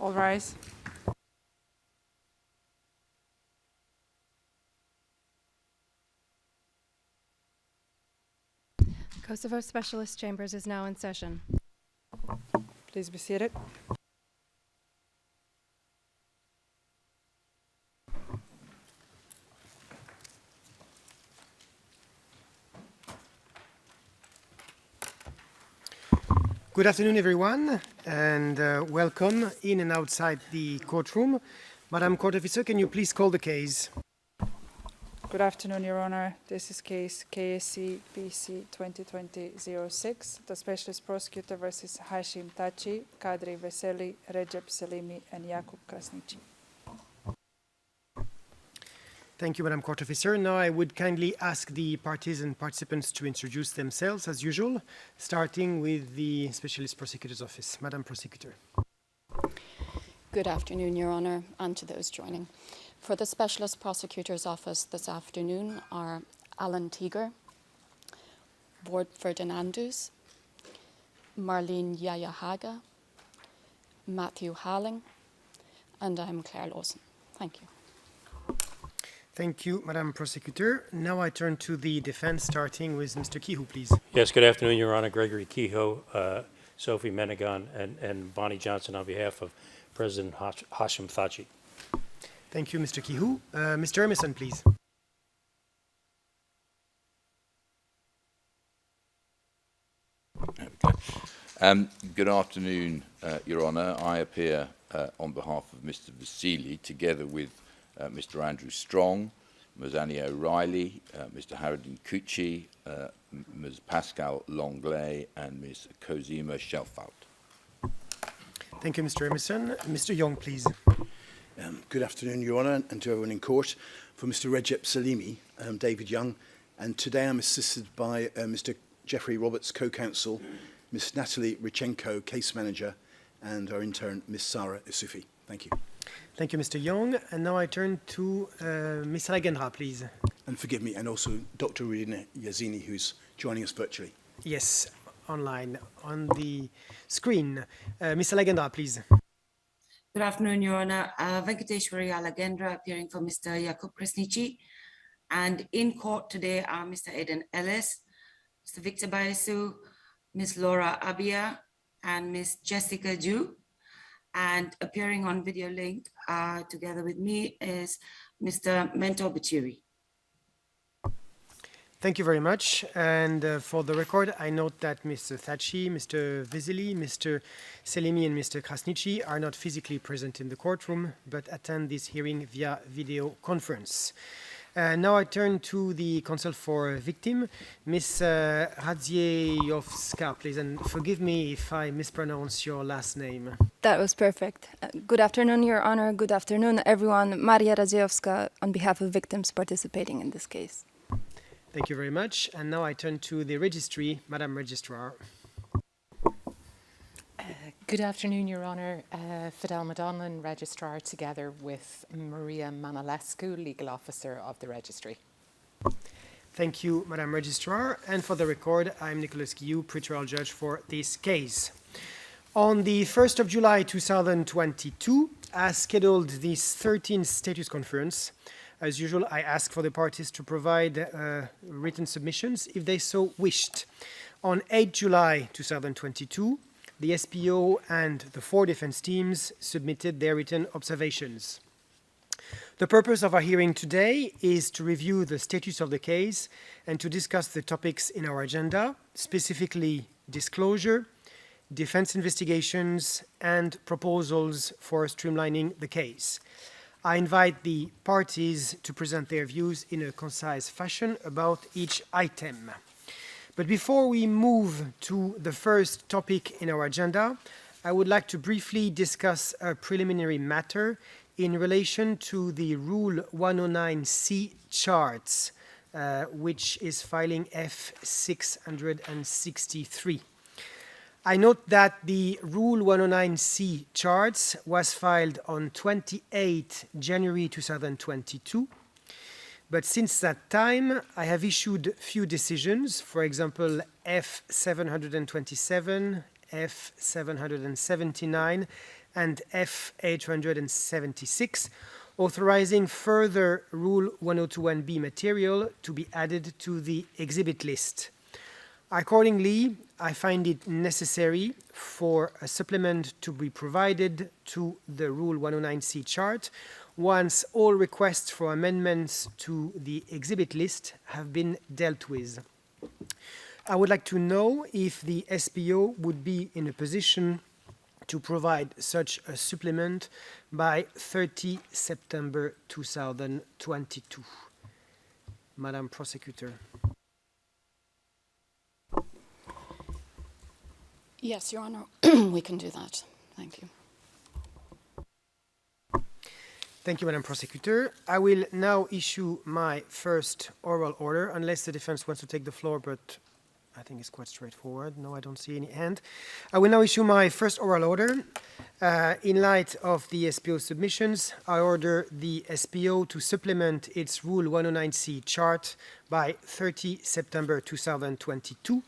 All rise. Kosovo Specialist Chambers is now in session. Please be seated. Good afternoon, everyone, and welcome in and outside the courtroom. Madam Court Officer, can you please call the case? Good afternoon, Your Honor. This is case KSC BC 2020-06, the Specialist Prosecutor versus Hashim Thaci, Kadri Veseli, Recep Selimi, and Jakub Krasniqi. Thank you, Madam Court Officer. Now I would kindly ask the parties and participants to introduce themselves as usual, starting with the Specialist Prosecutor's Office. Madam Prosecutor. Good afternoon, Your Honour, and to those joining. For the Specialist Prosecutor's Office this afternoon are Alan Teager, Ward Ferdinandus, Marlene Yayahaga, Matthew Halling, and I'm Claire Lawson. Thank you. Thank you, Madam Prosecutor. Now I turn to the defense, starting with Mr. Kehoe, please. Yes, good afternoon, Your Honor. Gregory Kehoe, Sophie Menegon, and Bonnie Johnson on behalf of President Hashim Thaci. Thank you, Mr. Kehoe. Mr. Emerson, please. Good afternoon, Your Honour. I appear on behalf of Mr. Vasili, together with Mr. Andrew Strong, Ms. Annie O'Reilly, Mr. Haradin Kuchi, Ms. Pascal Longley, and Ms. Cosima Shelfout. Thank you, Mr. Emerson. Mr. Young, please. Good afternoon, Your Honour, and to everyone in court. For Mr. Recep Selimi, David Young, and today I'm assisted by Mr. Jeffrey Roberts, co-counsel, Ms. Natalie Richenko, case manager, and our intern, Ms. Sarah Isufi. Thank you. Thank you, Mr. Young. And now I turn to Ms. Alagendra, please. And forgive me, and also Dr. Rudina Yazini, who's joining us virtually. Yes, online, on the screen. Ms. Alagendra, please. Good afternoon, Your Honour. Venkateshwari Alagendra, appearing for Mr. Jakub Krasniqi. And in court today are Mr. Aidan Ellis, Mr. Victor Baisu, Ms. Laura Abia, and Ms. Jessica Ju. And appearing on video link together with me is Mr. Mento Bachiri. Thank you very much. And for the record, I note that Mr. Thaci, Mr. Veseli, Mr. Selimi, and Mr. Krasniqi are not physically present in the courtroom, but attend this hearing via video conference. Now I turn to the counsel for victim, Ms. Radziejowska, please, and forgive me if I mispronounce your last name. That was perfect. Good afternoon, Your Honor. Good afternoon, everyone. Maria Radziejowska on behalf of victims participating in this case. Thank you very much. And now I turn to the registry, Madam Registrar. Good afternoon, Your Honour. Fidel Madonlan, Registrar, together with Maria Manolescu, Legal Officer of the Registry. Thank you, Madam Registrar. And for the record, I'm Nicholas Guillou, Pretrial Judge for this case. On the 1st of July 2022, as scheduled this 13th status conference, as usual, I ask for the parties to provide written submissions if they so wished. On 8 July 2022, the SPO and the 4 defense teams submitted their written observations. The purpose of our hearing today is to review the status of the case and to discuss the topics in our agenda, specifically disclosure, defense investigations, and proposals for streamlining the case. I invite the parties to present their views in a concise fashion about each item. But before we move to the first topic in our agenda, I would like to briefly discuss a preliminary matter in relation to the Rule 109C charts, which is filing F663. I note that the Rule 109C charts was filed on 28 January 2022. But since that time, I have issued few decisions, for example, F727, F779, and F876, authorizing further Rule 102.1b material to be added to the exhibit list. Accordingly, I find it necessary for a supplement to be provided to the Rule 109C chart once all requests for amendments to the exhibit list have been dealt with. I would like to know if the SPO would be in a position to provide such a supplement by 30 September 2022. Madam Prosecutor. Yes, Your Honour, we can do that. Thank you. Thank you, Madam Prosecutor. I will now issue my first oral order, unless the defense wants to take the floor, but I think it's quite straightforward. No, I don't see any hand. I will now issue my first oral order. In light of the SPO submissions, I order the SPO to supplement its Rule 109C chart by 30 September 2022.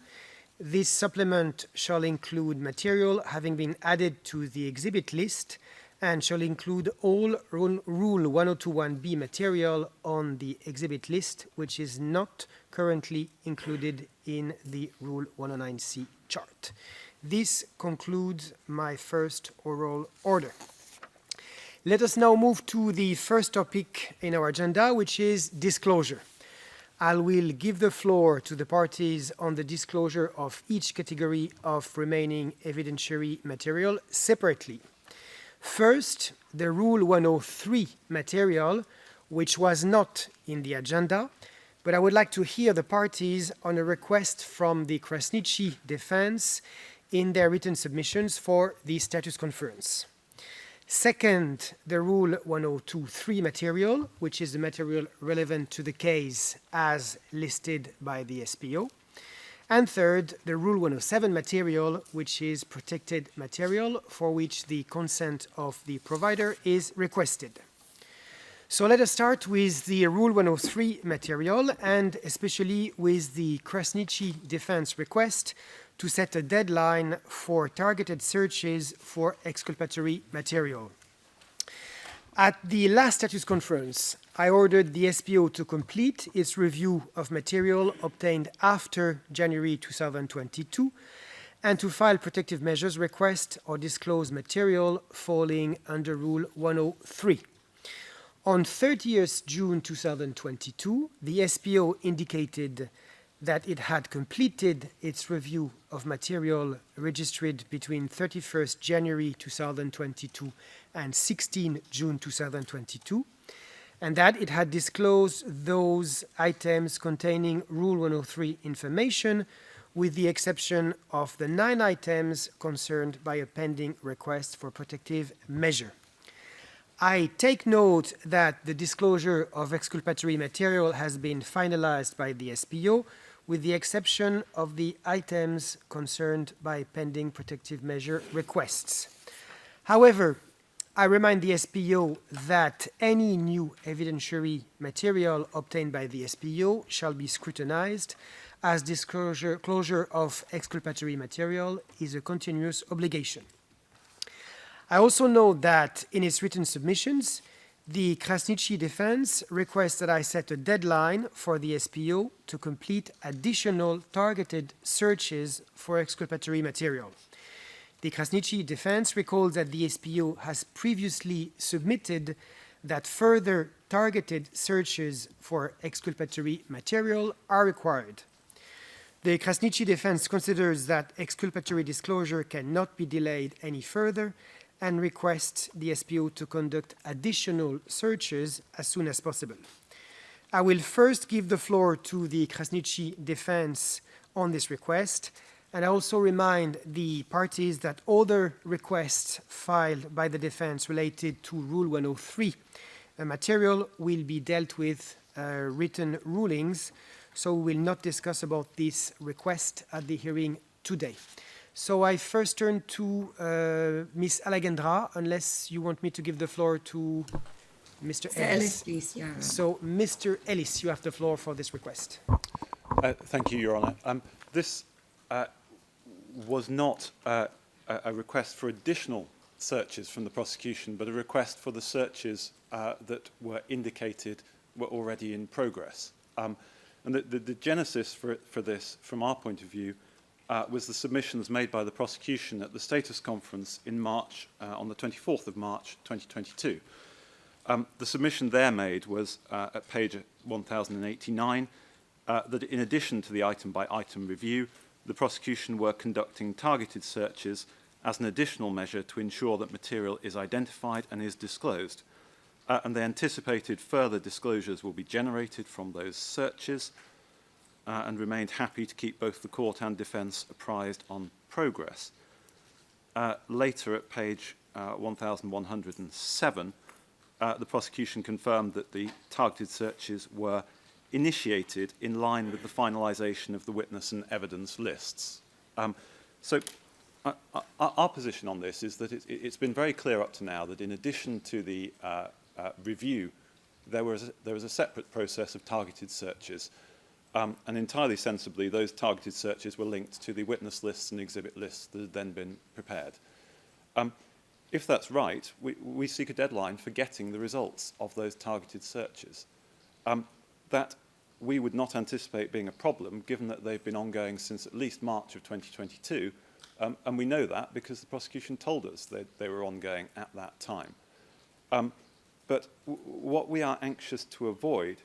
This supplement shall include material having been added to the exhibit list and shall include all Rule 102.1b material on the exhibit list, which is not currently included in the Rule 109C chart. This concludes my first oral order. Let us now move to the first topic in our agenda, which is disclosure. I will give the floor to the parties on the disclosure of each category of remaining evidentiary material separately. First, the Rule 103 material, which was not in the agenda, but I would like to hear the parties on a request from the Krasniqi defense in their written submissions for the status conference. Second, the Rule 102.3 material, which is the material relevant to the case as listed by the SPO. And third, the Rule 107 material, which is protected material for which the consent of the provider is requested. So let us start with the Rule 103 material, and especially with the Krasniqi defense request to set a deadline for targeted searches for exculpatory material. At the last status conference, I ordered the SPO to complete its review of material obtained after January 2022 and to file protective measures request or disclose material falling under Rule 103. On 30th June 2022, the SPO indicated that it had completed its review of material registered between 31st January 2022 and 16 June 2022, and that it had disclosed those items containing Rule 103 information, with the exception of the 9 items concerned by a pending request for protective measure. I take note that the disclosure of exculpatory material has been finalized by the SPO, with the exception of the items concerned by pending protective measure requests. However, I remind the SPO that any new evidentiary material obtained by the SPO shall be scrutinized, as disclosure of exculpatory material is a continuous obligation. I also note that in its written submissions, the Krasniqi defense requests that I set a deadline for the SPO to complete additional targeted searches for exculpatory material. The Krasniqi defense recalls that the SPO has previously submitted that further targeted searches for exculpatory material are required. The Krasniqi defense considers that exculpatory disclosure cannot be delayed any further and requests the SPO to conduct additional searches as soon as possible. I will first give the floor to the Krasniqi defense on this request, and I also remind the parties that other requests filed by the defense related to Rule 103 material will be dealt with written rulings, so we will not discuss about this request at the hearing today. So I first turn to Ms. Alagendra, unless you want me to give the floor to Mr. Ellis. Please, yeah. So, Mr. Ellis, you have the floor for this request. Thank you, Your Honour. This was not a request for additional searches from the prosecution, but a request for the searches that were indicated were already in progress. And the genesis for this, from our point of view, was the submissions made by the prosecution at the status conference in March, on the 24th of March 2022. The submission there made was at page 1089, that in addition to the item-by-item review, the prosecution were conducting targeted searches as an additional measure to ensure that material is identified and is disclosed. And they anticipated further disclosures will be generated from those searches, and remained happy to keep both the court and defence apprised on progress. Later at page 1107, the prosecution confirmed that the targeted searches were initiated in line with the finalisation of the witness and evidence lists. Our position on this is that it's been very clear up to now that in addition to the review, there was a separate process of targeted searches. And entirely sensibly, those targeted searches were linked to the witness lists and exhibit lists that had then been prepared. If that's right, we seek a deadline for getting the results of those targeted searches. That we would not anticipate being a problem, given that they've been ongoing since at least March of 2022, and we know that because the prosecution told us they were ongoing at that time. But what we are anxious to avoid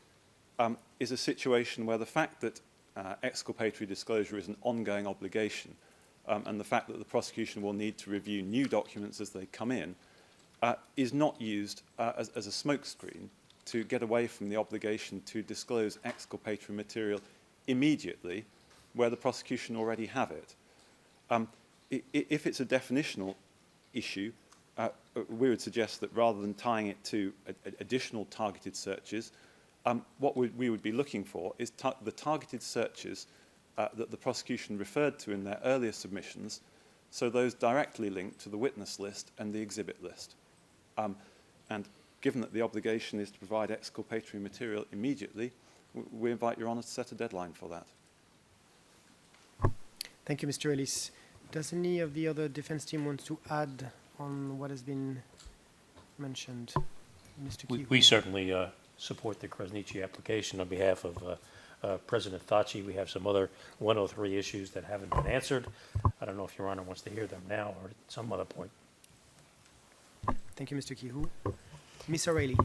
is a situation where the fact that exculpatory disclosure is an ongoing obligation, and the fact that the prosecution will need to review new documents as they come in, is not used as a smokescreen to get away from the obligation to disclose exculpatory material immediately where the prosecution already have it. If it's a definitional issue, we would suggest that rather than tying it to additional targeted searches, what we would be looking for is the targeted searches that the prosecution referred to in their earlier submissions, so those directly linked to the witness list and the exhibit list. And given that the obligation is to provide exculpatory material immediately, we invite Your Honour to set a deadline for that. Thank you, Mr. Ellis. Does any of the other defense team want to add on what has been mentioned? Mr. We certainly support the Krasniqi application on behalf of President Thaci. We have some other 103 issues that haven't been answered. I don't know if Your Honour wants to hear them now or at some other point. Thank you, Mr. Kihu. Ms. O'Reilly.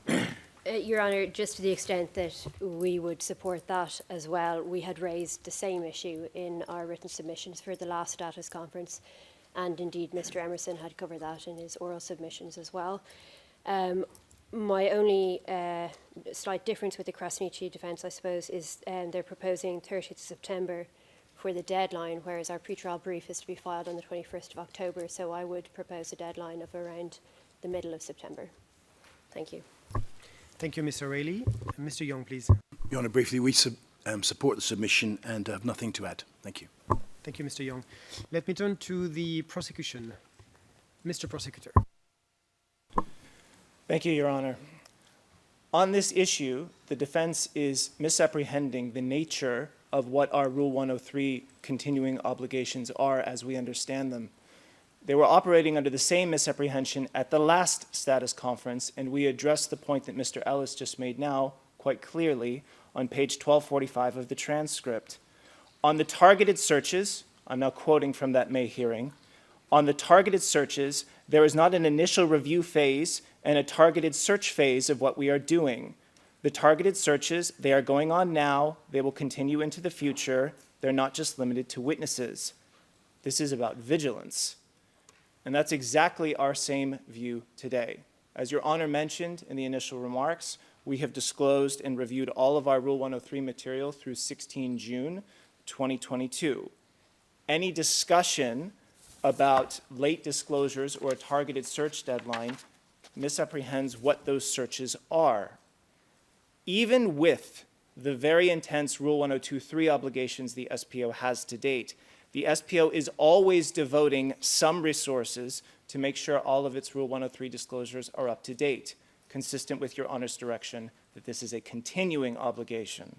Your Honour, just to the extent that we would support that as well, we had raised the same issue in our written submissions for the last status conference, and indeed Mr. Emerson had covered that in his oral submissions as well. My only slight difference with the Krasniqi defence, I suppose, is they're proposing 30th September for the deadline, whereas our pretrial brief is to be filed on the 21st of October, so I would propose a deadline of around the middle of September. Thank you. Thank you, Ms. O'Reilly. Mr. Young, please. Your Honour, briefly, we support the submission and have nothing to add. Thank you. Thank you, Mr. Young. Let me turn to the prosecution. Mr. Prosecutor. Thank you, Your Honour. On this issue, the defense is misapprehending the nature of what our Rule 103 continuing obligations are as we understand them. They were operating under the same misapprehension at the last status conference, and we addressed the point that Mr. Ellis just made now quite clearly on page 1245 of the transcript. On the targeted searches, I'm now quoting from that May hearing, on the targeted searches, there is not an initial review phase and a targeted search phase of what we are doing. The targeted searches, they are going on now, they will continue into the future, they're not just limited to witnesses. This is about vigilance. And that's exactly our same view today. As Your Honour mentioned in the initial remarks, we have disclosed and reviewed all of our Rule 103 material through 16 June 2022. Any discussion about late disclosures or a targeted search deadline misapprehends what those searches are. Even with the very intense Rule 102.3 obligations the SPO has to date, the SPO is always devoting some resources to make sure all of its Rule 103 disclosures are up to date, consistent with Your Honour's direction that this is a continuing obligation.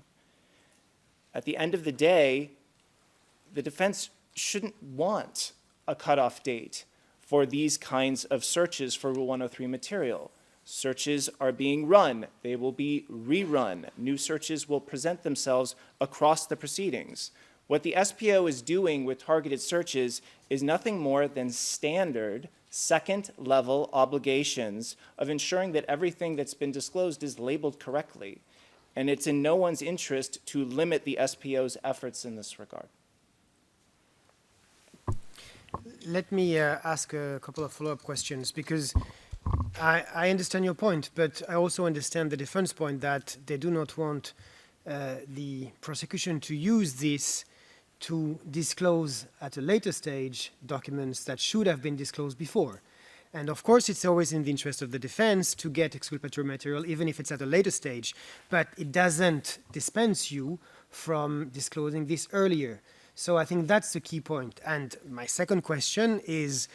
At the end of the day, the defense shouldn't want a cutoff date for these kinds of searches for Rule 103 material. Searches are being run. They will be rerun. New searches will present themselves across the proceedings. What the SPO is doing with targeted searches is nothing more than standard second-level obligations of ensuring that everything that's been disclosed is labeled correctly. And it's in no one's interest to limit the SPO's efforts in this regard. Let me ask a couple of follow-up questions, because I understand your point, but I also understand the defense point that they do not want the prosecution to use this to disclose at a later stage documents that should have been disclosed before. And of course, it's always in the interest of the defense to get exculpatory material, even if it's at a later stage, but it doesn't dispense you from disclosing this earlier. So I think that's the key point. And my second question is,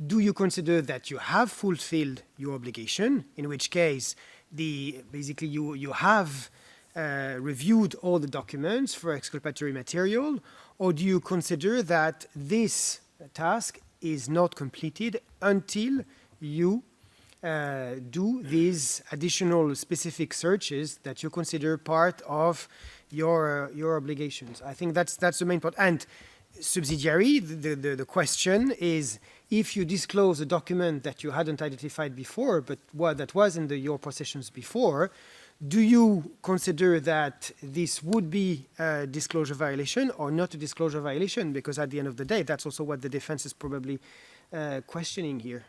do you consider that you have fulfilled your obligation, in which case basically you have reviewed all the documents for exculpatory material, or do you consider that this task is not completed until you do these additional specific searches that you consider part of your obligations? I think that's the main point. And subsidiary, the question is, if you disclose a document that you hadn't identified before, but that was in your possessions before, do you consider that this would be a disclosure violation or not a disclosure violation? Because at the end of the day, that's also what the defense is probably questioning here.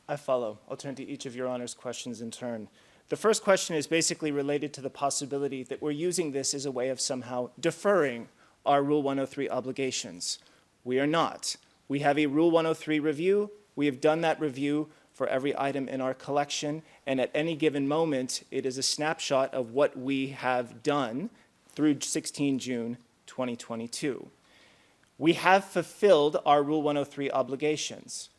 I follow. I'll turn to each of your Honor's questions in turn. The first question is basically related to the possibility that we're using this as a way of somehow deferring our Rule 103 obligations. We are not. We have a Rule 103 review. We have done that review for every item in our collection, and at any given moment, it is a snapshot of what we have done through 16 June 2022. We have fulfilled our Rule 103 obligations.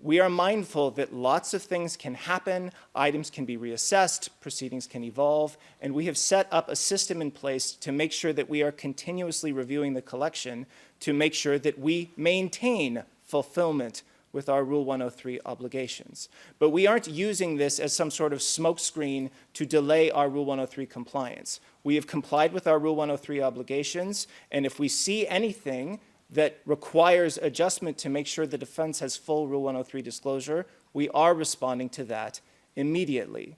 We are mindful that lots of things can happen, items can be reassessed, proceedings can evolve, and we have set up a system in place to make sure that we are continuously reviewing the collection to make sure that we maintain fulfillment with our Rule 103 obligations. But we aren't using this as some sort of smokescreen to delay our Rule 103 compliance. We have complied with our Rule 103 obligations, and if we see anything that requires adjustment to make sure the defense has full Rule 103 disclosure, we are responding to that immediately.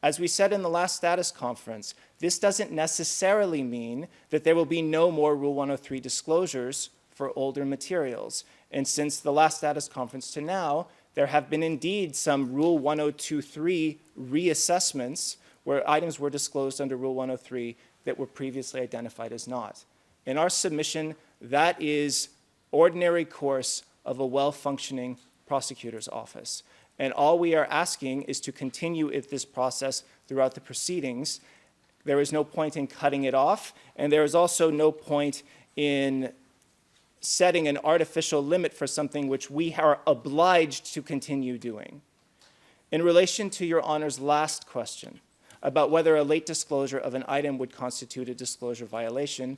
As we said in the last status conference, this doesn't necessarily mean that there will be no more Rule 103 disclosures for older materials. And since the last status conference to now, there have been indeed some Rule 1023 reassessments where items were disclosed under Rule 103 that were previously identified as not. In our submission, that is ordinary course of a well-functioning prosecutor's office. And all we are asking is to continue this process throughout the proceedings. There is no point in cutting it off, and there is also no point in setting an artificial limit for something which we are obliged to continue doing. In relation to your Honor's last question about whether a late disclosure of an item would constitute a disclosure violation,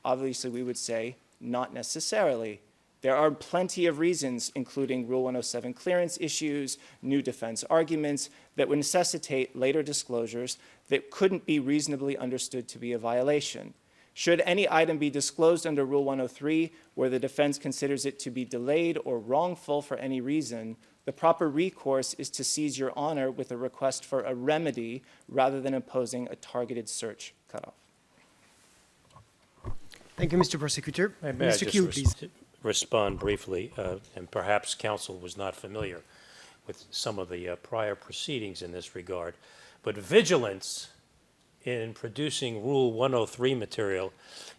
obviously we would say not necessarily. There are plenty of reasons, including Rule 107 clearance issues, new defense arguments, that would necessitate later disclosures that couldn't be reasonably understood to be a violation. Should any item be disclosed under Rule 103 where the defense considers it to be delayed or wrongful for any reason, the proper recourse is to seize your honor with a request for a remedy rather than imposing a targeted search cutoff. Thank you, Mr. Prosecutor. May I Mr. Q, please. respond briefly, and perhaps counsel was not familiar with some of the prior proceedings in this regard, but vigilance in producing Rule 103 material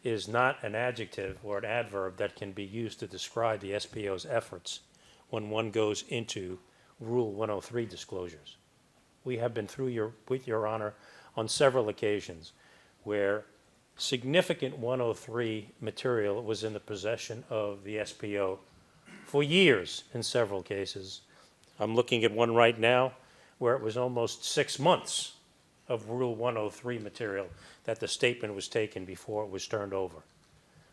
is not an adjective or an adverb that can be used to describe the SPO's efforts when one goes into Rule 103 disclosures. We have been through with your honor on several occasions where significant 103 material was in the possession of the SPO for years in several cases. I'm looking at one right now where it was almost 6 months of Rule 103 material that the statement was taken before it was turned over.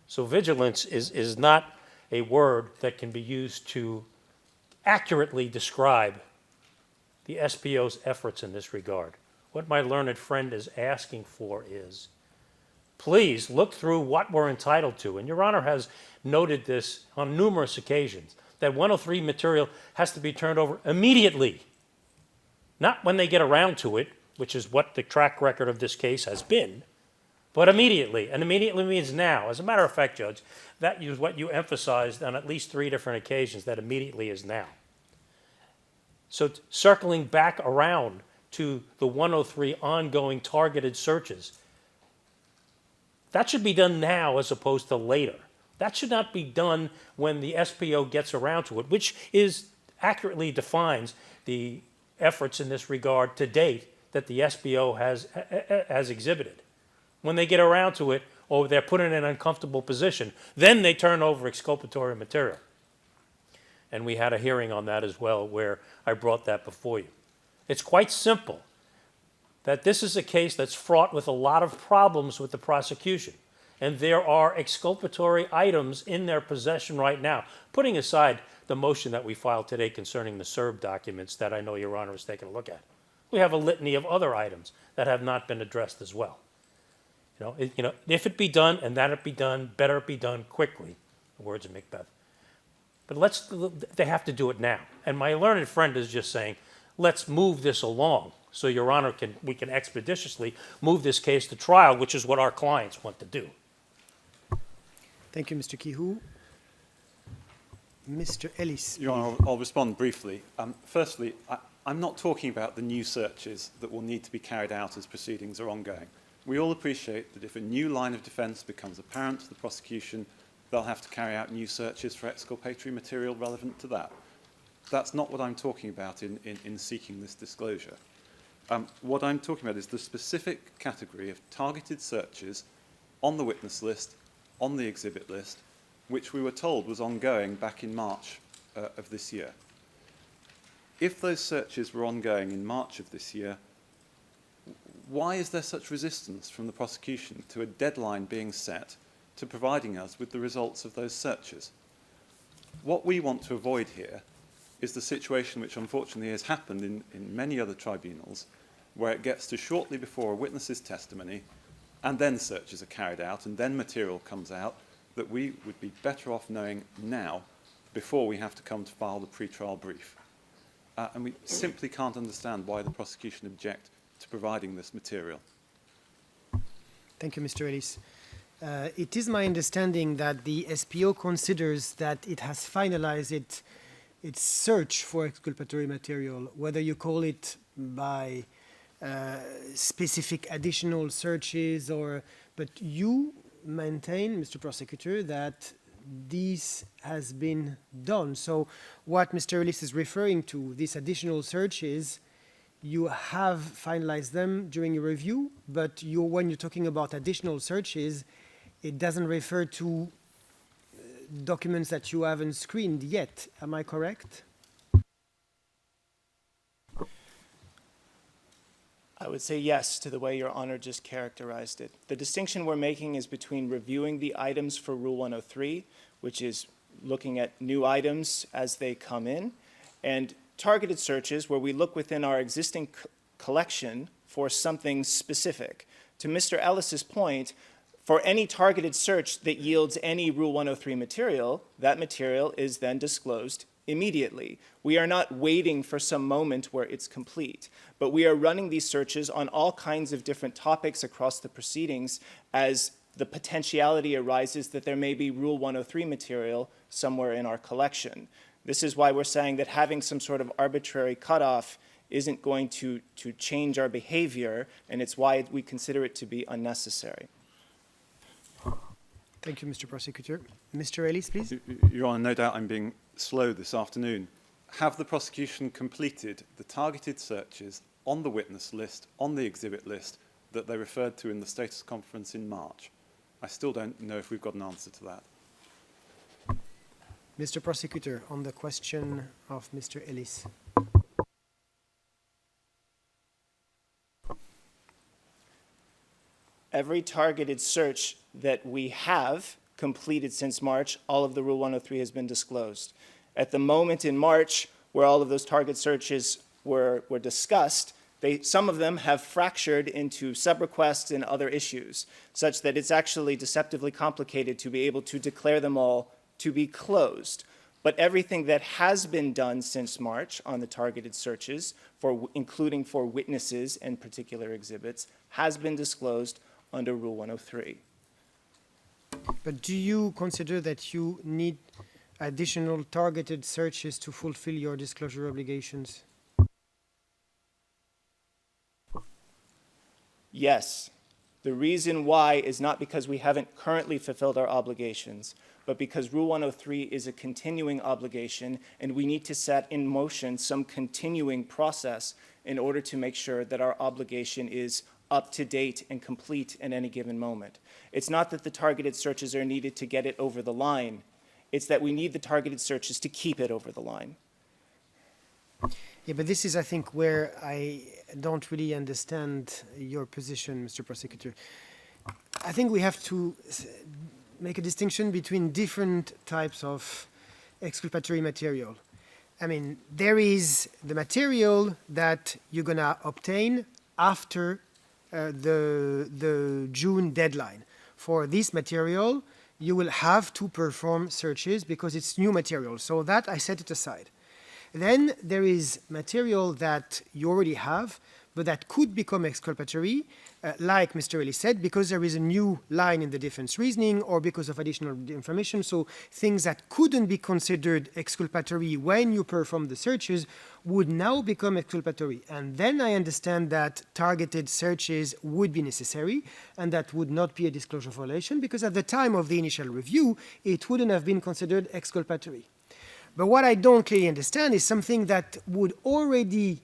So vigilance is not a word that can be used to accurately describe the SPO's efforts in this regard. What my learned friend is asking for is, please look through what we're entitled to. And Your Honor has noted this on numerous occasions, that 103 material has to be turned over immediately, not when they get around to it, which is what the track record of this case has been, but immediately. And immediately means now. As a matter of fact, Judge, that is what you emphasized on at least 3 different occasions, that immediately is now. So circling back around to the 103 ongoing targeted searches, that should be done now as opposed to later. That should not be done when the SPO gets around to it, which accurately defines the efforts in this regard to date that the SPO has exhibited. When they get around to it, or they're put in an uncomfortable position, then they turn over exculpatory material. And we had a hearing on that as well, where I brought that before you. It's quite simple that this is a case that's fraught with a lot of problems with the prosecution. And there are exculpatory items in their possession right now, putting aside the motion that we filed today concerning the SERB documents that I know Your Honor has taken a look at. We have a litany of other items that have not been addressed as well. If it be done and that it be done, better it be done quickly, the words of Macbeth. But they have to do it now. And my learned friend is just saying, let's move this along so Your Honor we can expeditiously move this case to trial, which is what our clients want to do. Thank you, Mr. Kihu. Mr. Ellis. Your Honor, I'll respond briefly. Firstly, I'm not talking about the new searches that will need to be carried out as proceedings are ongoing. We all appreciate that if a new line of defence becomes apparent to the prosecution, they'll have to carry out new searches for exculpatory material relevant to that. That's not what I'm talking about in seeking this disclosure. What I'm talking about is the specific category of targeted searches on the witness list, on the exhibit list, which we were told was ongoing back in March of this year. If those searches were ongoing in March of this year, why is there such resistance from the prosecution to a deadline being set to providing us with the results of those searches? What we want to avoid here is the situation which unfortunately has happened in many other tribunals, where it gets to shortly before a witness's testimony and then searches are carried out and then material comes out that we would be better off knowing now before we have to come to file the pretrial brief. And we simply can't understand why the prosecution object to providing this material. Thank you, Mr. Ellis. It is my understanding that the SPO considers that it has finalized its search for exculpatory material, whether you call it by specific additional searches but you maintain, Mr. Prosecutor, that this has been done. So what Mr. Ellis is referring to, these additional searches, you have finalized them during your review, but when you're talking about additional searches, it doesn't refer to documents that you haven't screened yet. Am I correct? I would say yes to the way Your Honor just characterized it. The distinction we're making is between reviewing the items for Rule 103, which is looking at new items as they come in, and targeted searches where we look within our existing collection for something specific. To Mr. Ellis's point, for any targeted search that yields any Rule 103 material, that material is then disclosed immediately. We are not waiting for some moment where it's complete, but we are running these searches on all kinds of different topics across the proceedings as the potentiality arises that there may be Rule 103 material somewhere in our collection. This is why we're saying that having some sort of arbitrary cutoff isn't going to change our behavior, and it's why we consider it to be unnecessary. Thank you, Mr. Prosecutor. Mr. Ellis, please. Your Honour, no doubt I'm being slow this afternoon. Have the prosecution completed the targeted searches on the witness list, on the exhibit list, that they referred to in the status conference in March? I still don't know if we've got an answer to that. Mr. Prosecutor, on the question of Mr. Ellis. Every targeted search that we have completed since March, all of the Rule 103 has been disclosed. At the moment in March, where all of those target searches were discussed, some of them have fractured into sub-requests and other issues, such that it's actually deceptively complicated to be able to declare them all to be closed. But everything that has been done since March on the targeted searches, including for witnesses and particular exhibits, has been disclosed under Rule 103. But do you consider that you need additional targeted searches to fulfill your disclosure obligations? Yes. The reason why is not because we haven't currently fulfilled our obligations, but because Rule 103 is a continuing obligation, and we need to set in motion some continuing process in order to make sure that our obligation is up to date and complete at any given moment. It's not that the targeted searches are needed to get it over the line. It's that we need the targeted searches to keep it over the line. Yeah, but this is, I think, where I don't really understand your position, Mr. Prosecutor. I think we have to make a distinction between different types of exculpatory material. I mean, there is the material that you're going to obtain after the June deadline. For this material, you will have to perform searches because it's new material. So that I set it aside. Then there is material that you already have, but that could become exculpatory, like Mr. Ellis said, because there is a new line in the defense reasoning or because of additional information. So things that couldn't be considered exculpatory when you perform the searches would now become exculpatory. And then I understand that targeted searches would be necessary, and that would not be a disclosure violation, because at the time of the initial review, it wouldn't have been considered exculpatory. But what I don't clearly understand is something that would already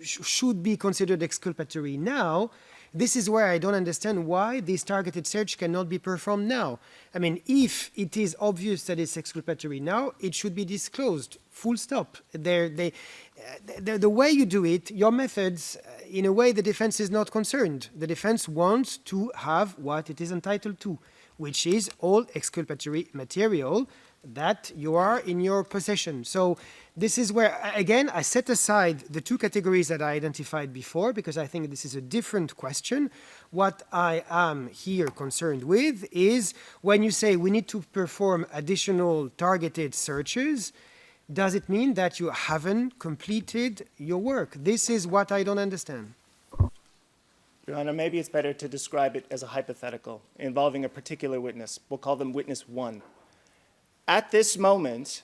should be considered exculpatory now. This is where I don't understand why this targeted search cannot be performed now. I mean, if it is obvious that it's exculpatory now, it should be disclosed, full stop. The way you do it, your methods, in a way, the defense is not concerned. The defense wants to have what it is entitled to, which is all exculpatory material that you are in your possession. So this is where, again, I set aside the two categories that I identified before because I think this is a different question. What I am here concerned with is when you say we need to perform additional targeted searches, does it mean that you haven't completed your work? This is what I don't understand. Your Honor, maybe it's better to describe it as a hypothetical involving a particular witness. We'll call them witness one. At this moment,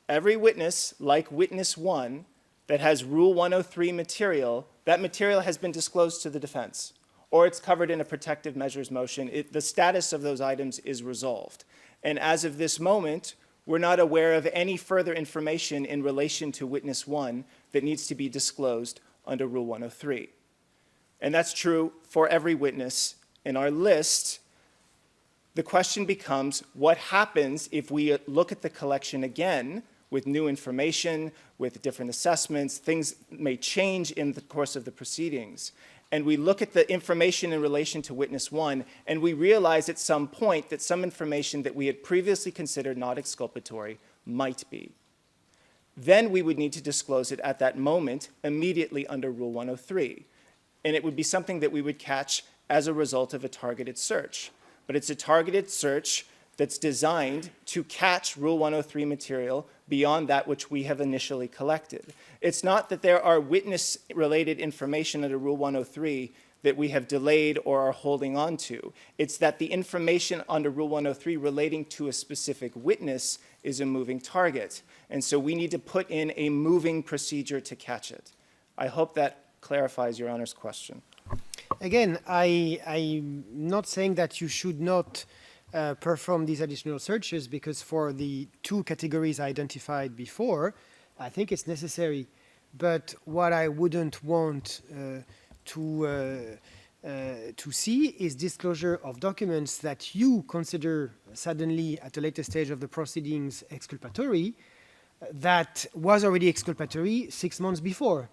every witness, like witness one, that has Rule 103 material, that material has been disclosed to the defense, or it's covered in a protective measures motion. The status of those items is resolved. And as of this moment, we're not aware of any further information in relation to witness one that needs to be disclosed under Rule 103. And that's true for every witness in our list. The question becomes, what happens if we look at the collection again with new information, with different assessments? Things may change in the course of the proceedings. And we look at the information in relation to witness one, and we realize at some point that some information that we had previously considered not exculpatory might be. Then we would need to disclose it at that moment immediately under Rule 103. And it would be something that we would catch as a result of a targeted search. But it's a targeted search that's designed to catch Rule 103 material beyond that which we have initially collected. It's not that there are witness-related information under Rule 103 that we have delayed or are holding on to. It's that the information under Rule 103 relating to a specific witness is a moving target. And so we need to put in a moving procedure to catch it. I hope that clarifies Your Honor's question. Again, I'm not saying that you should not perform these additional searches because for the two categories I identified before, I think it's necessary. But what I wouldn't want to see is disclosure of documents that you consider suddenly at a later stage of the proceedings exculpatory that was already exculpatory 6 months before.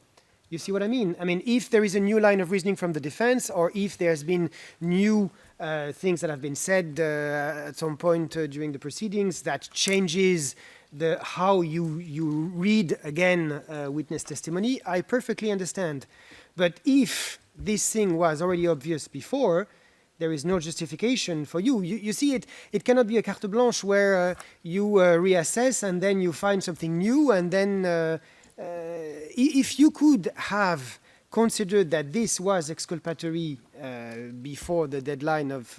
You see what I mean? I mean, if there is a new line of reasoning from the defense, or if there's been new things that have been said at some point during the proceedings that changes how you read again witness testimony, I perfectly understand. But if this thing was already obvious before, there is no justification for you. You see, it cannot be a carte blanche where you reassess and then you find something new, and then if you could have considered that this was exculpatory before the deadline of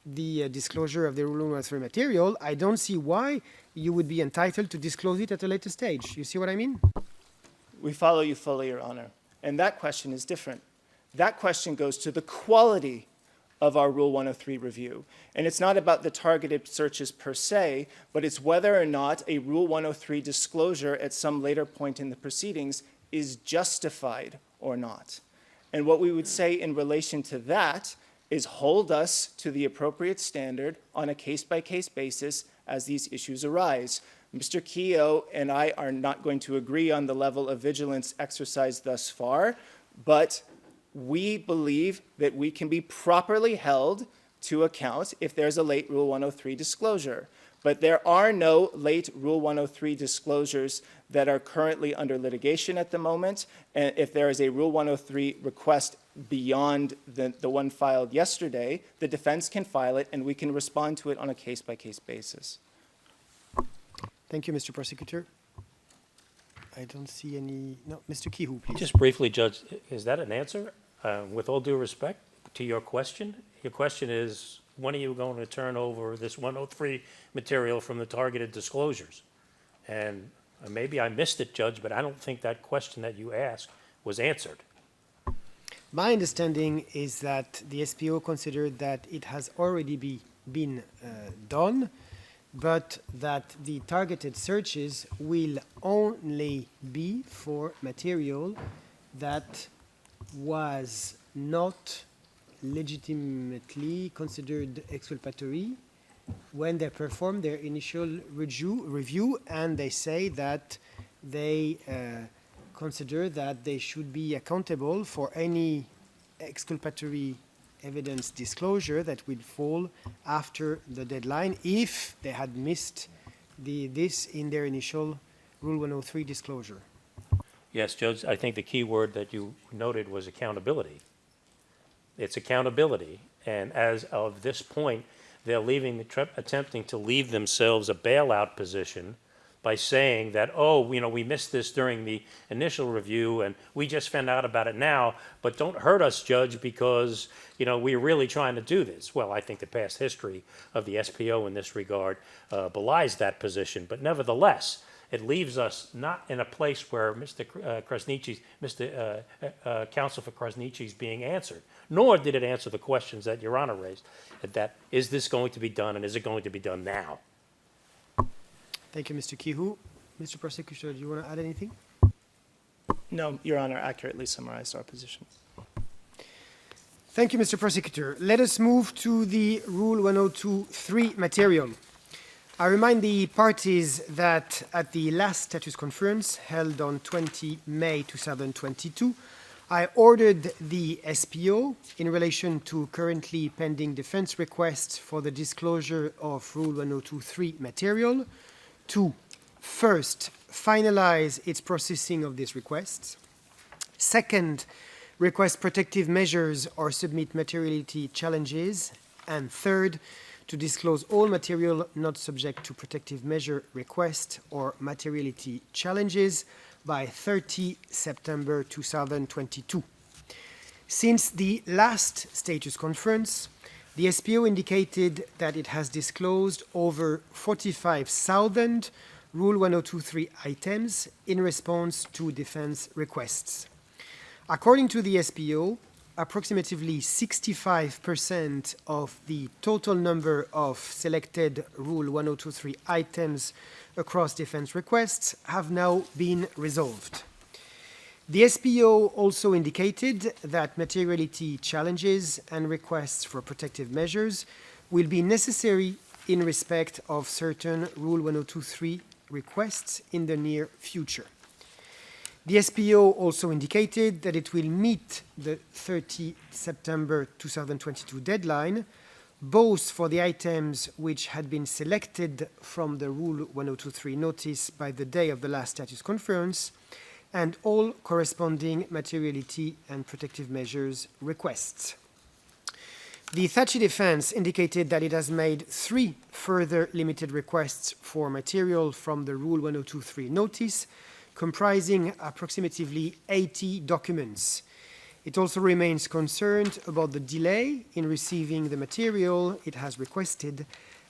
the disclosure of the Rule 103 material, I don't see why you would be entitled to disclose it at a later stage. You see what I mean? We follow you fully, Your Honor. And that question is different. That question goes to the quality of our Rule 103 review. And it's not about the targeted searches per se, but it's whether or not a Rule 103 disclosure at some later point in the proceedings is justified or not. And what we would say in relation to that is hold us to the appropriate standard on a case-by-case basis as these issues arise. Mr. Keogh and I are not going to agree on the level of vigilance exercised thus far, but we believe that we can be properly held to account if there's a late Rule 103 disclosure. But there are no late Rule 103 disclosures that are currently under litigation at the moment. And if there is a Rule 103 request beyond the one filed yesterday, the defense can file it and we can respond to it on a case-by-case basis. Thank you, Mr. Prosecutor. I don't see any. No, Mr. Kehoe, please. Just briefly, Judge, is that an answer? With all due respect to your question is, when are you going to turn over this 103 material from the targeted disclosures? And maybe I missed it, Judge, but I don't think that question that you asked was answered. My understanding is that the SPO considered that it has already been done, but that the targeted searches will only be for material that was not legitimately considered exculpatory when they performed their initial review, and they say that they consider that they should be accountable for any exculpatory evidence disclosure that will fall after the deadline if they had missed this in their initial Rule 103 disclosure. Yes, Judge, I think the key word that you noted was accountability. It's accountability, and as of this point, they're attempting to leave themselves a bailout position by saying that, oh, we missed this during the initial review and we just found out about it now, but don't hurt us, Judge, because, we're really trying to do this. Well, I think the past history of the SPO in this regard belies that position, but nevertheless, it leaves us not in a place where Mr. Counsel for Krasniqi is being answered, nor did it answer the questions that Your Honor raised, that is this going to be done and is it going to be done now? Thank you, Mr. Kehoe. Mr. Prosecutor, do you want to add anything? No, Your Honor accurately summarized our position. Thank you, Mr. Prosecutor. Let us move to the Rule 102.3 material. I remind the parties that at the last status conference held on 20 May 2022, I ordered the SPO in relation to currently pending defense requests for the disclosure of Rule 102.3 material to first finalize its processing of these requests, second, request protective measures or submit materiality challenges, and third, to disclose all material not subject to protective measure request or materiality challenges by 30 September 2022. Since the last status conference, the SPO indicated that it has disclosed over 45,000 Rule 102.3 items in response to defense requests. According to the SPO, approximately 65% of the total number of selected Rule 102.3 items across defense requests have now been resolved. The SPO also indicated that materiality challenges and requests for protective measures will be necessary in respect of certain Rule 102.3 requests in the near future. The SPO also indicated that it will meet the 30 September 2022 deadline, both for the items which had been selected from the Rule 1023 notice by the day of the last status conference, and all corresponding materiality and protective measures requests. The Thaci defense indicated that it has made 3 further limited requests for material from the Rule 1023 notice, comprising approximately 80 documents. It also remains concerned about the delay in receiving the material it has requested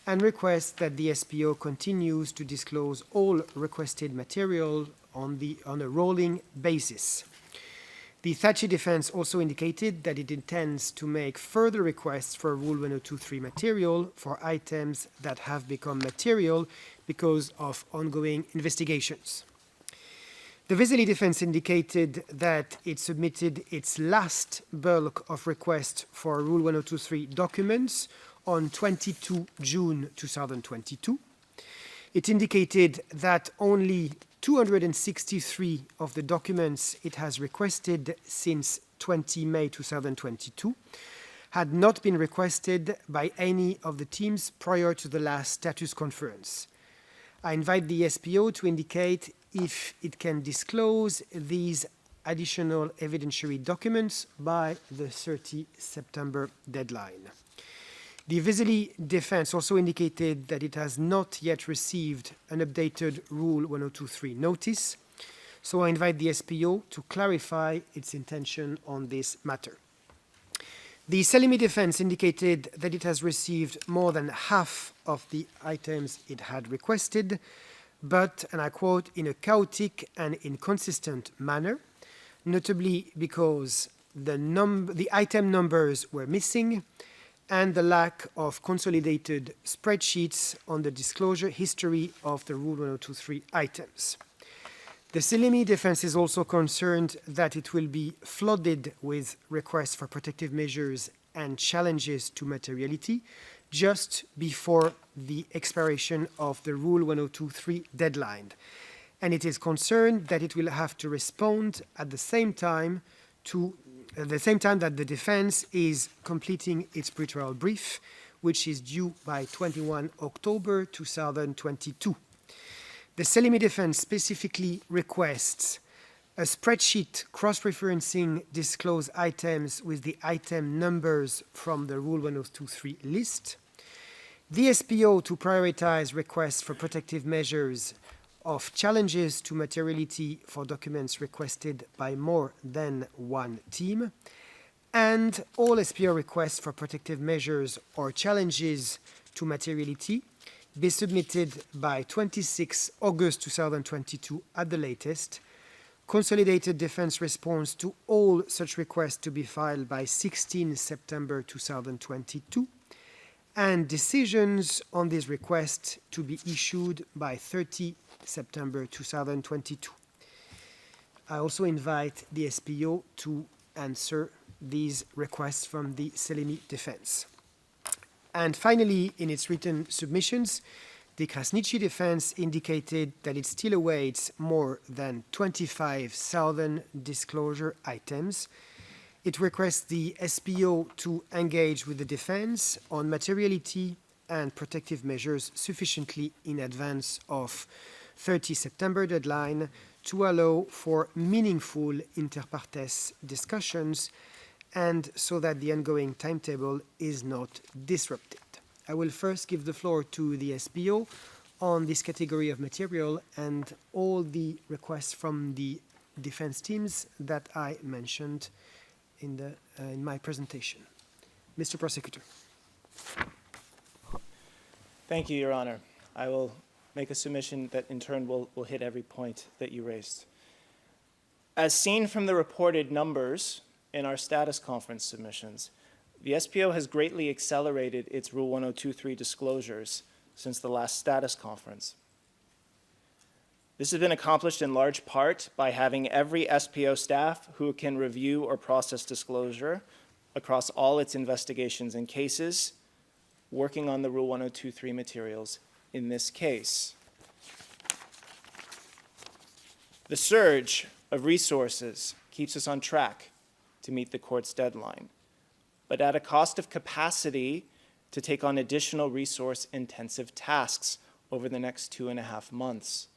and requests that the SPO continues to disclose all requested material on a rolling basis. The Thaci defense also indicated that it intends to make further requests for Rule 1023 material for items that have become material because of ongoing investigations. The Vesely defense indicated that it submitted its last bulk of requests for Rule 1023 documents on 22 June 2022. It indicated that only 263 of the documents it has requested since 20 May 2022 had not been requested by any of the teams prior to the last status conference. I invite the SPO to indicate if it can disclose these additional evidentiary documents by the 30 September deadline. The Vesely defense also indicated that it has not yet received an updated Rule 1023 notice, so I invite the SPO to clarify its intention on this matter. The Salimi defense indicated that it has received more than half of the items it had requested, but, and I quote, in a chaotic and inconsistent manner, notably because the item numbers were missing and the lack of consolidated spreadsheets on the disclosure history of the Rule 1023 items. The Salimi defense is also concerned that it will be flooded with requests for protective measures and challenges to materiality just before the expiration of the Rule 1023 deadline. And it is concerned that it will have to respond at the same time that the defense is completing its pretrial brief, which is due by 21 October 2022. The Salimi defense specifically requests a spreadsheet cross-referencing disclosed items with the item numbers from the Rule 1023 list, the SPO to prioritize requests for protective measures of challenges to materiality for documents requested by more than one team, and all SPO requests for protective measures or challenges to materiality be submitted by 26 August 2022 at the latest, consolidated defense response to all such requests to be filed by 16 September 2022, and decisions on these requests to be issued by 30 September 2022. I also invite the SPO to answer these requests from the Salimi defense. And finally, in its written submissions, the Krasniqi defense indicated that it still awaits more than 25,000 disclosure items. It requests the SPO to engage with the defense on materiality and protective measures sufficiently in advance of 30 September deadline to allow for meaningful inter partes discussions and so that the ongoing timetable is not disrupted. I will first give the floor to the SPO on this category of material and all the requests from the defense teams that I mentioned in my presentation. Mr. Prosecutor. Thank you, Your Honor. I will make a submission that in turn will hit every point that you raised. As seen from the reported numbers in our status conference submissions, the SPO has greatly accelerated its Rule 1023 disclosures since the last status conference. This has been accomplished in large part by having every SPO staff who can review or process disclosure across all its investigations and cases working on the Rule 1023 materials in this case. The surge of resources keeps us on track to meet the court's deadline, but at a cost of capacity to take on additional resource-intensive tasks over the next 2.5 months.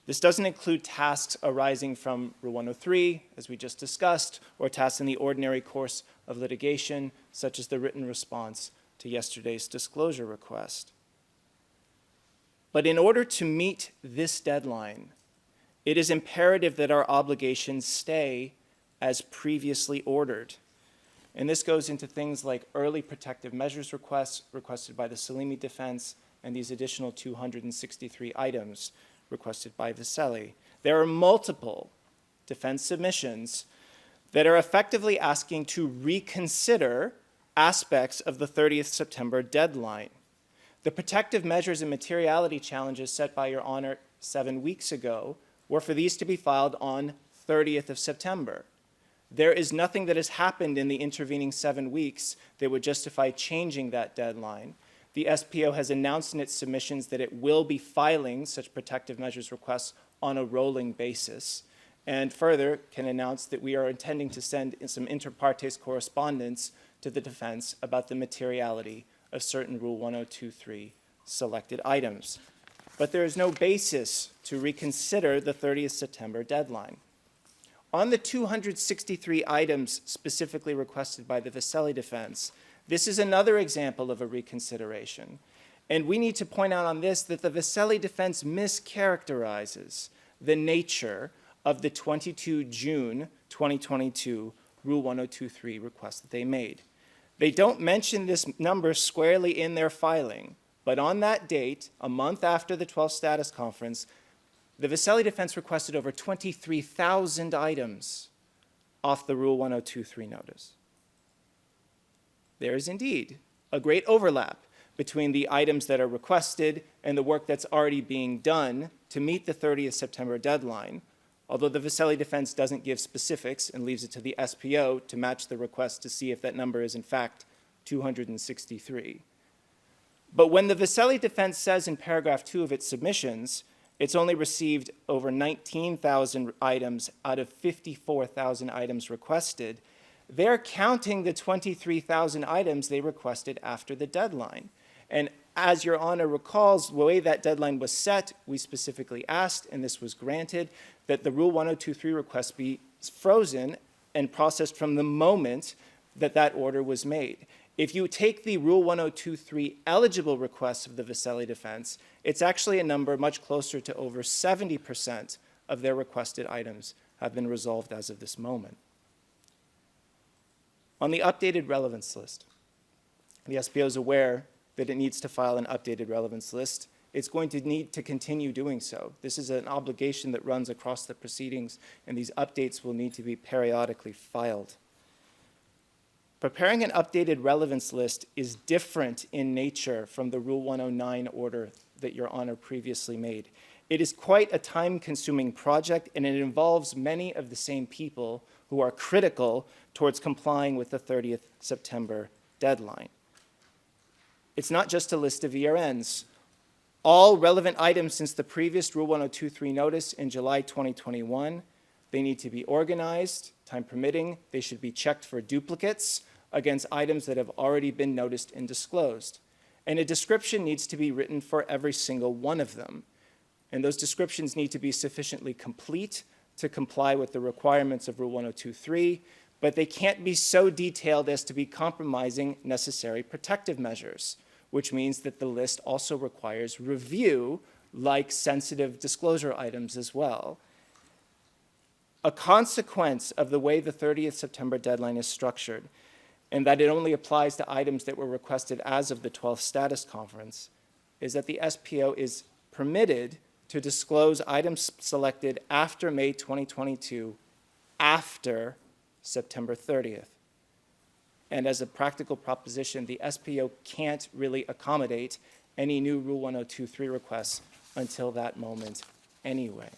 This doesn't include tasks arising from Rule 103, as we just discussed, or tasks in the ordinary course of litigation, such as the written response to yesterday's disclosure request. But in order to meet this deadline, it is imperative that our obligations stay as previously ordered. And this goes into things like early protective measures requests requested by the Salimi defense and these additional 263 items requested by Vesely. There are multiple defense submissions that are effectively asking to reconsider aspects of the 30th September deadline. The protective measures and materiality challenges set by Your Honor 7 weeks ago were for these to be filed on 30th of September. There is nothing that has happened in the intervening 7 weeks that would justify changing that deadline. The SPO has announced in its submissions that it will be filing such protective measures requests on a rolling basis, and further can announce that we are intending to send in some inter partes correspondence to the defense about the materiality of certain Rule 1023 selected items. But there is no basis to reconsider the 30th September deadline. On the 263 items specifically requested by the Vesely defense, this is another example of a reconsideration. And we need to point out on this that the Vesely defense mischaracterizes the nature of the 22 June 2022 Rule 1023 request that they made. They don't mention this number squarely in their filing, but on that date, a month after the 12th status conference, the Vesely defense requested over 23,000 items off the Rule 1023 notice. There is indeed a great overlap between the items that are requested and the work that's already being done to meet the 30th September deadline, although the Vesely defense doesn't give specifics and leaves it to the SPO to match the request to see if that number is in fact 263. But when the Vesely defense says in paragraph 2 of its submissions, it's only received over 19,000 items out of 54,000 items requested, they're counting the 23,000 items they requested after the deadline. And as Your Honor recalls, the way that deadline was set, we specifically asked, and this was granted, that the Rule 1023 request be frozen and processed from the moment that that order was made. If you take the Rule 1023 eligible requests of the Vesely defense, it's actually a number much closer to over 70% of their requested items have been resolved as of this moment. On the updated relevance list, the SPO is aware that it needs to file an updated relevance list. It's going to need to continue doing so. This is an obligation that runs across the proceedings, and these updates will need to be periodically filed. Preparing an updated relevance list is different in nature from the Rule 109 order that Your Honor previously made. It is quite a time-consuming project, and it involves many of the same people who are critical towards complying with the 30th September deadline. It's not just a list of ERNs. All relevant items since the previous Rule 1023 notice in July 2021, they need to be organized, time permitting. They should be checked for duplicates against items that have already been noticed and disclosed. And a description needs to be written for every single one of them. And those descriptions need to be sufficiently complete to comply with the requirements of Rule 1023, but they can't be so detailed as to be compromising necessary protective measures, which means that the list also requires review, like sensitive disclosure items as well. A consequence of the way the 30th September deadline is structured, and that it only applies to items that were requested as of the 12th status conference, is that the SPO is permitted to disclose items selected after May 2022, after September 30th. And as a practical proposition, the SPO can't really accommodate any new Rule 1023 requests until that moment anyway.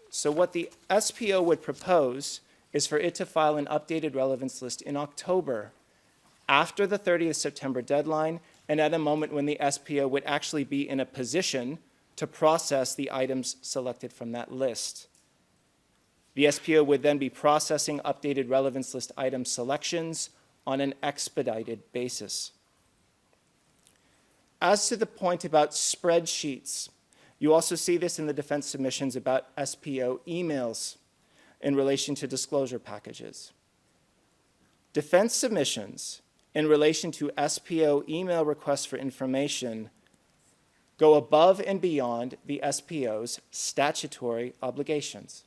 So what the SPO would propose is for it to file an updated relevance list in October, after the 30th September deadline, and at a moment when the SPO would actually be in a position to process the items selected from that list. The SPO would then be processing updated relevance list item selections on an expedited basis. As to the point about spreadsheets, you also see this in the defense submissions about SPO emails in relation to disclosure packages. Defense submissions in relation to SPO email requests for information go above and beyond the SPO's statutory obligations.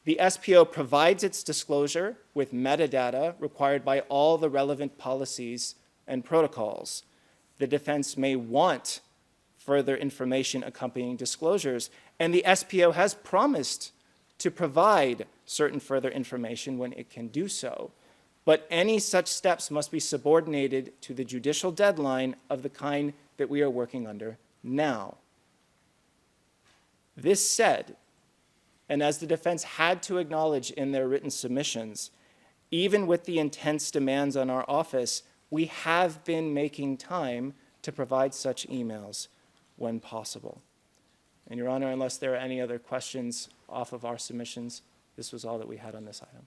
The SPO provides its disclosure with metadata required by all the relevant policies and protocols. The defense may want further information accompanying disclosures, and the SPO has promised to provide certain further information when it can do so. But any such steps must be subordinated to the judicial deadline of the kind that we are working under now. This said, and as the defense had to acknowledge in their written submissions, even with the intense demands on our office, we have been making time to provide such emails when possible. And Your Honor, unless there are any other questions off of our submissions, this was all that we had on this item.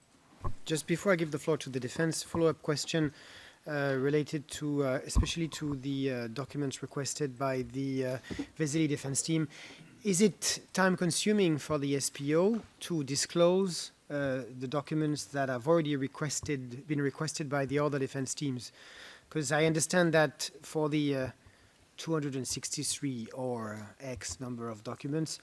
Just before I give the floor to the defense, follow-up question related to, especially to the documents requested by the Vesely defense team. Is it time-consuming for the SPO to disclose the documents that have already been requested by the other defense teams? Because I understand that for the 263 or X number of documents,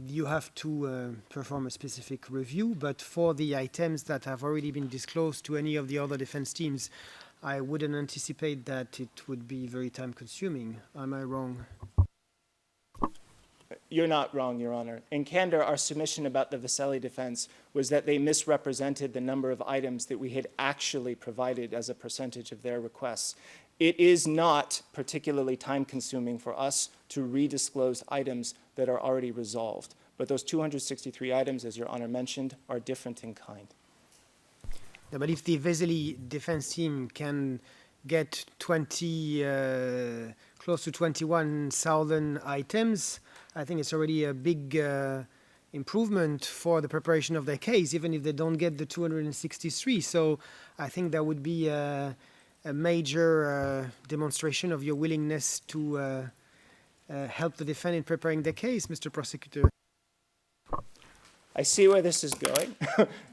you have to perform a specific review, but for the items that have already been disclosed to any of the other defense teams, I wouldn't anticipate that it would be very time-consuming. Am I wrong? You're not wrong, Your Honor. In candor, our submission about the Vesely defense was that they misrepresented the number of items that we had actually provided as a percentage of their requests. It is not particularly time-consuming for us to redisclose items that are already resolved. But those 263 items, as Your Honor mentioned, are different in kind. Yeah, but if the Vesely defense team can get close to 21,000 items, I think it's already a big improvement for the preparation of their case, even if they don't get the 263. So I think that would be a major demonstration of your willingness to help the defendant preparing their case, Mr. Prosecutor. I see where this is going.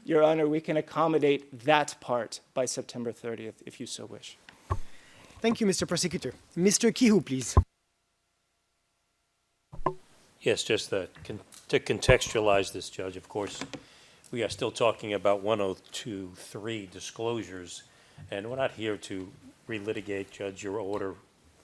Your Honor, we can accommodate that part by September 30th, if you so wish. Thank you, Mr. Prosecutor. Mr. Kihu, please. Yes, just to contextualize this, Judge, of course, we are still talking about 1023 disclosures, and we're not here to relitigate, Judge, your order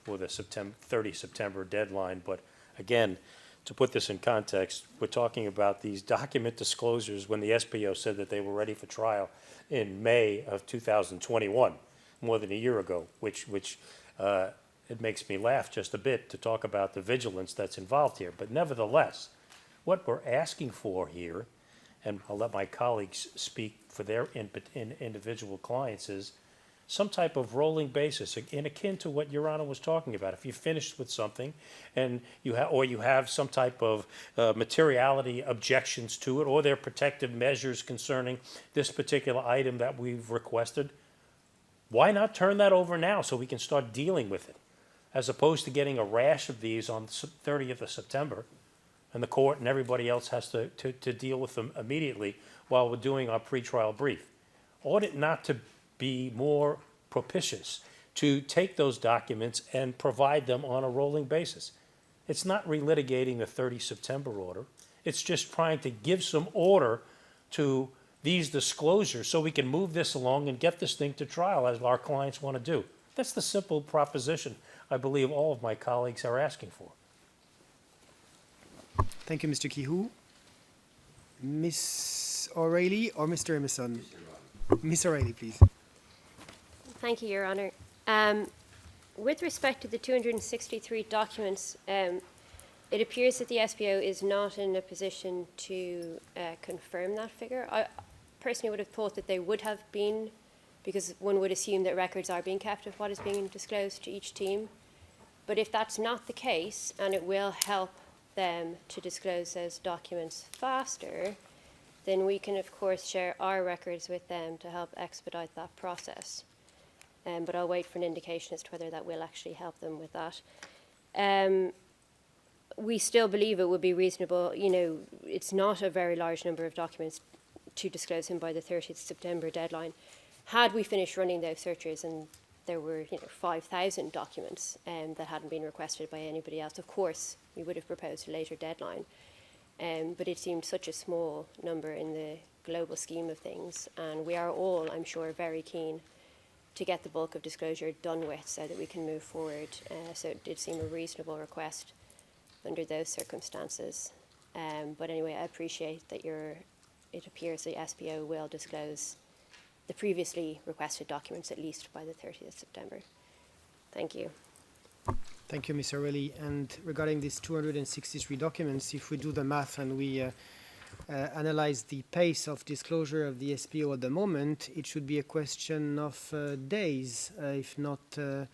for the 30 September deadline. But again, to put this in context, we're talking about these document disclosures when the SPO said that they were ready for trial in May of 2021, more than a year ago, which it makes me laugh just a bit to talk about the vigilance that's involved here. But nevertheless, what we're asking for here, and I'll let my colleagues speak for their individual clients, is some type of rolling basis, in akin to what Your Honor was talking about. If you finished with something and you have some type of materiality objections to it, or there are protective measures concerning this particular item that we've requested, why not turn that over now so we can start dealing with it, as opposed to getting a rash of these on the 30th of September, and the court and everybody else has to deal with them immediately while we're doing our pretrial brief? Ought it not to be more propitious to take those documents and provide them on a rolling basis? It's not relitigating the 30 September order. It's just trying to give some order to these disclosures so we can move this along and get this thing to trial as our clients want to do. That's the simple proposition I believe all of my colleagues are asking for. Thank you, Mr. Kihu. Ms. O'Reilly or Mr. Emerson? Ms. O'Reilly, please. Thank you, Your Honour. With respect to the 263 documents, it appears that the SPO is not in a position to confirm that figure. I personally would have thought that they would have been, because one would assume that records are being kept of what is being disclosed to each team. But if that's not the case, and it will help them to disclose those documents faster, then we can, of course, share our records with them to help expedite that process. But I'll wait for an indication as to whether that will actually help them with that. We still believe it would be reasonable. You know, it's not a very large number of documents to disclose them by the 30th September deadline. Had we finished running those searches and there were 5,000 documents that hadn't been requested by anybody else, of course, we would have proposed a later deadline. But it seemed such a small number in the global scheme of things. And we are all, I'm sure, very keen to get the bulk of disclosure done with so that we can move forward. So it did seem a reasonable request under those circumstances. But anyway, I appreciate that it appears the SPO will disclose the previously requested documents at least by the 30th September. Thank you. Thank you, Ms. O'Reilly. And regarding these 263 documents, if we do the math and we analyze the pace of disclosure of the SPO at the moment, it should be a question of days, if not 2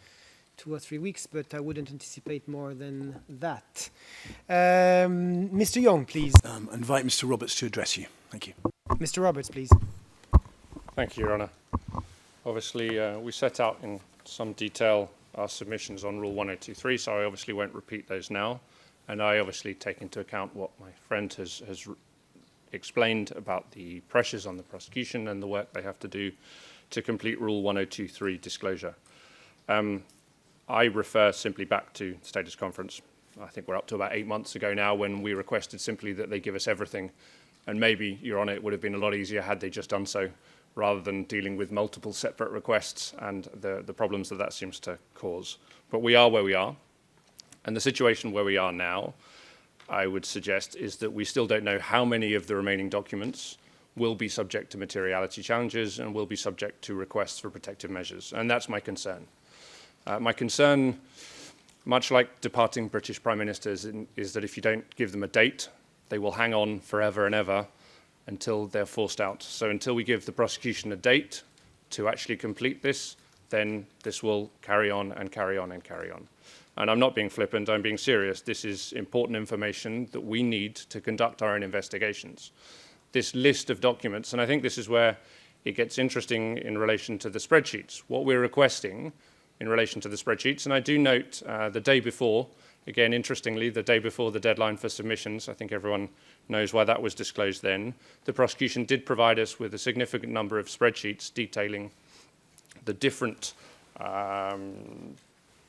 or 3 weeks, but I wouldn't anticipate more than that. Mr. Young, please. Invite Mr. Roberts to address you. Thank you. Mr. Roberts, please. Thank you, Your Honour. Obviously, we set out in some detail our submissions on Rule 1023, so I obviously won't repeat those now. And I obviously take into account what my friend has explained about the pressures on the prosecution and the work they have to do to complete Rule 1023 disclosure. I refer simply back to Status Conference. I think we're up to about 8 months ago now when we requested simply that they give us everything. And maybe, Your Honour, it would have been a lot easier had they just done so, rather than dealing with multiple separate requests and the problems that seems to cause. But we are where we are. And the situation where we are now, I would suggest, is that we still don't know how many of the remaining documents will be subject to materiality challenges and will be subject to requests for protective measures. And that's my concern. My concern, much like departing British Prime Ministers, is that if you don't give them a date, they will hang on forever and ever until they're forced out. So until we give the prosecution a date to actually complete this, then this will carry on and carry on and carry on. And I'm not being flippant, I'm being serious. This is important information that we need to conduct our own investigations. This list of documents, and I think this is where it gets interesting in relation to the spreadsheets. What we're requesting in relation to the spreadsheets, and I do note the day before, again, interestingly, the day before the deadline for submissions, I think everyone knows why that was disclosed then, the prosecution did provide us with a significant number of spreadsheets detailing the different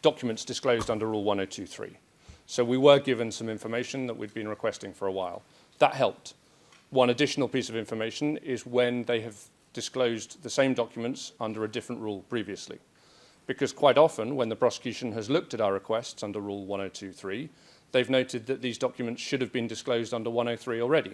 documents disclosed under Rule 1023. So we were given some information that we'd been requesting for a while. That helped. One additional piece of information is when they have disclosed the same documents under a different rule previously. Because quite often, when the prosecution has looked at our requests under Rule 1023, they've noted that these documents should have been disclosed under 103 already.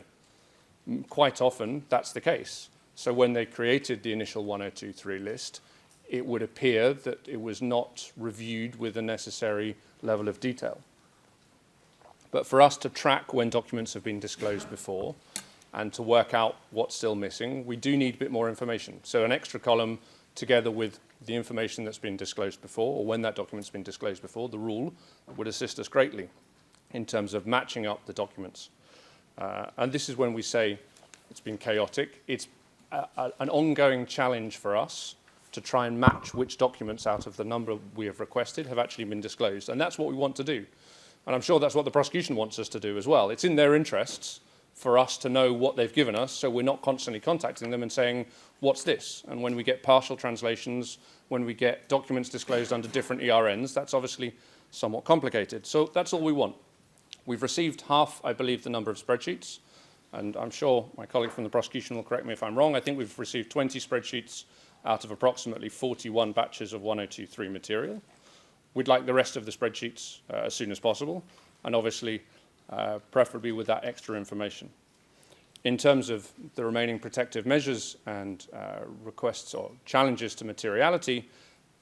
Quite often, that's the case. So when they created the initial 1023 list, it would appear that it was not reviewed with the necessary level of detail. But for us to track when documents have been disclosed before and to work out what's still missing, we do need a bit more information. So an extra column together with the information that's been disclosed before, or when that document's been disclosed before, the rule would assist us greatly in terms of matching up the documents. And this is when we say it's been chaotic. It's an ongoing challenge for us to try and match which documents out of the number we have requested have actually been disclosed. And that's what we want to do. And I'm sure that's what the prosecution wants us to do as well. It's in their interests for us to know what they've given us, so we're not constantly contacting them and saying, what's this? And when we get partial translations, when we get documents disclosed under different ERNs, that's obviously somewhat complicated. So that's all we want. We've received half, I believe, the number of spreadsheets, and I'm sure my colleague from the prosecution will correct me if I'm wrong. I think we've received 20 spreadsheets out of approximately 41 batches of 1023 material. We'd like the rest of the spreadsheets as soon as possible, and obviously preferably with that extra information. In terms of the remaining protective measures and requests or challenges to materiality,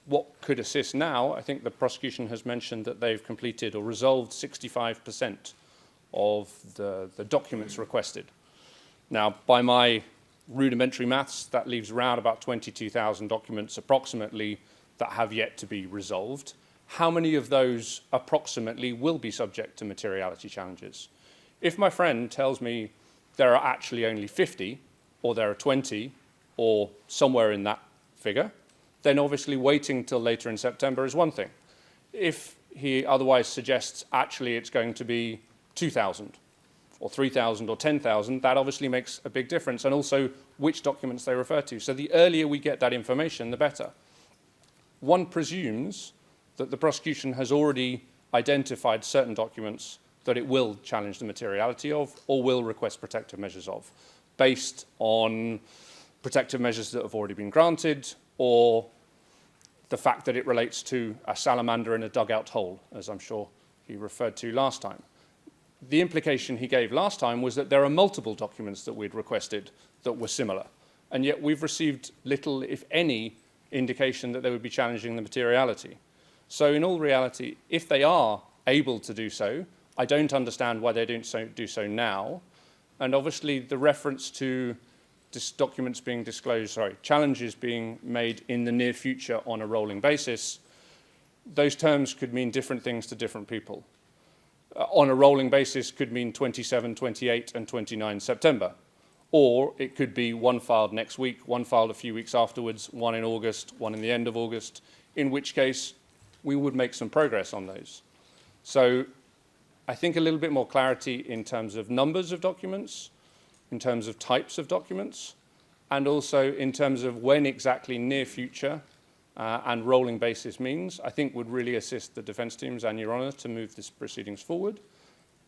what could assist now, I think the prosecution has mentioned that they've completed or resolved 65% of the documents requested. Now, by my rudimentary maths, that leaves around about 22,000 documents approximately that have yet to be resolved. How many of those approximately will be subject to materiality challenges? If my friend tells me there are actually only 50, or there are 20, or somewhere in that figure, then obviously waiting till later in September is one thing. If he otherwise suggests actually it's going to be 2,000 or 3,000 or 10,000, that obviously makes a big difference, and also which documents they refer to. So the earlier we get that information, the better. One presumes that the prosecution has already identified certain documents that it will challenge the materiality of or will request protective measures of, based on protective measures that have already been granted, or the fact that it relates to a salamander in a dugout hole, as I'm sure he referred to last time. The implication he gave last time was that there are multiple documents that we'd requested that were similar, and yet we've received little, if any, indication that they would be challenging the materiality. So in all reality, if they are able to do so, I don't understand why they don't do so now. And obviously the reference to documents being disclosed, challenges being made in the near future on a rolling basis, those terms could mean different things to different people. On a rolling basis could mean 27, 28 and 29 September. Or it could be one filed next week, one filed a few weeks afterwards, one in August, one in the end of August, in which case we would make some progress on those. So I think a little bit more clarity in terms of numbers of documents, in terms of types of documents, and also in terms of when exactly near future and rolling basis means, I think would really assist the defence teams and Your Honour to move these proceedings forward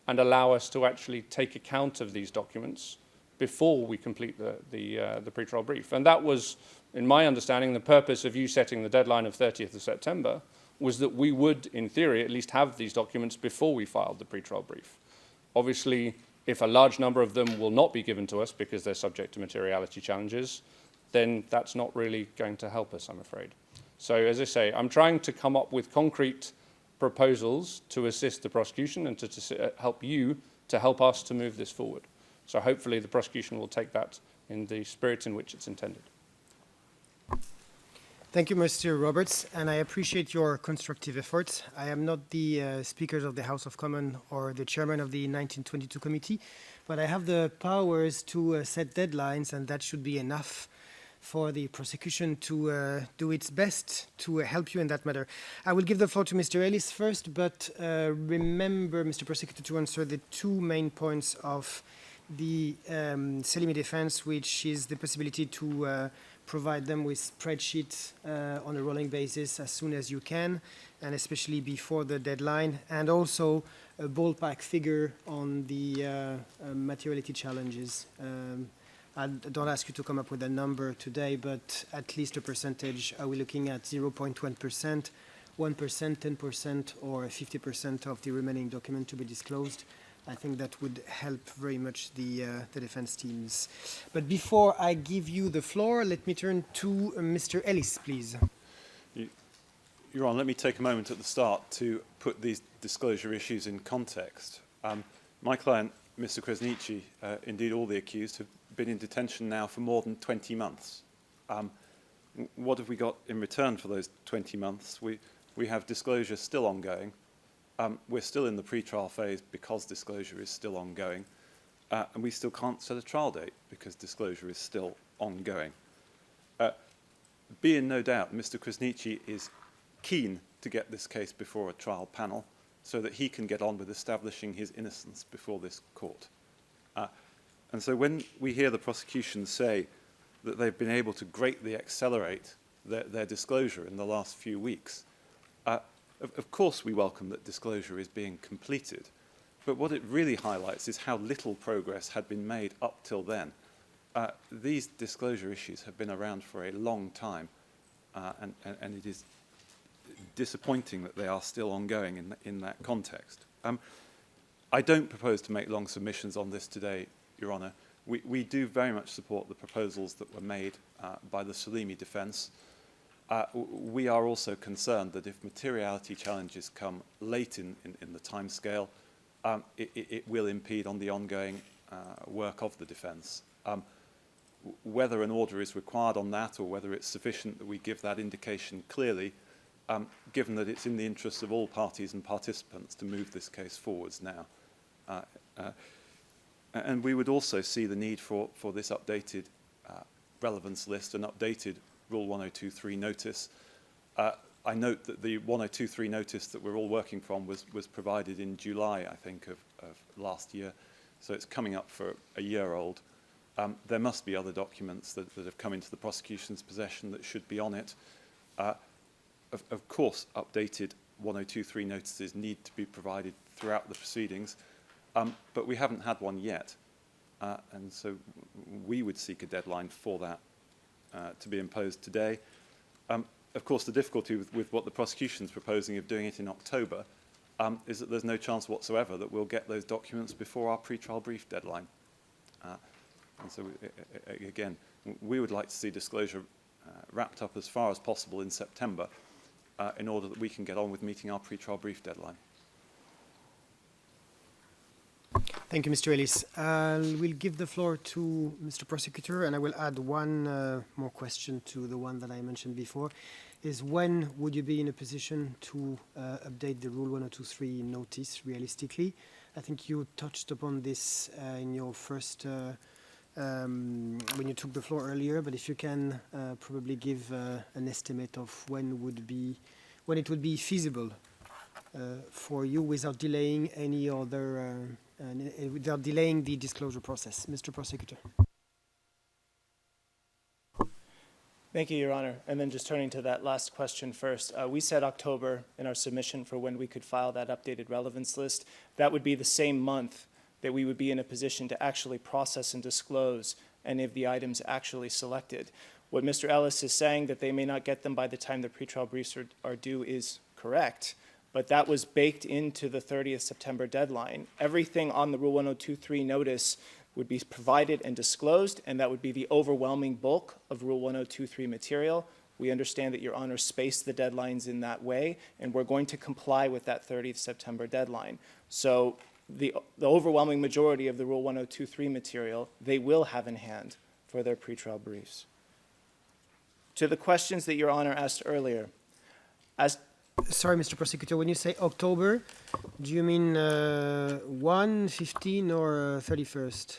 and allow us to actually take account of these documents before we complete the pretrial brief. And that was, in my understanding, the purpose of you setting the deadline of 30th of September, was that we would, in theory, at least have these documents before we filed the pretrial brief. Obviously, if a large number of them will not be given to us because they're subject to materiality challenges, then that's not really going to help us, I'm afraid. So, as I say, I'm trying to come up with concrete proposals to assist the prosecution and to help you, to help us to move this forward. So hopefully the prosecution will take that in the spirit in which it's intended. Thank you, Mr. Roberts, and I appreciate your constructive efforts. I am not the Speaker of the House of Commons or the Chairman of the 1922 Committee, but I have the powers to set deadlines, and that should be enough for the prosecution to do its best to help you in that matter. I will give the floor to Mr. Ellis first, but remember, Mr. Prosecutor, to answer the two main points of the Salimi defense, which is the possibility to provide them with spreadsheets on a rolling basis as soon as you can, and especially before the deadline, and also a ballpark figure on the materiality challenges. I don't ask you to come up with a number today, but at least a percentage. Are we looking at 0.1%, 1%, 10%, or 50% of the remaining document to be disclosed? I think that would help very much the defense teams. But before I give you the floor, let me turn to Mr. Ellis, please. Your Honour, let me take a moment at the start to put these disclosure issues in context. My client, Mr. Kresnici, indeed all the accused, have been in detention now for more than 20 months. What have we got in return for those 20 months? We have disclosure still ongoing. We're still in the pre-trial phase because disclosure is still ongoing. And we still can't set a trial date because disclosure is still ongoing. Be in no doubt, Mr. Kresnici is keen to get this case before a trial panel so that he can get on with establishing his innocence before this court. And so when we hear the prosecution say that they've been able to greatly accelerate their disclosure in the last few weeks, of course we welcome that disclosure is being completed, but what it really highlights is how little progress had been made up till then. These disclosure issues have been around for a long time, and it is disappointing that they are still ongoing in that context. I don't propose to make long submissions on this today, Your Honour. We do very much support the proposals that were made by the Salimi defence. We are also concerned that if materiality challenges come late in the timescale, it will impede on the ongoing work of the defence. Whether an order is required on that or whether it's sufficient that we give that indication clearly, given that it's in the interests of all parties and participants to move this case forwards now. And we would also see the need for this updated relevance list, an updated Rule 1023 notice. I note that the 1023 notice that we're all working from was provided in July, I think, of last year. So it's coming up for a year old. There must be other documents that have come into the prosecution's possession that should be on it. Of course, updated 1023 notices need to be provided throughout the proceedings, but we haven't had one yet. And so we would seek a deadline for that to be imposed today. Of course, the difficulty with what the prosecution is proposing of doing it in October is that there's no chance whatsoever that we'll get those documents before our pre-trial brief deadline. And so, again, we would like to see disclosure wrapped up as far as possible in September in order that we can get on with meeting our pre-trial brief deadline. Thank you, Mr. Ellis. We'll give the floor to Mr. Prosecutor, and I will add one more question to the one that I mentioned before, is when would you be in a position to update the Rule 1023 notice realistically? I think you touched upon this in your first, when you took the floor earlier, but if you can probably give an estimate of when it would be feasible for you without delaying any other without delaying the disclosure process. Mr. Prosecutor. Thank you, Your Honor. And then just turning to that last question first, we said October in our submission for when we could file that updated relevance list. That would be the same month that we would be in a position to actually process and disclose any of the items actually selected. What Mr. Ellis is saying, that they may not get them by the time the pretrial briefs are due, is correct. But that was baked into the 30th September deadline. Everything on the Rule 1023 notice would be provided and disclosed, and that would be the overwhelming bulk of Rule 1023 material. We understand that Your Honor spaced the deadlines in that way, and we're going to comply with that 30th September deadline. So the overwhelming majority of the Rule 1023 material, they will have in hand for their pretrial briefs. To the questions that Your Honor asked earlier, Sorry, Mr. Prosecutor, when you say October, do you mean 1, 15, or 31st?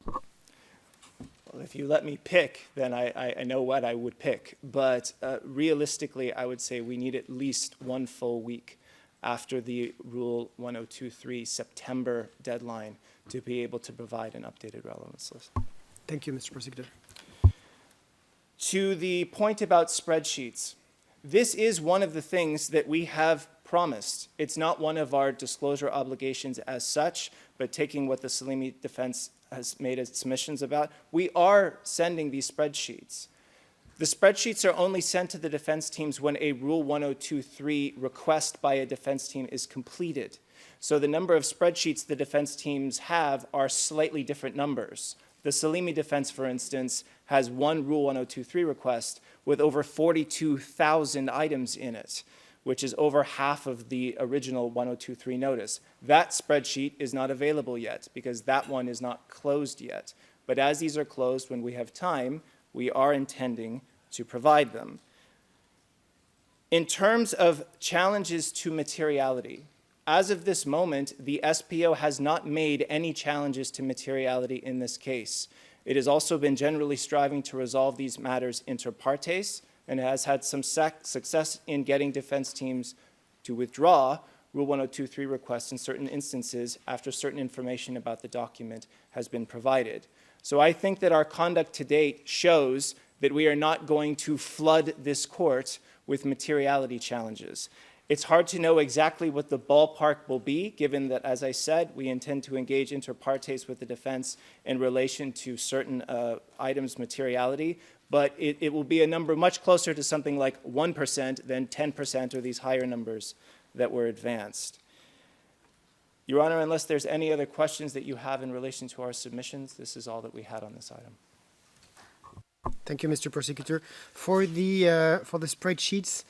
Well, if you let me pick, then I know what I would pick. But realistically, I would say we need at least 1 full week after the Rule 1023 September deadline to be able to provide an updated relevance list. Thank you, Mr. Prosecutor. To the point about spreadsheets, this is one of the things that we have promised. It's not one of our disclosure obligations as such, but taking what the Salimi defense has made its submissions about, we are sending these spreadsheets. The spreadsheets are only sent to the defense teams when a Rule 1023 request by a defense team is completed. So the number of spreadsheets the defense teams have are slightly different numbers. The Salimi defense, for instance, has one Rule 1023 request with over 42,000 items in it, which is over half of the original 1023 notice. That spreadsheet is not available yet because that one is not closed yet. But as these are closed, when we have time, we are intending to provide them. In terms of challenges to materiality, as of this moment, the SPO has not made any challenges to materiality in this case. It has also been generally striving to resolve these matters inter partes and has had some success in getting defense teams to withdraw Rule 1023 requests in certain instances after certain information about the document has been provided. So I think that our conduct to date shows that we are not going to flood this court with materiality challenges. It's hard to know exactly what the ballpark will be, given that, as I said, we intend to engage inter partes with the defense in relation to certain items' materiality, but it will be a number much closer to something like 1% than 10% or these higher numbers that were advanced. Your Honor, unless there's any other questions that you have in relation to our submissions, this is all that we had on this item. Thank you, Mr. Prosecutor. For the spreadsheets,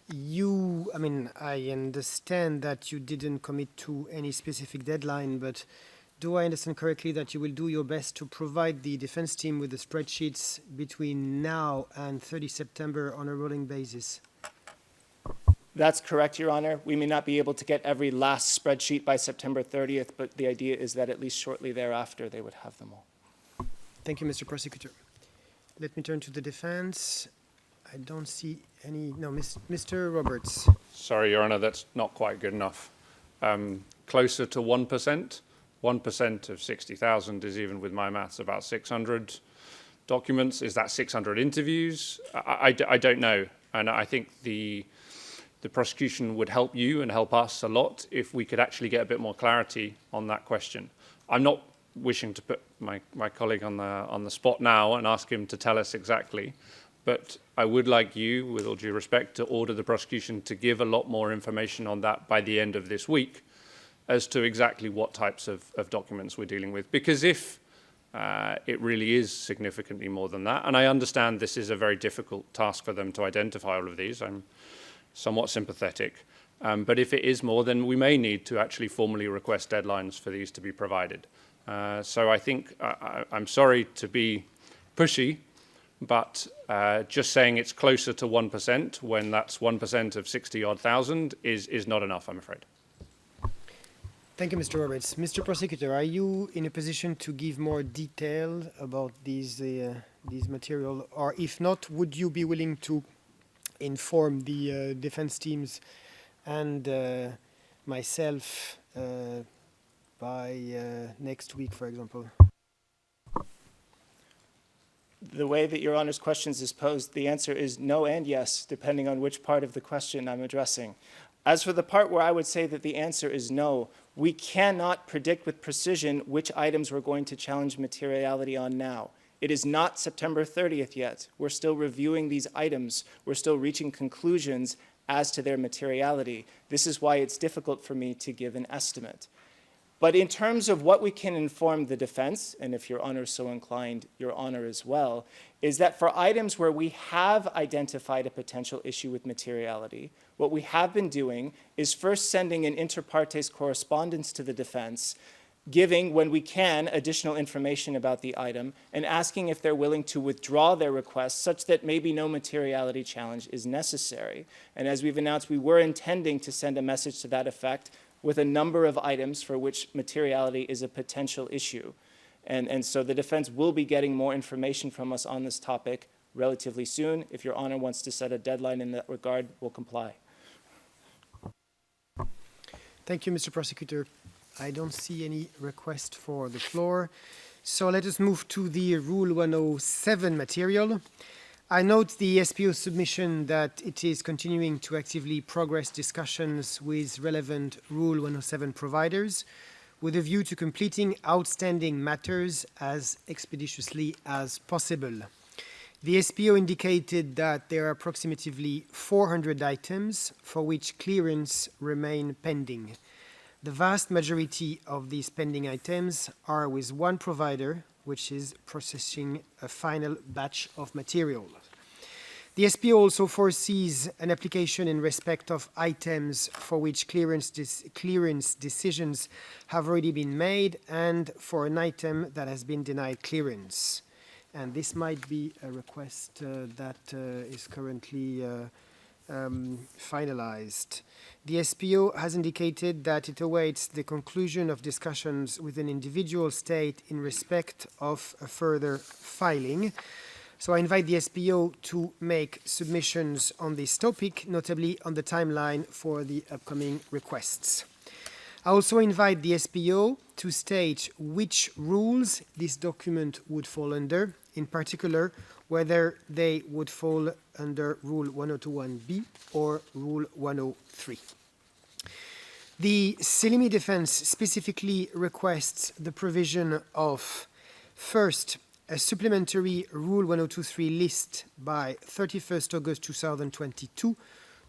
I understand that you didn't commit to any specific deadline, but do I understand correctly that you will do your best to provide the defense team with the spreadsheets between now and 30 September on a rolling basis? That's correct, Your Honor. We may not be able to get every last spreadsheet by September 30th, but the idea is that at least shortly thereafter, they would have them all. Thank you, Mr. Prosecutor. Let me turn to the defense. I don't see any, no, Mr. Roberts. Sorry, Your Honour, that's not quite good enough. Closer to 1%. 1% of 60,000 is, even with my maths, about 600 documents. Is that 600 interviews? I don't know. And I think the prosecution would help you and help us a lot if we could actually get a bit more clarity on that question. I'm not wishing to put my colleague on the spot now and ask him to tell us exactly, but I would like you, with all due respect, to order the prosecution to give a lot more information on that by the end of this week as to exactly what types of documents we're dealing with. Because if it really is significantly more than that, and I understand this is a very difficult task for them to identify all of these, I'm somewhat sympathetic, but if it is more, then we may need to actually formally request deadlines for these to be provided. So I think, I'm sorry to be pushy, but just saying it's closer to 1% when that's 1% of 60-odd thousand is not enough, I'm afraid. Thank you, Mr. Roberts. Mr. Prosecutor, are you in a position to give more detail about these material, or if not, would you be willing to inform the defense teams and myself by next week, for example? The way that Your Honor's questions is posed, the answer is no and yes, depending on which part of the question I'm addressing. As for the part where I would say that the answer is no, we cannot predict with precision which items we're going to challenge materiality on now. It is not September 30th yet. We're still reviewing these items. We're still reaching conclusions as to their materiality. This is why it's difficult for me to give an estimate. But in terms of what we can inform the defense, and if Your Honor is so inclined, Your Honor as well, is that for items where we have identified a potential issue with materiality, what we have been doing is first sending an inter partes correspondence to the defense, giving, when we can, additional information about the item, and asking if they're willing to withdraw their request such that maybe no materiality challenge is necessary. And as we've announced, we were intending to send a message to that effect with a number of items for which materiality is a potential issue. And so the defense will be getting more information from us on this topic relatively soon. If Your Honor wants to set a deadline in that regard, we'll comply. Thank you, Mr. Prosecutor. I don't see any request for the floor. So let us move to the Rule 107 material. I note the SPO submission that it is continuing to actively progress discussions with relevant Rule 107 providers with a view to completing outstanding matters as expeditiously as possible. The SPO indicated that there are approximately 400 items for which clearance remain pending. The vast majority of these pending items are with one provider, which is processing a final batch of material. The SPO also foresees an application in respect of items for which clearance decisions have already been made and for an item that has been denied clearance. And this might be a request that is currently finalized. The SPO has indicated that it awaits the conclusion of discussions with an individual state in respect of a further filing. So I invite the SPO to make submissions on this topic, notably on the timeline for the upcoming requests. I also invite the SPO to state which rules this document would fall under, in particular, whether they would fall under Rule 102.1b or Rule 103. The Selimi defense specifically requests the provision of, first, a supplementary Rule 102.3 list by 31st August 2022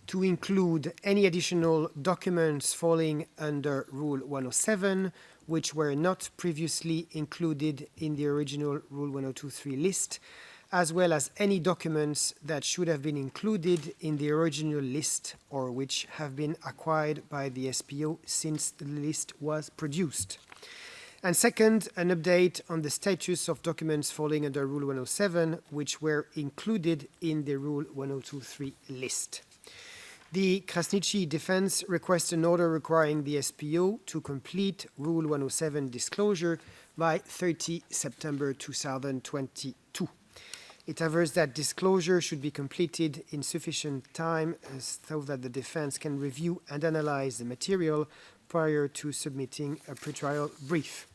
to include any additional documents falling under Rule 107, which were not previously included in the original Rule 102.3 list, as well as any documents that should have been included in the original list or which have been acquired by the SPO since the list was produced. And second, an update on the status of documents falling under Rule 107, which were included in the Rule 102.3 list. The Krasniqi defense requests an order requiring the SPO to complete Rule 107 disclosure by 30 September 2022. It avers that disclosure should be completed in sufficient time so that the defense can review and analyze the material prior to submitting a pretrial brief.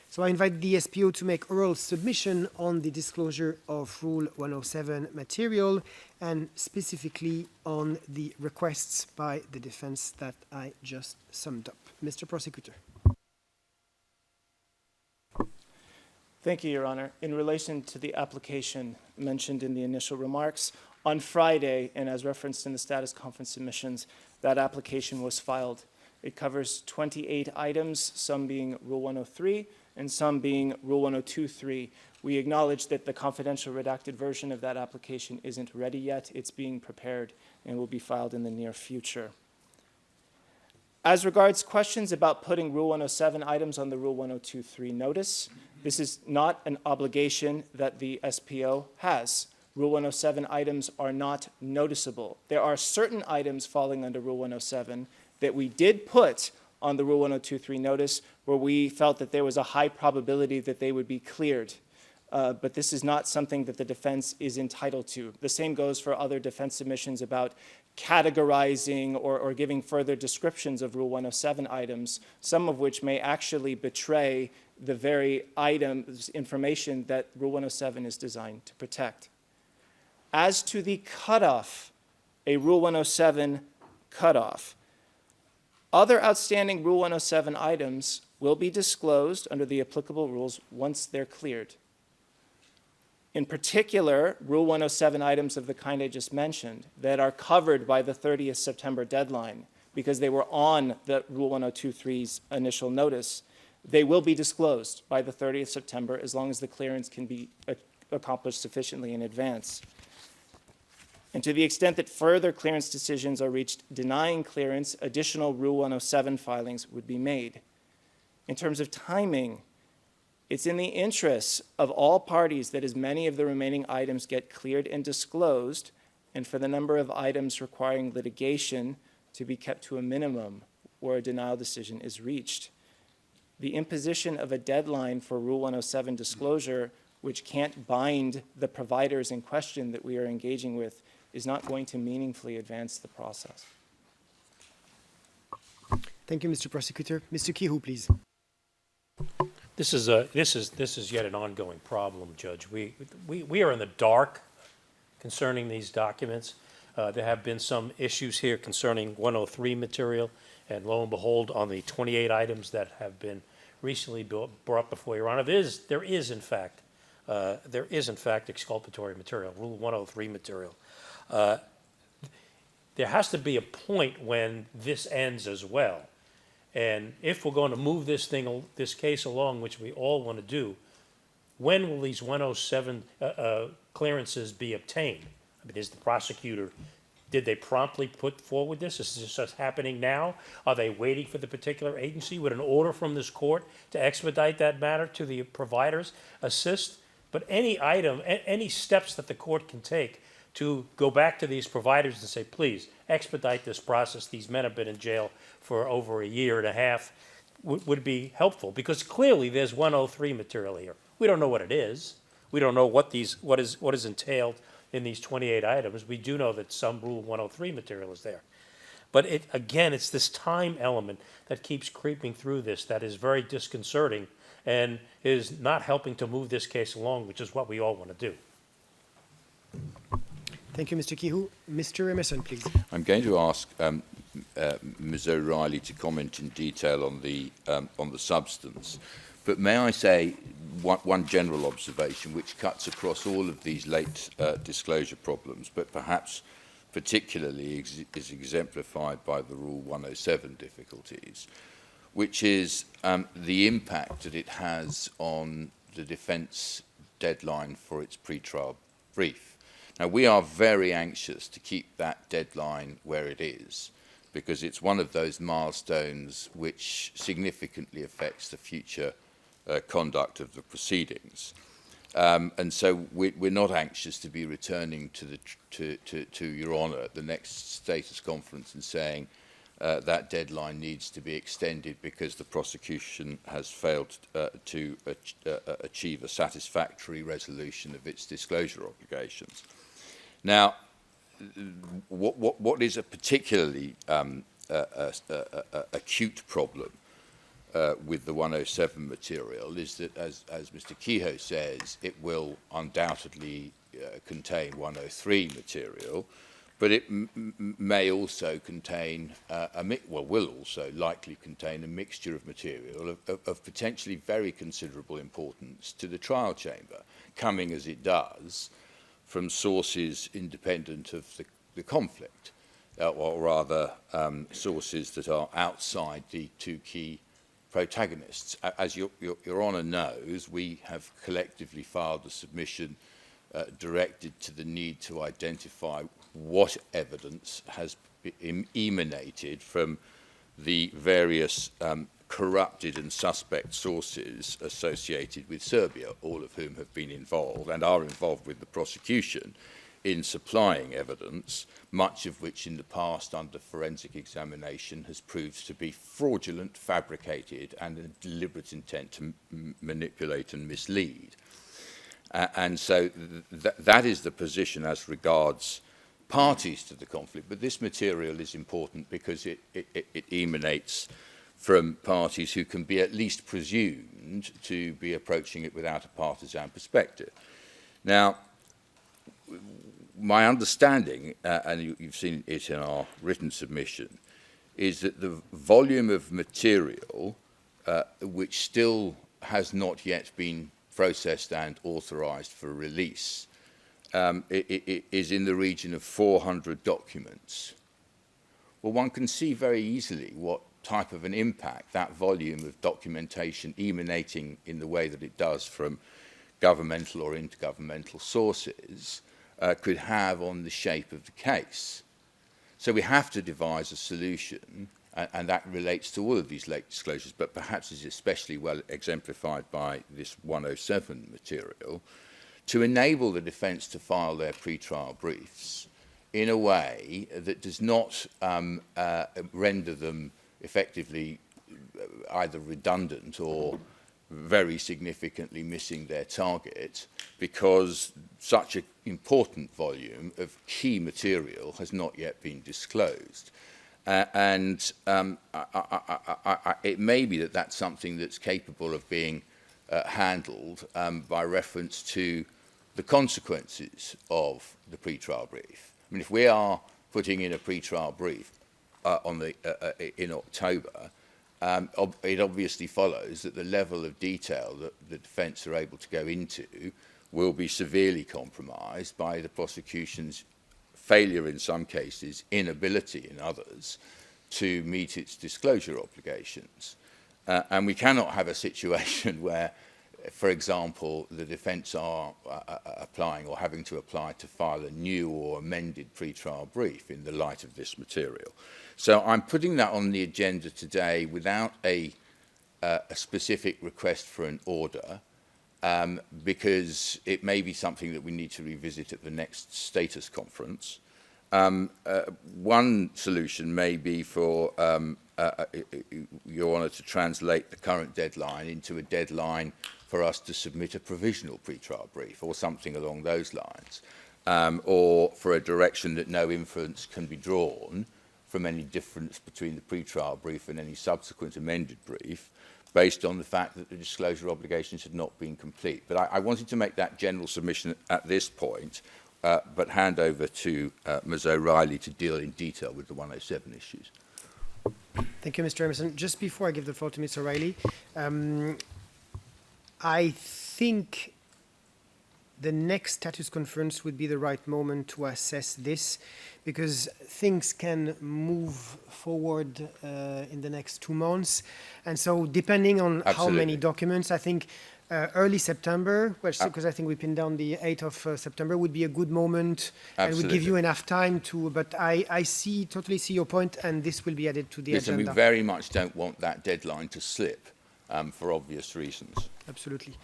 So I invite the SPO to make oral submission on the disclosure of Rule 107 material and specifically on the requests by the defense that I just summed up. Mr. Prosecutor. Thank you, Your Honor. In relation to the application mentioned in the initial remarks, on Friday, and as referenced in the status conference submissions, that application was filed. It covers 28 items, some being Rule 103 and some being Rule 102.3. We acknowledge that the confidential redacted version of that application isn't ready yet. It's being prepared and will be filed in the near future. As regards questions about putting Rule 107 items on the Rule 102.3 notice, this is not an obligation that the SPO has. Rule 107 items are not noticeable. There are certain items falling under Rule 107 that we did put on the Rule 102.3 notice where we felt that there was a high probability that they would be cleared. But this is not something that the defense is entitled to. The same goes for other defense submissions about categorizing or giving further descriptions of Rule 107 items, some of which may actually betray the very items, information that Rule 107 is designed to protect. As to the cutoff, a Rule 107 cutoff, other outstanding Rule 107 items will be disclosed under the applicable rules once they're cleared. In particular, Rule 107 items of the kind I just mentioned that are covered by the 30th September deadline because they were on the Rule 102.3's initial notice, they will be disclosed by the 30th September as long as the clearance can be accomplished sufficiently in advance. And to the extent that further clearance decisions are reached denying clearance, additional Rule 107 filings would be made. In terms of timing, it's in the interests of all parties that as many of the remaining items get cleared and disclosed, and for the number of items requiring litigation to be kept to a minimum where a denial decision is reached. The imposition of a deadline for Rule 107 disclosure, which can't bind the providers in question that we are engaging with, is not going to meaningfully advance the process. Thank you, Mr. Prosecutor. Mr. Kihu, please. This is yet an ongoing problem, Judge. We are in the dark concerning these documents. There have been some issues here concerning 103 material, and lo and behold, on the 28 items that have been recently brought before Your Honor, there is in fact exculpatory material, Rule 103 material. There has to be a point when this ends as well. And if we're going to move this case along, which we all want to do, when will these 107 clearances be obtained? I mean, is the prosecutor, did they promptly put forward this? Is this just happening now? Are they waiting for the particular agency with an order from this court to expedite that matter to the providers, assist? But any item, any steps that the court can take to go back to these providers and say, please, expedite this process. These men have been in jail for over a year and a half, would be helpful, because clearly there's 103 material here. We don't know what it is. We don't know what is entailed in these 28 items. We do know that some Rule 103 material is there. But again, it's this time element that keeps creeping through this that is very disconcerting and is not helping to move this case along, which is what we all want to do. Thank you, Mr. Kihu. Mr. Emerson, please. I'm going to ask Ms. O'Reilly to comment in detail on the substance. But may I say one general observation which cuts across all of these late disclosure problems, but perhaps particularly is exemplified by the Rule 107 difficulties, which is the impact that it has on the defence deadline for its pretrial brief. Now, we are very anxious to keep that deadline where it is, because it's one of those milestones which significantly affects the future conduct of the proceedings. And so we're not anxious to be returning to Your Honour at the next status conference and saying that deadline needs to be extended because the prosecution has failed to achieve a satisfactory resolution of its disclosure obligations. Now, what is a particularly acute problem with the 107 material is that, as Mr. Kehoe says, it will undoubtedly contain 103 material, but it may also contain, will also likely contain a mixture of material of potentially very considerable importance to the trial chamber, coming as it does from sources independent of the conflict, or rather sources that are outside the two key protagonists. As Your Honour knows, we have collectively filed a submission directed to the need to identify what evidence has emanated from the various corrupted and suspect sources associated with Serbia, all of whom have been involved and are involved with the prosecution in supplying evidence, much of which in the past under forensic examination has proved to be fraudulent, fabricated and a deliberate intent to manipulate and mislead. And so that is the position as regards parties to the conflict, but this material is important because it emanates from parties who can be at least presumed to be approaching it without a partisan perspective. Now, my understanding, and you've seen it in our written submission, is that the volume of material which still has not yet been processed and authorised for release it is in the region of 400 documents. Well, one can see very easily what type of an impact that volume of documentation emanating in the way that it does from governmental or intergovernmental sources could have on the shape of the case. So we have to devise a solution, and that relates to all of these late disclosures, but perhaps is especially well exemplified by this 107 material, to enable the defence to file their pre-trial briefs in a way that does not render them effectively either redundant or very significantly missing their target, because such an important volume of key material has not yet been disclosed. It may be that that's something that's capable of being handled by reference to the consequences of the pre-trial brief. I mean, if we are putting in a pre-trial brief in October, it obviously follows that the level of detail that the defence are able to go into will be severely compromised by the prosecution's failure in some cases, inability in others, to meet its disclosure obligations. And we cannot have a situation where, for example, the defence are applying or having to apply to file a new or amended pre-trial brief in the light of this material. So I'm putting that on the agenda today without a specific request for an order, because it may be something that we need to revisit at the next status conference. One solution may be for Your Honour to translate the current deadline into a deadline for us to submit a provisional pre-trial brief or something along those lines, or for a direction that no inference can be drawn from any difference between the pre-trial brief and any subsequent amended brief, based on the fact that the disclosure obligations had not been complete. But I wanted to make that general submission at this point, but hand over to Ms. O'Reilly to deal in detail with the 107 issues. Thank you, Mr. Emerson. Just before I give the floor to Ms. O'Reilly, I think the next status conference would be the right moment to assess this, because things can move forward in the next 2 months. And so depending on how many documents, I think early September, because I think we pinned down the 8th of September, would be a good moment and would give you enough time to, but I totally see your point, and this will be added to the agenda. We very much don't want that deadline to slip. for obvious reasons. Absolutely.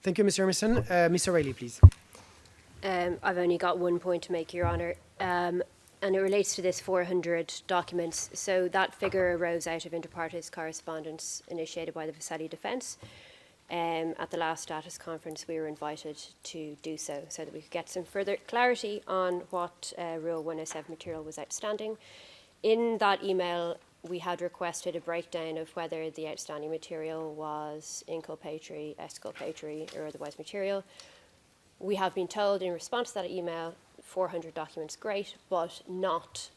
Thank you, Mr. Emerson. Ms. O'Reilly, please. I've only got one point to make, Your Honour, and it relates to this 400 documents. So that figure arose out of inter partes correspondence initiated by the Vaselli defence. At the last status conference, we were invited to do so that we could get some further clarity on what Rule 107 material was outstanding. In that email, we had requested a breakdown of whether the outstanding material was inculpatory, exculpatory, or otherwise material. We have been told in response to that email, 400 documents, great, but not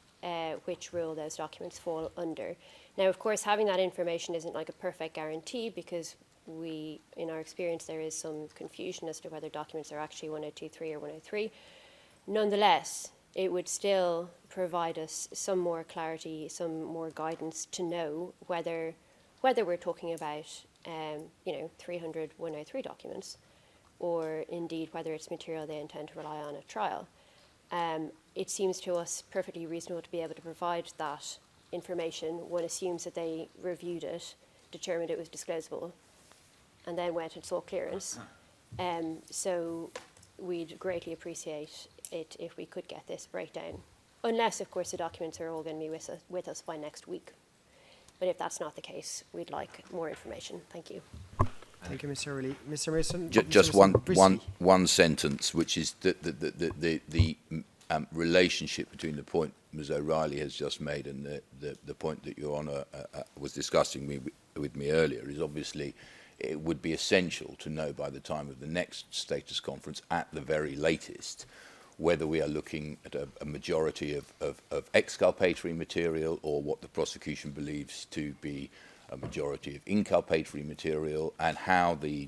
which rule those documents fall under. Now, of course, having that information isn't like a perfect guarantee because in our experience, there is some confusion as to whether documents are actually 1023 or 103. Nonetheless, it would still provide us some more clarity, some more guidance to know whether we're talking about 300 103 documents, or indeed whether it's material they intend to rely on at trial. It seems to us perfectly reasonable to be able to provide that information. One assumes that they reviewed it, determined it was disclosable, and then went and sought clearance. So we'd greatly appreciate it if we could get this breakdown, unless, of course, the documents are all going to be with us by next week. But if that's not the case, we'd like more information. Thank you. Thank you, Mr. O'Reilly. Mr. Mason? Just one sentence, which is the relationship between the point Ms. O'Reilly has just made and the point that Your Honour was discussing with me earlier is obviously it would be essential to know by the time of the next status conference, at the very latest, whether we are looking at a majority of exculpatory material or what the prosecution believes to be a majority of inculpatory material, and how the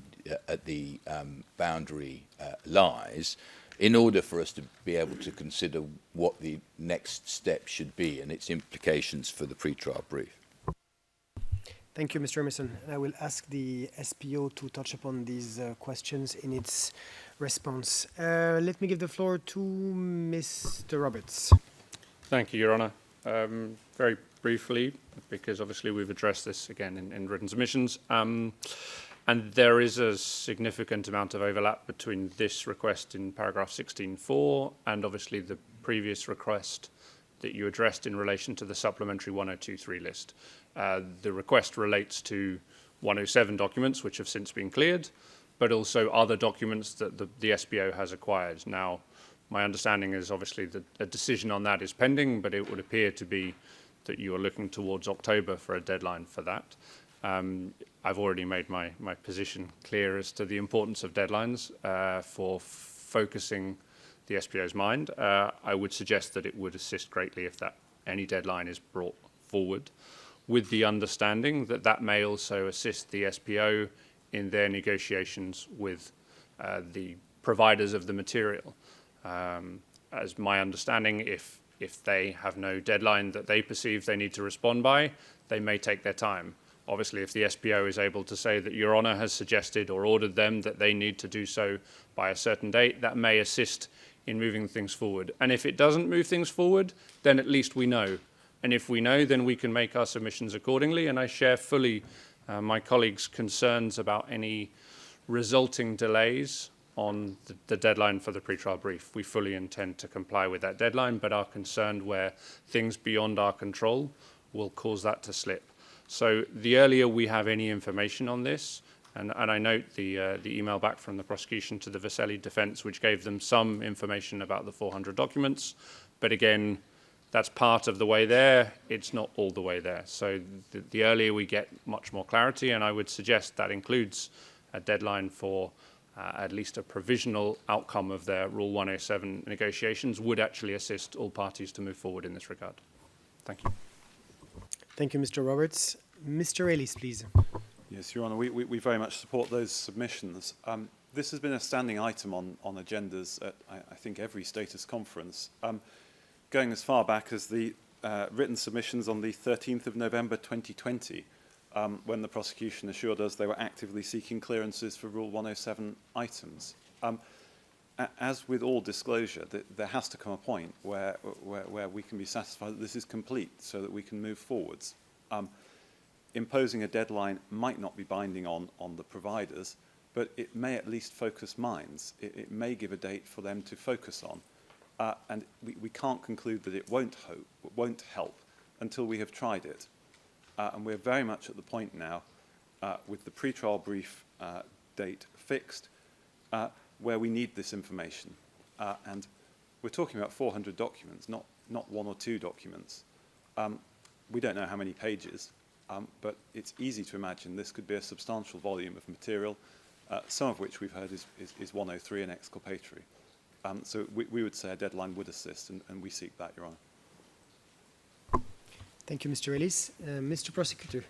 boundary lies, in order for us to be able to consider what the next step should be and its implications for the pretrial brief. Thank you, Mr. Emerson. I will ask the SPO to touch upon these questions in its response. Let me give the floor to Mr. Roberts. Thank you, Your Honour. Very briefly, because obviously we've addressed this again in written submissions, and there is a significant amount of overlap between this request in paragraph 16.4 and obviously the previous request that you addressed in relation to the supplementary 1023 list. The request relates to 107 documents, which have since been cleared, but also other documents that the SPO has acquired. Now, my understanding is obviously that a decision on that is pending, but it would appear to be that you are looking towards October for a deadline for that. I've already made my position clear as to the importance of deadlines for focusing the SPO's mind. I would suggest that it would assist greatly if any deadline is brought forward, with the understanding that that may also assist the SPO in their negotiations with the providers of the material. As my understanding, if they have no deadline that they perceive they need to respond by, they may take their time. Obviously, if the SPO is able to say that Your Honour has suggested or ordered them that they need to do so by a certain date, that may assist in moving things forward. And if it doesn't move things forward, then at least we know. And if we know, then we can make our submissions accordingly. And I share fully my colleagues' concerns about any resulting delays on the deadline for the pretrial brief. We fully intend to comply with that deadline, but are concerned where things beyond our control will cause that to slip. So the earlier we have any information on this, and I note the email back from the prosecution to the Vaselli defence, which gave them some information about the 400 documents, but again, that's part of the way there. It's not all the way there. So the earlier we get much more clarity, and I would suggest that includes a deadline for at least a provisional outcome of their Rule 107 negotiations, would actually assist all parties to move forward in this regard. Thank you. Thank you, Mr. Roberts. Mr. Ellis, please. Yes, Your Honour, we very much support those submissions. This has been a standing item on agendas at, I think, every status conference, going as far back as the written submissions on the 13th of November 2020, when the prosecution assured us they were actively seeking clearances for Rule 107 items. As with all disclosure, there has to come a point where we can be satisfied that this is complete so that we can move forwards. imposing a deadline might not be binding on the providers, but it may at least focus minds. It may give a date for them to focus on. And we can't conclude that it won't help until we have tried it. And we're very much at the point now, with the pretrial brief date fixed, where we need this information. And we're talking about 400 documents, not one or two documents. We don't know how many pages, but it's easy to imagine this could be a substantial volume of material, some of which we've heard is 103 and exculpatory. So we would say a deadline would assist, and we seek that, Your Honour. Thank you, Mr. Ellis. Mr. Prosecutor.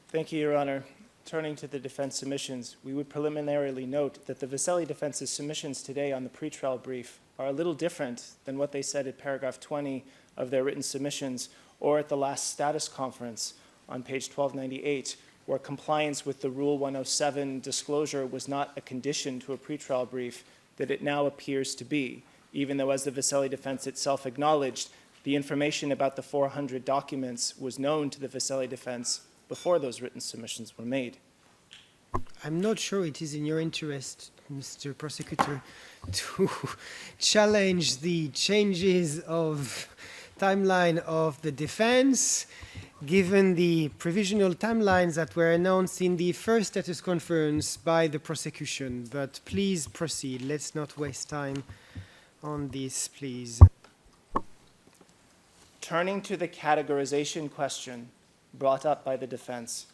Thank you, Your Honor. Turning to the defense submissions, we would preliminarily note that the Vesely defense's submissions today on the pretrial brief are a little different than what they said at paragraph 20 of their written submissions or at the last status conference on page 1298, where compliance with the Rule 107 disclosure was not a condition to a pretrial brief that it now appears to be, even though, as the Vesely defense itself acknowledged, the information about the 400 documents was known to the Vesely defense before those written submissions were made. I'm not sure it is in your interest, Mr. Prosecutor, to challenge the changes of timeline of the defense, given the provisional timelines that were announced in the first status conference by the prosecution. But please proceed. Let's not waste time on this, please. Turning to the categorization question brought up by the defense,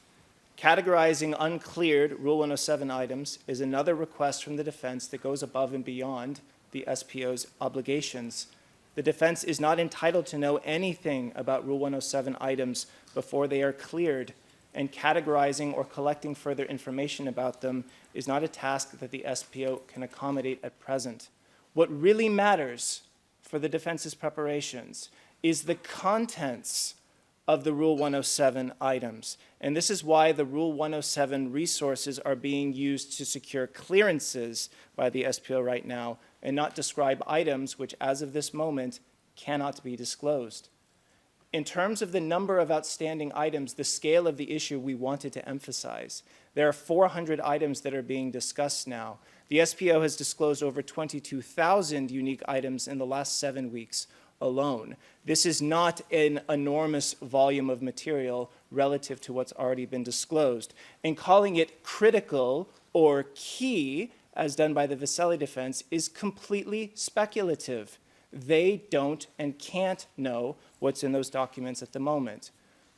categorizing uncleared Rule 107 items is another request from the defense that goes above and beyond the SPO's obligations. The defense is not entitled to know anything about Rule 107 items before they are cleared, and categorizing or collecting further information about them is not a task that the SPO can accommodate at present. What really matters for the defense's preparations is the contents of the Rule 107 items. And this is why the Rule 107 resources are being used to secure clearances by the SPO right now and not describe items which, as of this moment, cannot be disclosed. In terms of the number of outstanding items, the scale of the issue we wanted to emphasize, there are 400 items that are being discussed now. The SPO has disclosed over 22,000 unique items in the last 7 weeks alone. This is not an enormous volume of material relative to what's already been disclosed. And calling it critical or key, as done by the Vesely defense, is completely speculative. They don't and can't know what's in those documents at the moment.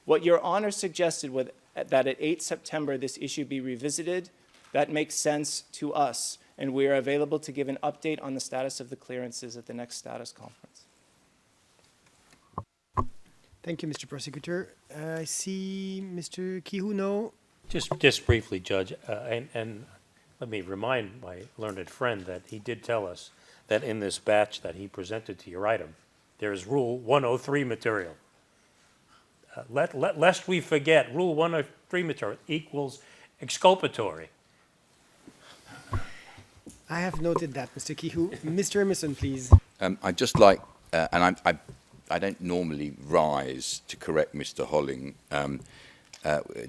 What Your Honor suggested with that at 8 September this issue be revisited, that makes sense to us, and we are available to give an update on the status of the clearances at the next status conference. Thank you, Mr. Prosecutor. I see Mr. Kihu, no? Just briefly, Judge, and let me remind my learned friend that he did tell us that in this batch that he presented to your item, there is Rule 103 material. Lest we forget, Rule 103 material equals exculpatory. I have noted that, Mr. Kihu. Mr. Emerson, please. I'd just like, and I don't normally rise to correct Mr. Holling,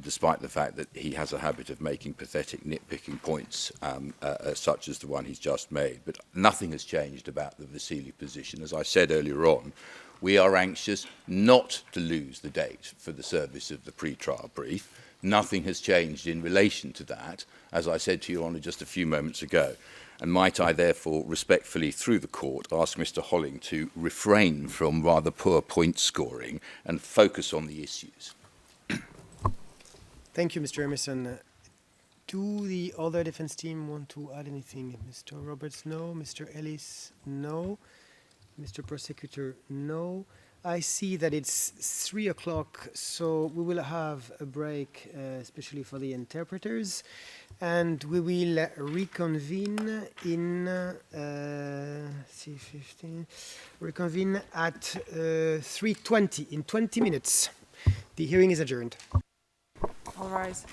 despite the fact that he has a habit of making pathetic nitpicking points, such as the one he's just made. But nothing has changed about the Vesely position. As I said earlier on, we are anxious not to lose the date for the service of the pretrial brief. Nothing has changed in relation to that, as I said to Your Honour just a few moments ago. And might I therefore respectfully, through the court, ask Mr. Holling to refrain from rather poor point scoring and focus on the issues. Thank you, Mr. Emerson. Do the other defense team want to add anything? Mr. Roberts, no. Mr. Ellis, no. Mr. Prosecutor, no. I see that it's 3 o'clock, so we will have a break, especially for the interpreters, and we will reconvene in reconvene at 3:20 in 20 minutes. The hearing is adjourned. All rise.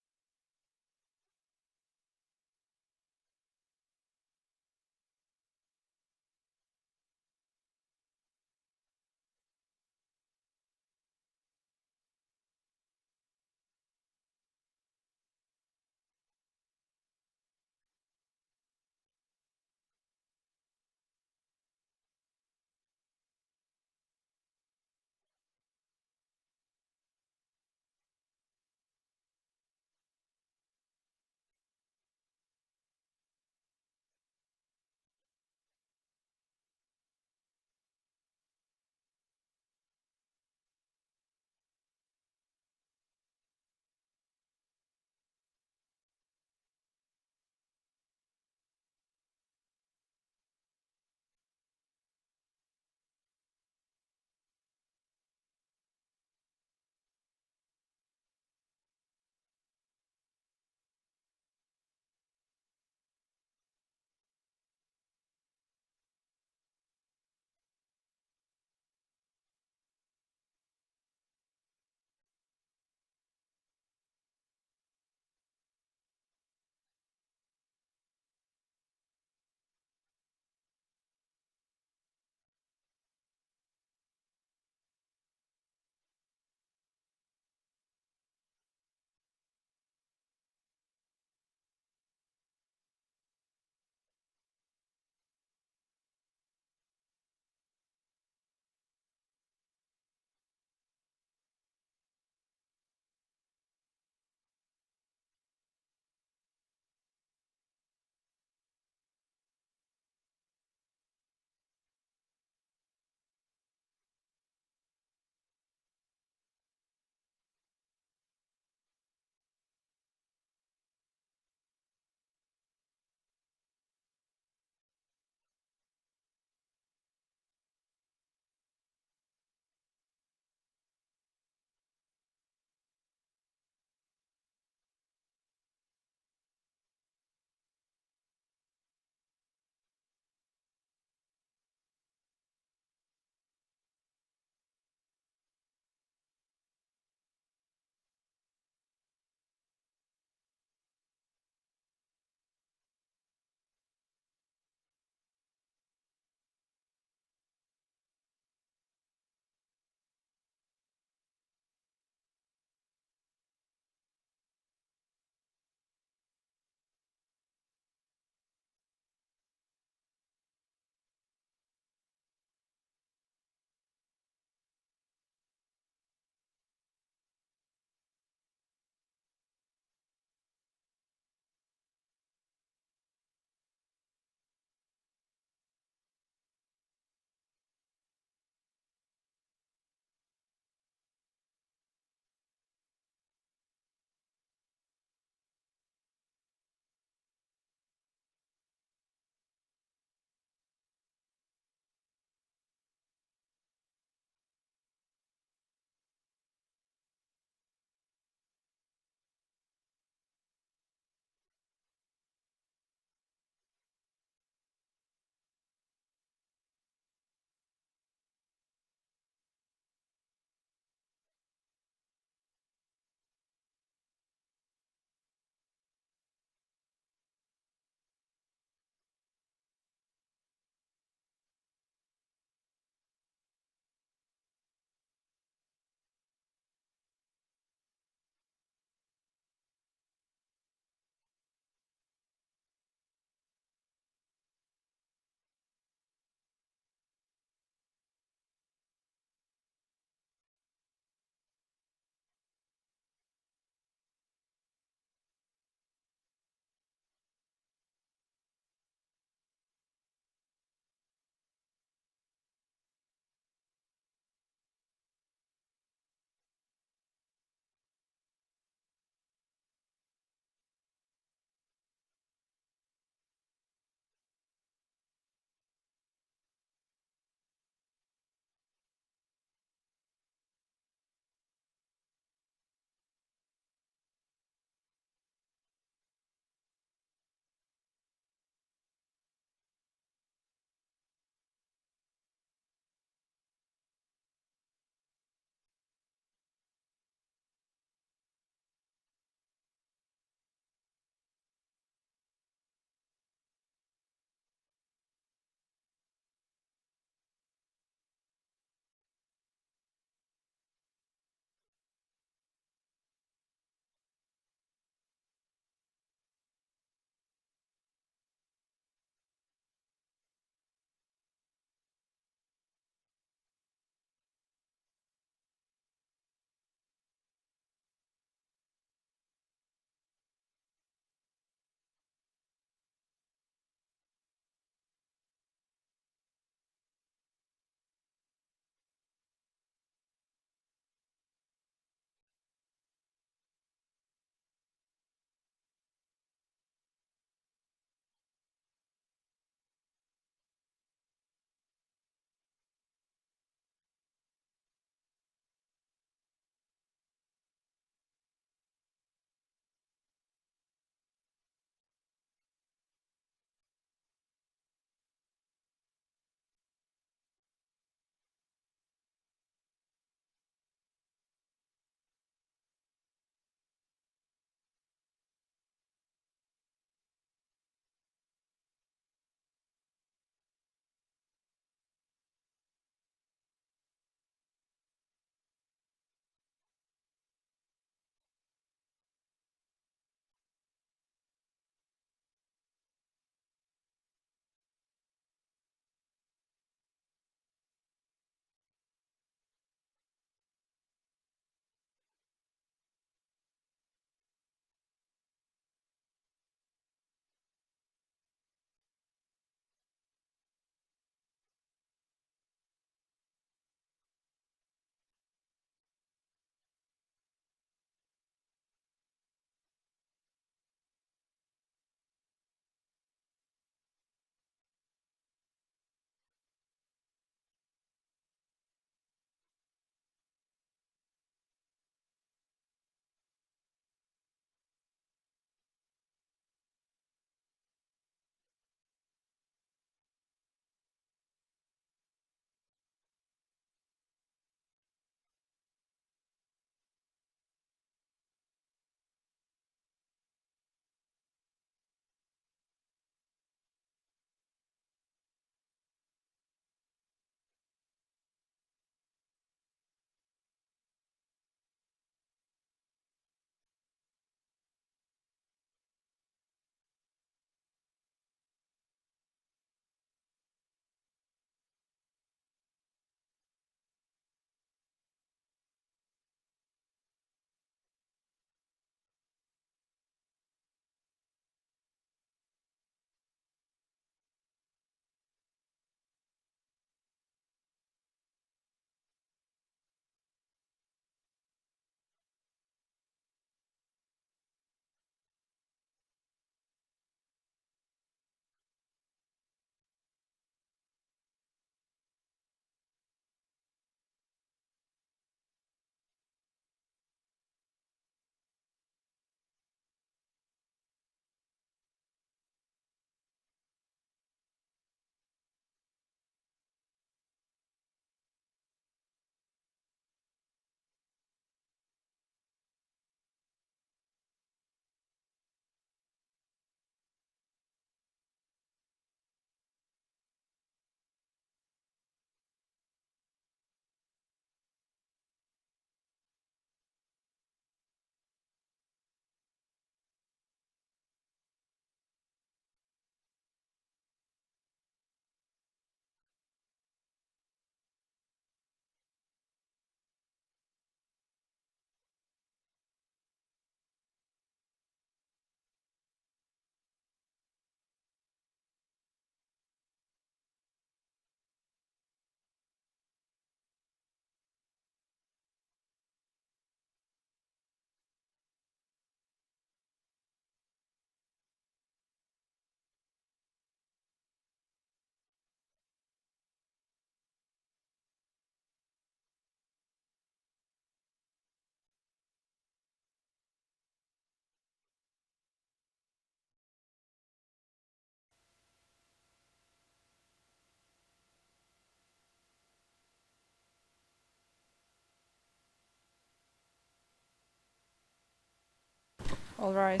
All rise.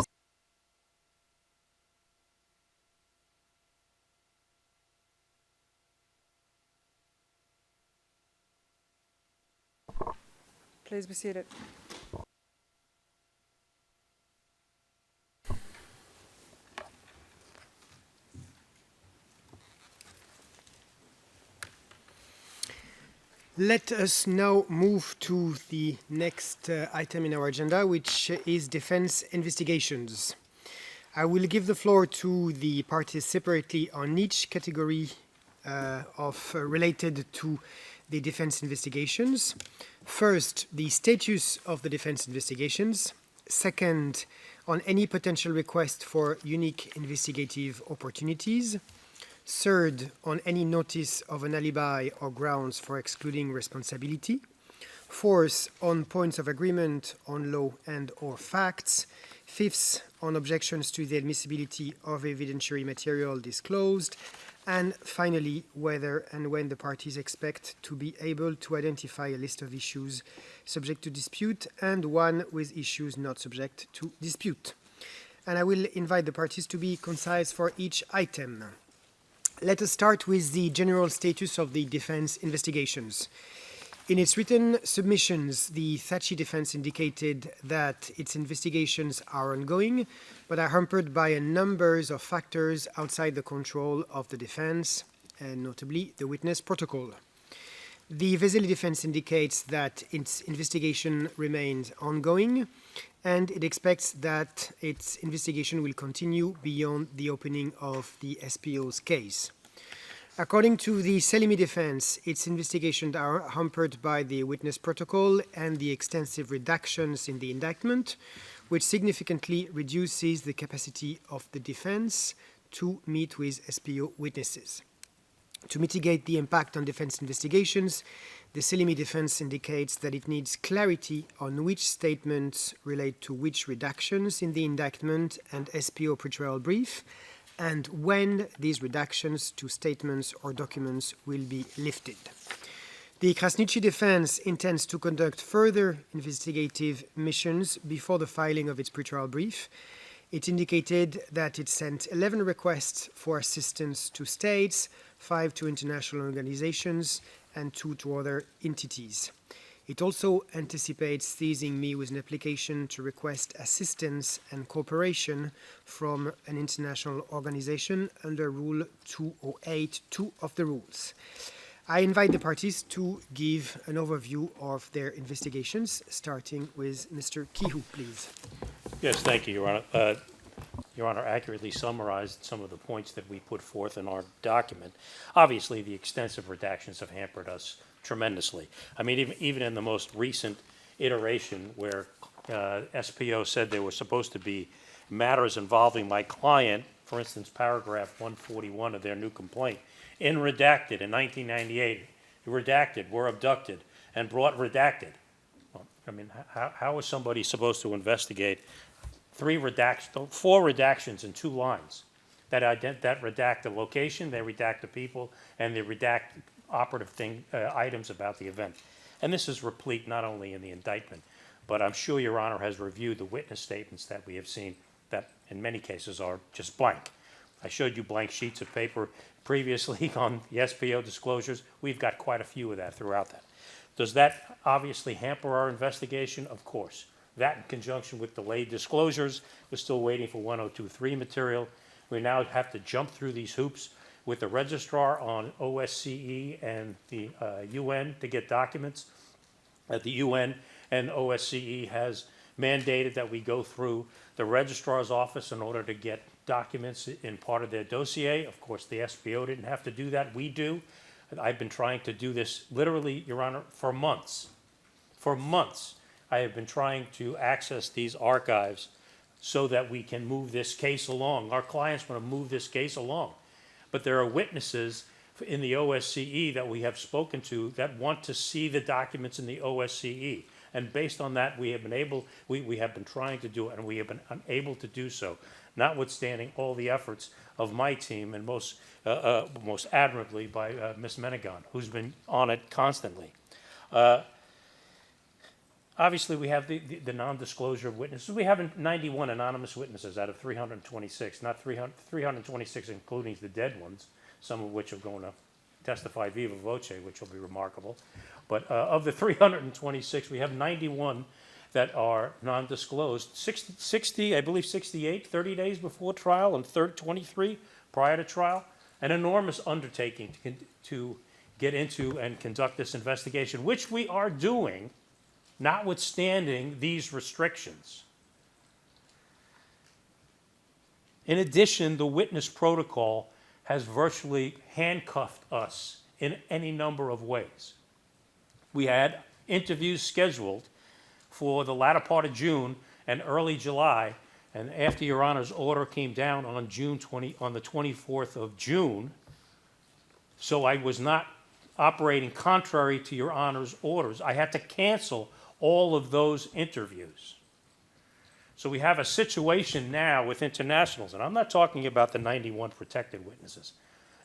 Please be seated. Let us now move to the next item in our agenda, which is defense investigations. I will give the floor to the parties separately on each category related to the defense investigations. First, the status of the defense investigations. Second, on any potential request for unique investigative opportunities. Third, on any notice of an alibi or grounds for excluding responsibility. Fourth, on points of agreement on law and or facts. Fifth, on objections to the admissibility of evidentiary material disclosed. And finally, whether and when the parties expect to be able to identify a list of issues subject to dispute and one with issues not subject to dispute. And I will invite the parties to be concise for each item. Let us start with the general status of the defense investigations. In its written submissions, the Thaci defense indicated that its investigations are ongoing, but are hampered by a number of factors outside the control of the defense, and notably the witness protocol. The Vesely defense indicates that its investigation remains ongoing, and it expects that its investigation will continue beyond the opening of the SPO's case. According to the Selimi defense, its investigations are hampered by the witness protocol and the extensive redactions in the indictment, which significantly reduces the capacity of the defense to meet with SPO witnesses. To mitigate the impact on defense investigations, the Selimi defense indicates that it needs clarity on which statements relate to which redactions in the indictment and SPO pretrial brief, and when these redactions to statements or documents will be lifted. The Krasniqi defense intends to conduct further investigative missions before the filing of its pretrial brief. It indicated that it sent 11 requests for assistance to states, 5 to international organizations, and 2 to other entities. It also anticipates seizing me with an application to request assistance and cooperation from an international organization under Rule 208.2 of the rules. I invite the parties to give an overview of their investigations, starting with Mr. Kihu, please. Yes, thank you, Your Honor. Your Honor accurately summarized some of the points that we put forth in our document. Obviously, the extensive redactions have hampered us tremendously. I mean, even in the most recent iteration where SPO said there were supposed to be matters involving my client, for instance, paragraph 141 of their new complaint, in redacted in 1998, redacted, were abducted, and brought redacted. Well, I mean, how is somebody supposed to investigate 4 redactions in 2 lines that redact the location, they redact the people, and they redact operative items about the event? And this is replete not only in the indictment, but I'm sure Your Honor has reviewed the witness statements that we have seen that in many cases are just blank. I showed you blank sheets of paper previously on the SPO disclosures. We've got quite a few of that throughout that. Does that obviously hamper our investigation? Of course. That in conjunction with delayed disclosures, we're still waiting for 1023 material. We now have to jump through these hoops with the registrar on OSCE and the UN to get documents. The UN and OSCE has mandated that we go through the registrar's office in order to get documents in part of their dossier. Of course, the SPO didn't have to do that. We do. I've been trying to do this literally, Your Honor, for months. For months, I have been trying to access these archives so that we can move this case along. Our clients want to move this case along. But there are witnesses in the OSCE that we have spoken to that want to see the documents in the OSCE. And based on that, we have been trying to do it, and we have been unable to do so, notwithstanding all the efforts of my team, and most admirably by Ms. Menegon, who's been on it constantly. Obviously, we have the non-disclosure of witnesses. We have 91 anonymous witnesses out of 326, not 326 including the dead ones, some of which are going to testify viva voce, which will be remarkable. But of the 326, we have 91 that are non-disclosed. 60, I believe 68, 30 days before trial, and 23 prior to trial. An enormous undertaking to get into and conduct this investigation, which we are doing, notwithstanding these restrictions. In addition, the witness protocol has virtually handcuffed us in any number of ways. We had interviews scheduled for the latter part of June and early July, and after Your Honor's order came down on the 24th of June, so I was not operating contrary to Your Honor's orders, I had to cancel all of those interviews. So we have a situation now with internationals, and I'm not talking about the 91 protected witnesses,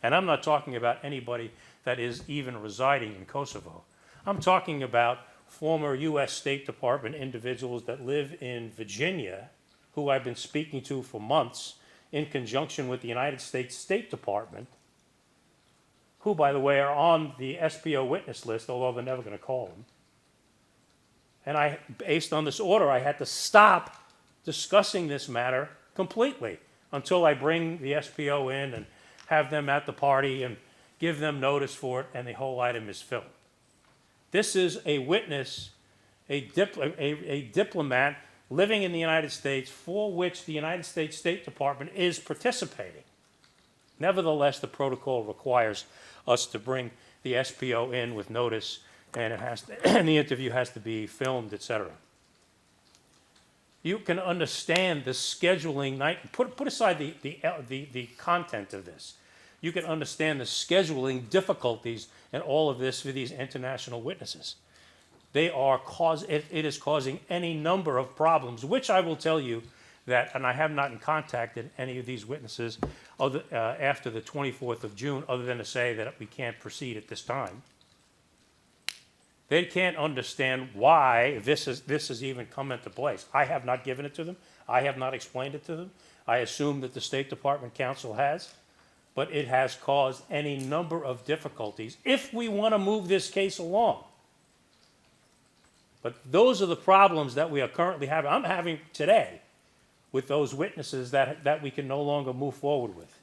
and I'm not talking about anybody that is even residing in Kosovo. I'm talking about former U.S. State Department individuals that live in Virginia, who I've been speaking to for months in conjunction with the United States State Department, who, by the way, are on the SPO witness list, although they're never going to call them. And based on this order, I had to stop discussing this matter completely until I bring the SPO in and have them at the party and give them notice for it, and the whole item is filled. This is a witness, a diplomat living in the United States for which the United States State Department is participating. Nevertheless, the protocol requires us to bring the SPO in with notice, and and the interview has to be filmed, etc. You can understand the scheduling. Put aside the content of this. You can understand the scheduling difficulties and all of this for these international witnesses. It is causing any number of problems, which I will tell you that, and I have not contacted any of these witnesses after the 24th of June, other than to say that we can't proceed at this time. They can't understand why this has even come into place. I have not given it to them. I have not explained it to them. I assume that the State Department counsel has, but it has caused any number of difficulties if we want to move this case along. But those are the problems that we are currently having. I'm having today with those witnesses that we can no longer move forward with.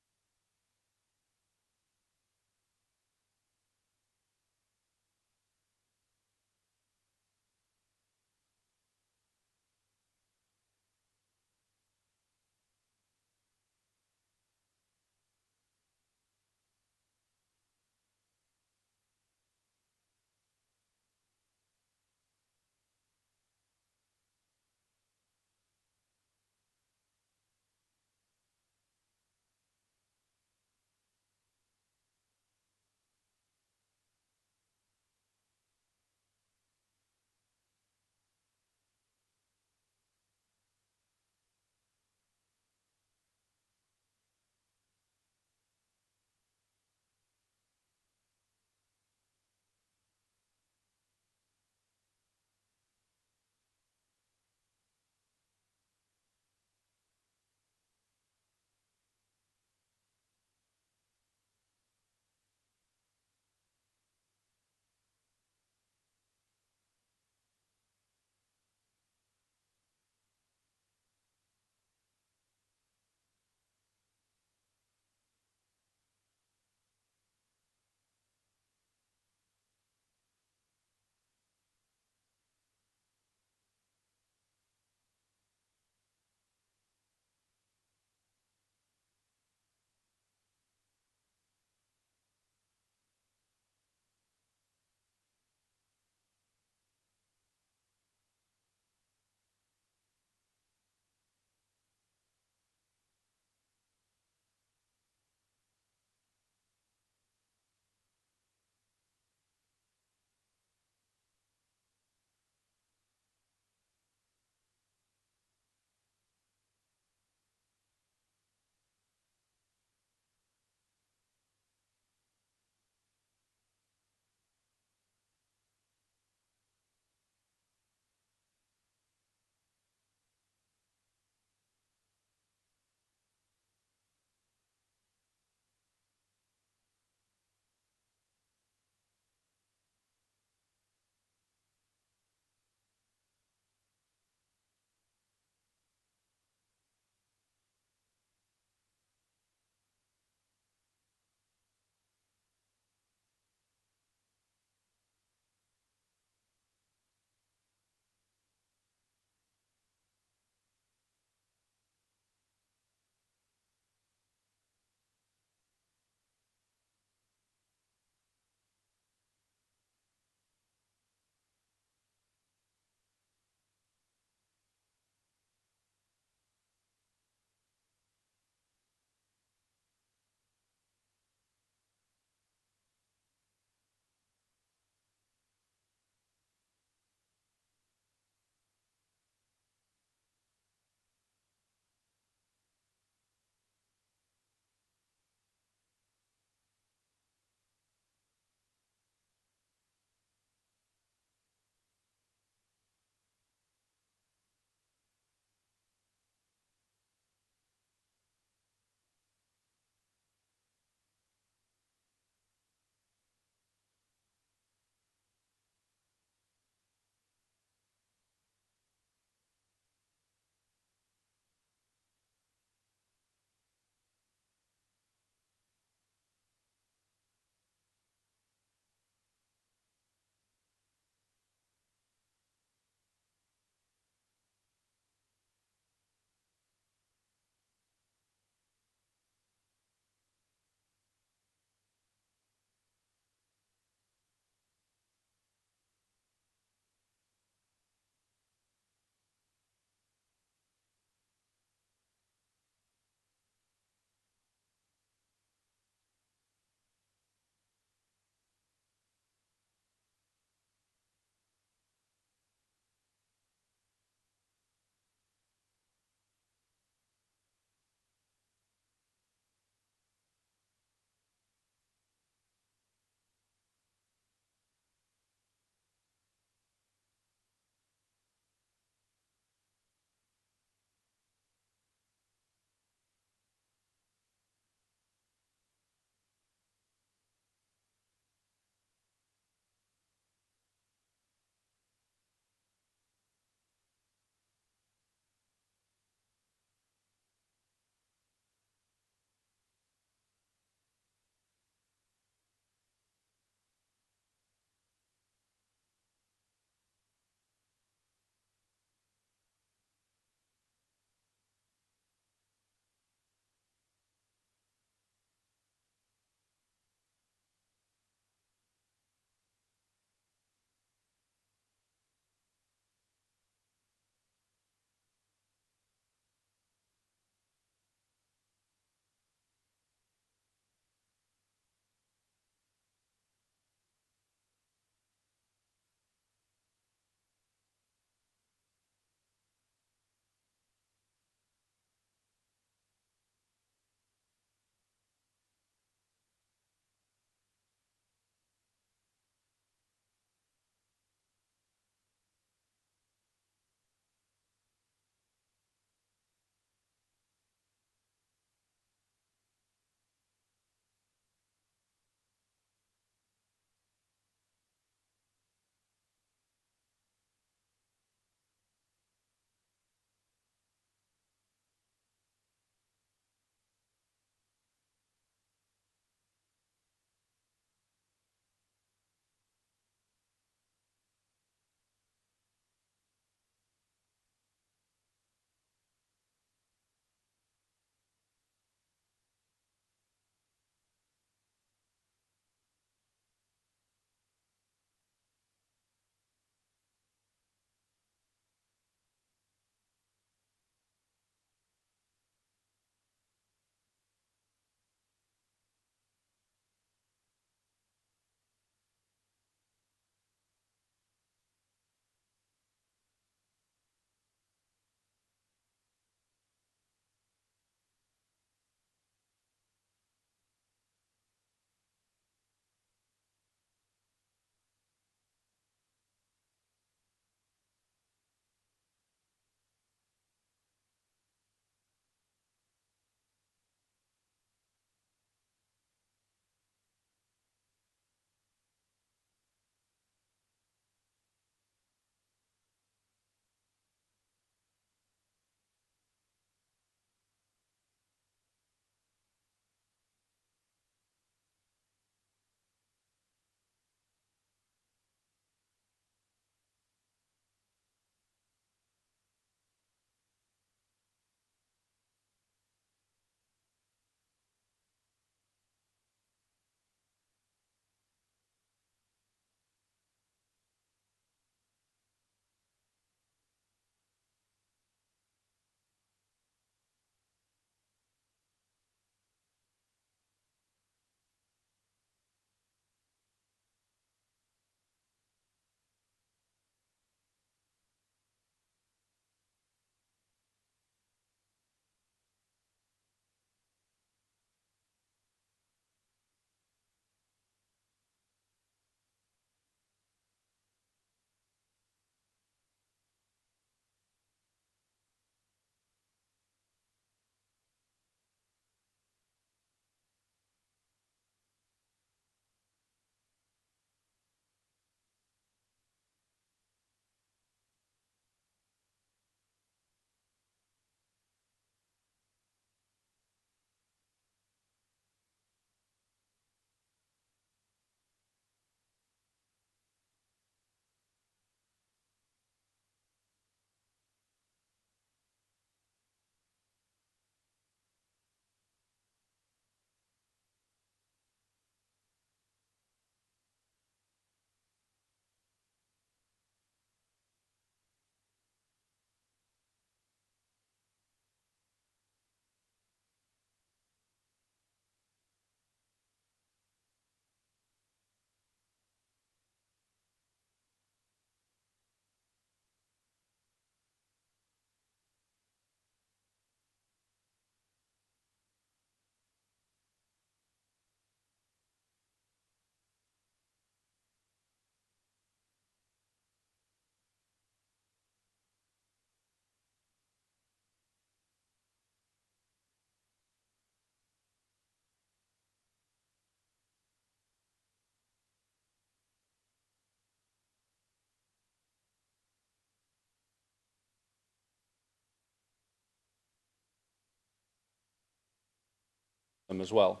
them as well.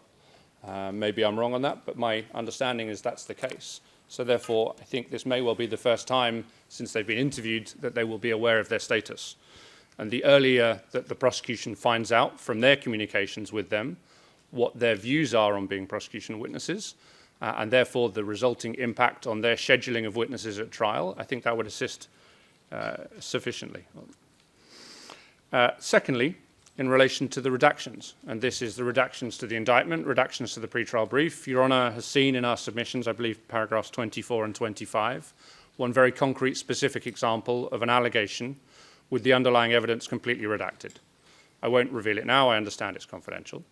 Maybe I'm wrong on that, but my understanding is that's the case. So therefore, I think this may well be the first time since they've been interviewed that they will be aware of their status. And the earlier that the prosecution finds out from their communications with them what their views are on being prosecution witnesses, and therefore the resulting impact on their scheduling of witnesses at trial, I think that would assist sufficiently. Secondly, in relation to the redactions, and this is the redactions to the indictment, redactions to the pretrial brief. Your Honour has seen in our submissions, I believe paragraphs 24 and 25, one very concrete specific example of an allegation with the underlying evidence completely redacted. I won't reveal it now, I understand it's confidential,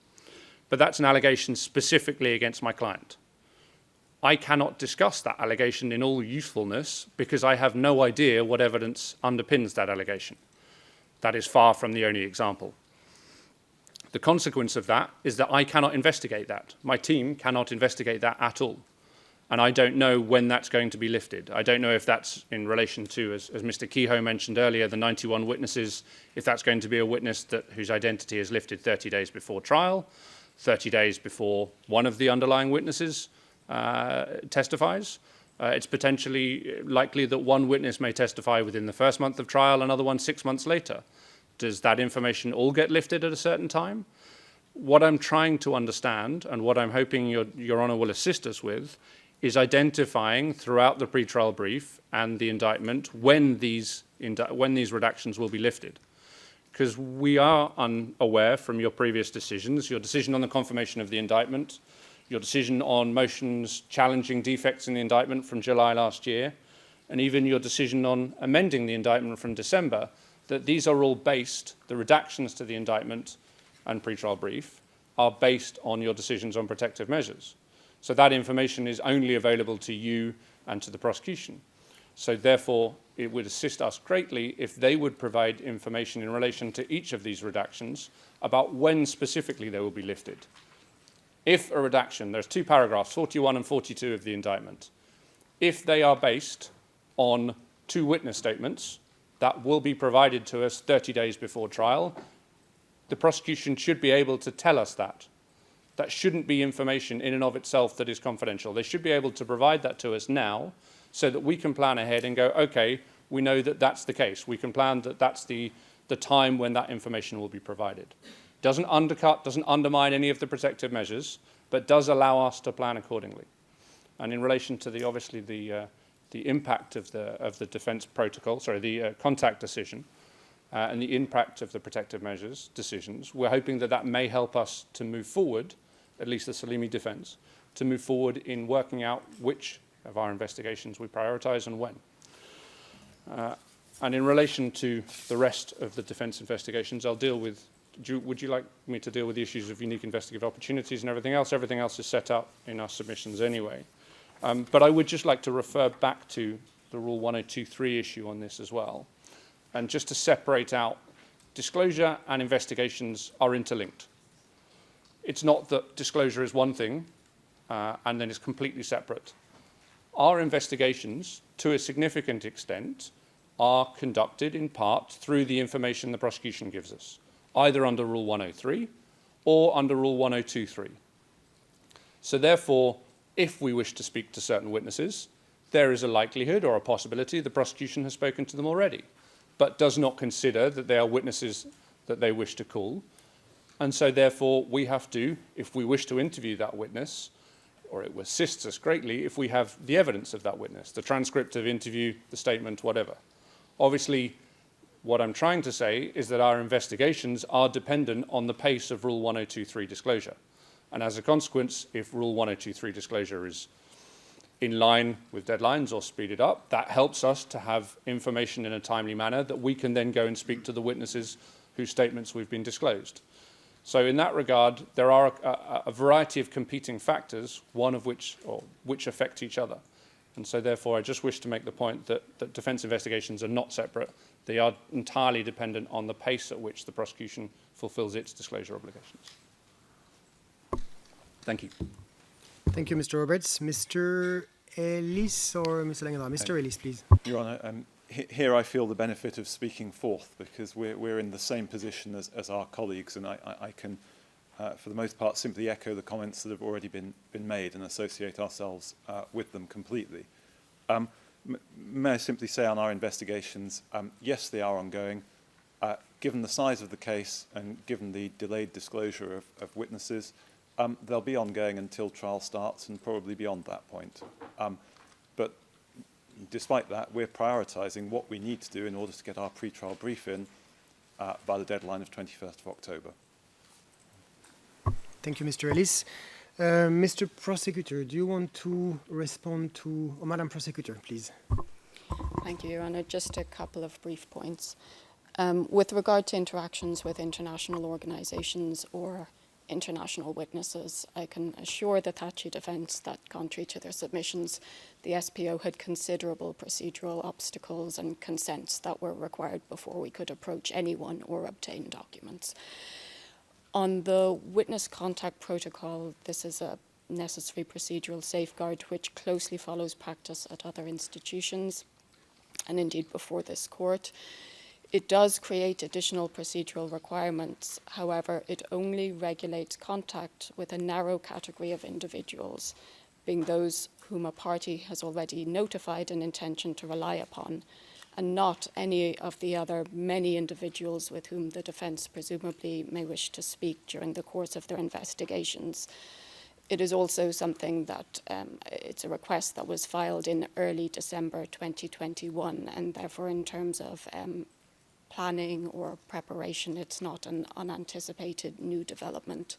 but that's an allegation specifically against my client. I cannot discuss that allegation in all usefulness because I have no idea what evidence underpins that allegation. That is far from the only example. The consequence of that is that I cannot investigate that. My team cannot investigate that at all. And I don't know when that's going to be lifted. I don't know if that's in relation to, as Mr. Kehoe mentioned earlier, the 91 witnesses, if that's going to be a witness whose identity is lifted 30 days before trial, 30 days before one of the underlying witnesses testifies. It's potentially likely that one witness may testify within the first month of trial, another one 6 months later. Does that information all get lifted at a certain time? What I'm trying to understand, and what I'm hoping Your Honour will assist us with, is identifying throughout the pretrial brief and the indictment when these redactions will be lifted. Because we are unaware from your previous decisions, your decision on the confirmation of the indictment, your decision on motions challenging defects in the indictment from July last year, and even your decision on amending the indictment from December, that these are all based, the redactions to the indictment and pretrial brief, are based on your decisions on protective measures. So that information is only available to you and to the prosecution. So therefore, it would assist us greatly if they would provide information in relation to each of these redactions about when specifically they will be lifted. If a redaction, there's two paragraphs, 41 and 42 of the indictment, if they are based on two witness statements that will be provided to us 30 days before trial, the prosecution should be able to tell us that. That shouldn't be information in and of itself that is confidential. They should be able to provide that to us now so that we can plan ahead and go, okay, we know that that's the case. We can plan that that's the time when that information will be provided. Doesn't undercut, doesn't undermine any of the protective measures, but does allow us to plan accordingly. And in relation to the impact of the defence protocol, the contact decision, and the impact of the protective measures decisions, we're hoping that that may help us to move forward, at least the Salimi defence, to move forward in working out which of our investigations we prioritise and when. And in relation to the rest of the defence investigations, I'll deal with, would you like me to deal with the issues of unique investigative opportunities and everything else? Everything else is set out in our submissions anyway. But I would just like to refer back to the Rule 1023 issue on this as well. And just to separate out, disclosure and investigations are interlinked. It's not that disclosure is one thing and then it's completely separate. Our investigations, to a significant extent, are conducted in part through the information the prosecution gives us, either under Rule 103 or under Rule 1023. So therefore, if we wish to speak to certain witnesses, there is a likelihood or a possibility the prosecution has spoken to them already, but does not consider that they are witnesses that they wish to call. And so therefore, we have to, if we wish to interview that witness, or it assists us greatly if we have the evidence of that witness, the transcript of interview, the statement, whatever. Obviously, what I'm trying to say is that our investigations are dependent on the pace of Rule 1023 disclosure. And as a consequence, if Rule 1023 disclosure is in line with deadlines or speeded up, that helps us to have information in a timely manner that we can then go and speak to the witnesses whose statements we've been disclosed. So in that regard, there are a variety of competing factors, one of which affect each other. And so therefore, I just wish to make the point that defence investigations are not separate. They are entirely dependent on the pace at which the prosecution fulfills its disclosure obligations. Thank you. Thank you, Mr. Roberts. Mr. Ellis or Mr. Langenau? Mr. Ellis, please. Your Honour, here I feel the benefit of speaking forth because we're in the same position as our colleagues, and I can for the most part, simply echo the comments that have already been made and associate ourselves with them completely. May I simply say on our investigations, yes, they are ongoing. Given the size of the case and given the delayed disclosure of witnesses, they'll be ongoing until trial starts and probably beyond that point. But despite that, we're prioritising what we need to do in order to get our pre-trial brief in by the deadline of 21st of October. Thank you, Mr. Ellis. Mr. Prosecutor, do you want to respond to, or Madam Prosecutor, please? Thank you, Your Honour. Just a couple of brief points. With regard to interactions with international organisations or international witnesses, I can assure the Thaci defence that, contrary to their submissions, the SPO had considerable procedural obstacles and consents that were required before we could approach anyone or obtain documents. On the witness contact protocol, this is a necessary procedural safeguard which closely follows practice at other institutions and indeed before this court. It does create additional procedural requirements. However, it only regulates contact with a narrow category of individuals, being those whom a party has already notified an intention to rely upon, and not any of the other many individuals with whom the defence presumably may wish to speak during the course of their investigations. It is also something that it's a request that was filed in early December 2021, and therefore in terms of planning or preparation, it's not an unanticipated new development.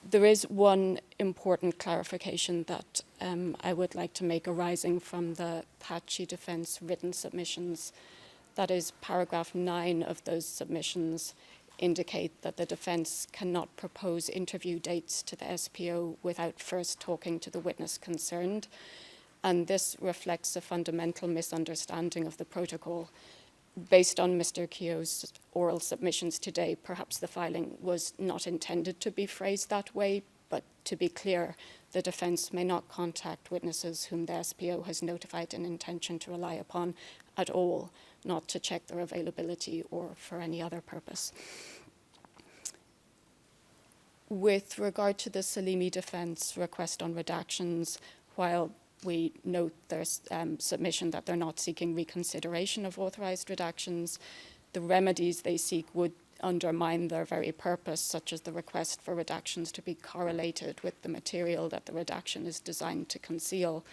There is one important clarification that I would like to make arising from the Thaci defence written submissions. That is, paragraph 9 of those submissions indicate that the defence cannot propose interview dates to the SPO without first talking to the witness concerned. And this reflects a fundamental misunderstanding of the protocol. Based on Mr. Keogh's oral submissions today, perhaps the filing was not intended to be phrased that way, but to be clear, the defence may not contact witnesses whom the SPO has notified an intention to rely upon at all, not to check their availability or for any other purpose. With regard to the Salimi defence request on redactions, while we note their submission that they're not seeking reconsideration of authorised redactions, the remedies they seek would undermine their very purpose, such as the request for redactions to be correlated with the material that the redaction is designed to conceal.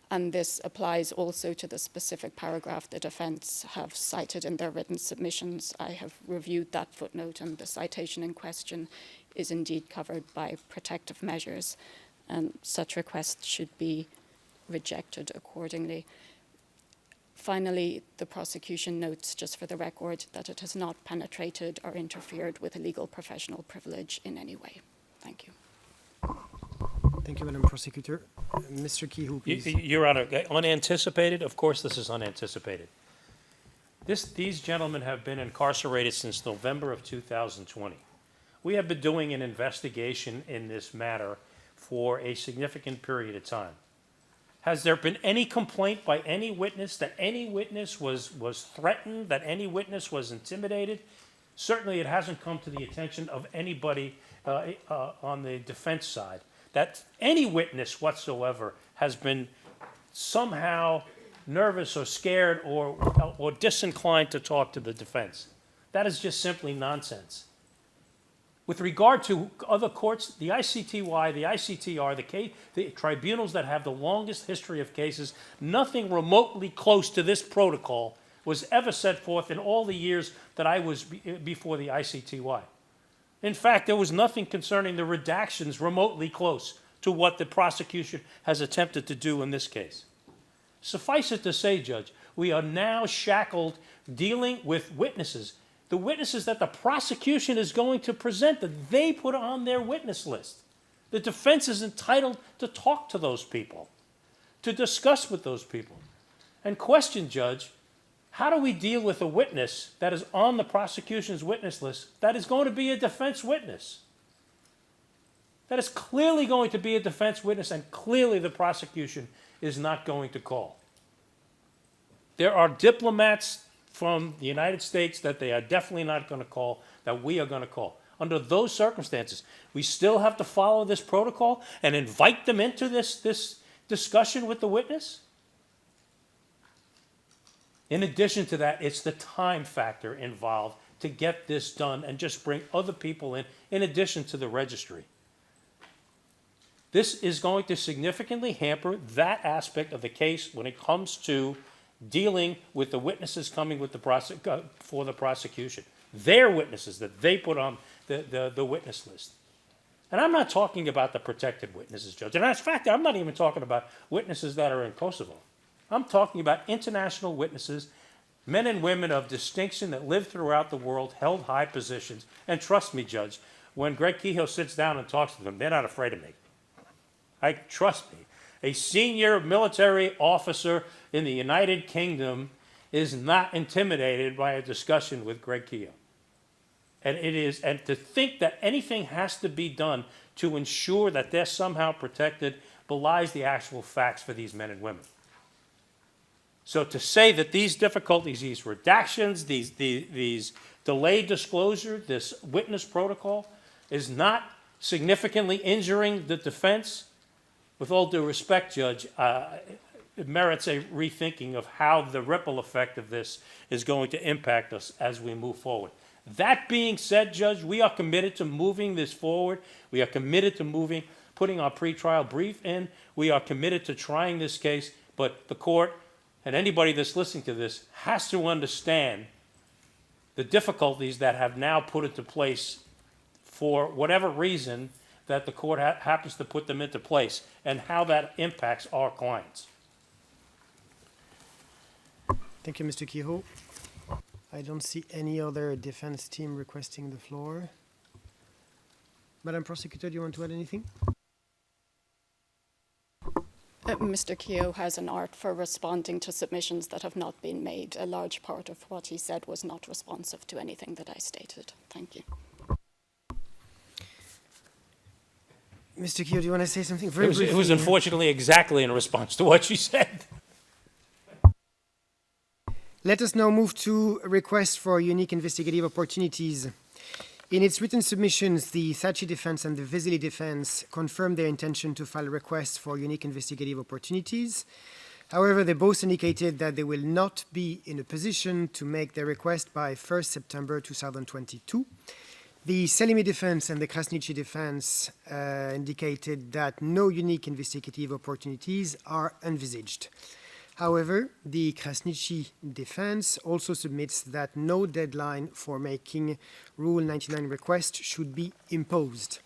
And this applies also to the specific paragraph the defence have cited in their written submissions. I have reviewed that footnote, and the citation in question is indeed covered by protective measures, and such requests should be rejected accordingly. Finally, the prosecution notes, just for the record, that it has not penetrated or interfered with a legal professional privilege in any way. Thank you. Thank you, Madam Prosecutor. Mr. Kehoe, please. Your Honor, unanticipated? Of course this is unanticipated. These gentlemen have been incarcerated since November of 2020. We have been doing an investigation in this matter for a significant period of time. Has there been any complaint by any witness that any witness was threatened, that any witness was intimidated? Certainly it hasn't come to the attention of anybody on the defense side that any witness whatsoever has been somehow nervous or scared or disinclined to talk to the defense. That is just simply nonsense. With regard to other courts, the ICTY, the ICTR, the tribunals that have the longest history of cases, nothing remotely close to this protocol was ever set forth in all the years that I was before the ICTY. In fact, there was nothing concerning the redactions remotely close to what the prosecution has attempted to do in this case. Suffice it to say, Judge, we are now shackled dealing with witnesses. The witnesses that the prosecution is going to present, that they put on their witness list. The defense is entitled to talk to those people, to discuss with those people. And question, Judge, how do we deal with a witness that is on the prosecution's witness list that is going to be a defense witness? That is clearly going to be a defense witness, and clearly the prosecution is not going to call. There are diplomats from the United States that they are definitely not going to call, that we are going to call. Under those circumstances, we still have to follow this protocol and invite them into this discussion with the witness? In addition to that, it's the time factor involved to get this done and just bring other people in addition to the registry. This is going to significantly hamper that aspect of the case when it comes to dealing with the witnesses coming with for the prosecution. Their witnesses that they put on the witness list. And I'm not talking about the protected witnesses, Judge. And in fact, I'm not even talking about witnesses that are in Kosovo. I'm talking about international witnesses, men and women of distinction that live throughout the world, held high positions. And trust me, Judge, when Greg Kehoe sits down and talks to them, they're not afraid of me. Trust me. A senior military officer in the United Kingdom is not intimidated by a discussion with Greg Kehoe. And to think that anything has to be done to ensure that they're somehow protected belies the actual facts for these men and women. So to say that these difficulties, these redactions, these delayed disclosure, this witness protocol is not significantly injuring the defense, with all due respect, Judge, it merits a rethinking of how the ripple effect of this is going to impact us as we move forward. That being said, Judge, we are committed to moving this forward. We are committed to putting our pretrial brief in. We are committed to trying this case, but the court and anybody that's listening to this has to understand the difficulties that have now put into place for whatever reason that the court happens to put them into place and how that impacts our clients. Thank you, Mr. Kehoe. I don't see any other defense team requesting the floor. Madam Prosecutor, do you want to add anything? Mr. Kehoe has an art for responding to submissions that have not been made. A large part of what he said was not responsive to anything that I stated. Thank you. Mr. Kehoe, do you want to say something? It was unfortunately exactly in response to what she said. Let us now move to a request for unique investigative opportunities. In its written submissions, the Thaci defense and the Vesely defense confirmed their intention to file requests for unique investigative opportunities. However, they both indicated that they will not be in a position to make their request by 1st September 2022. The Selimi defense and the Krasniqi defense indicated that no unique investigative opportunities are envisaged. However, the Krasniqi defense also submits that no deadline for making Rule 99 requests should be imposed.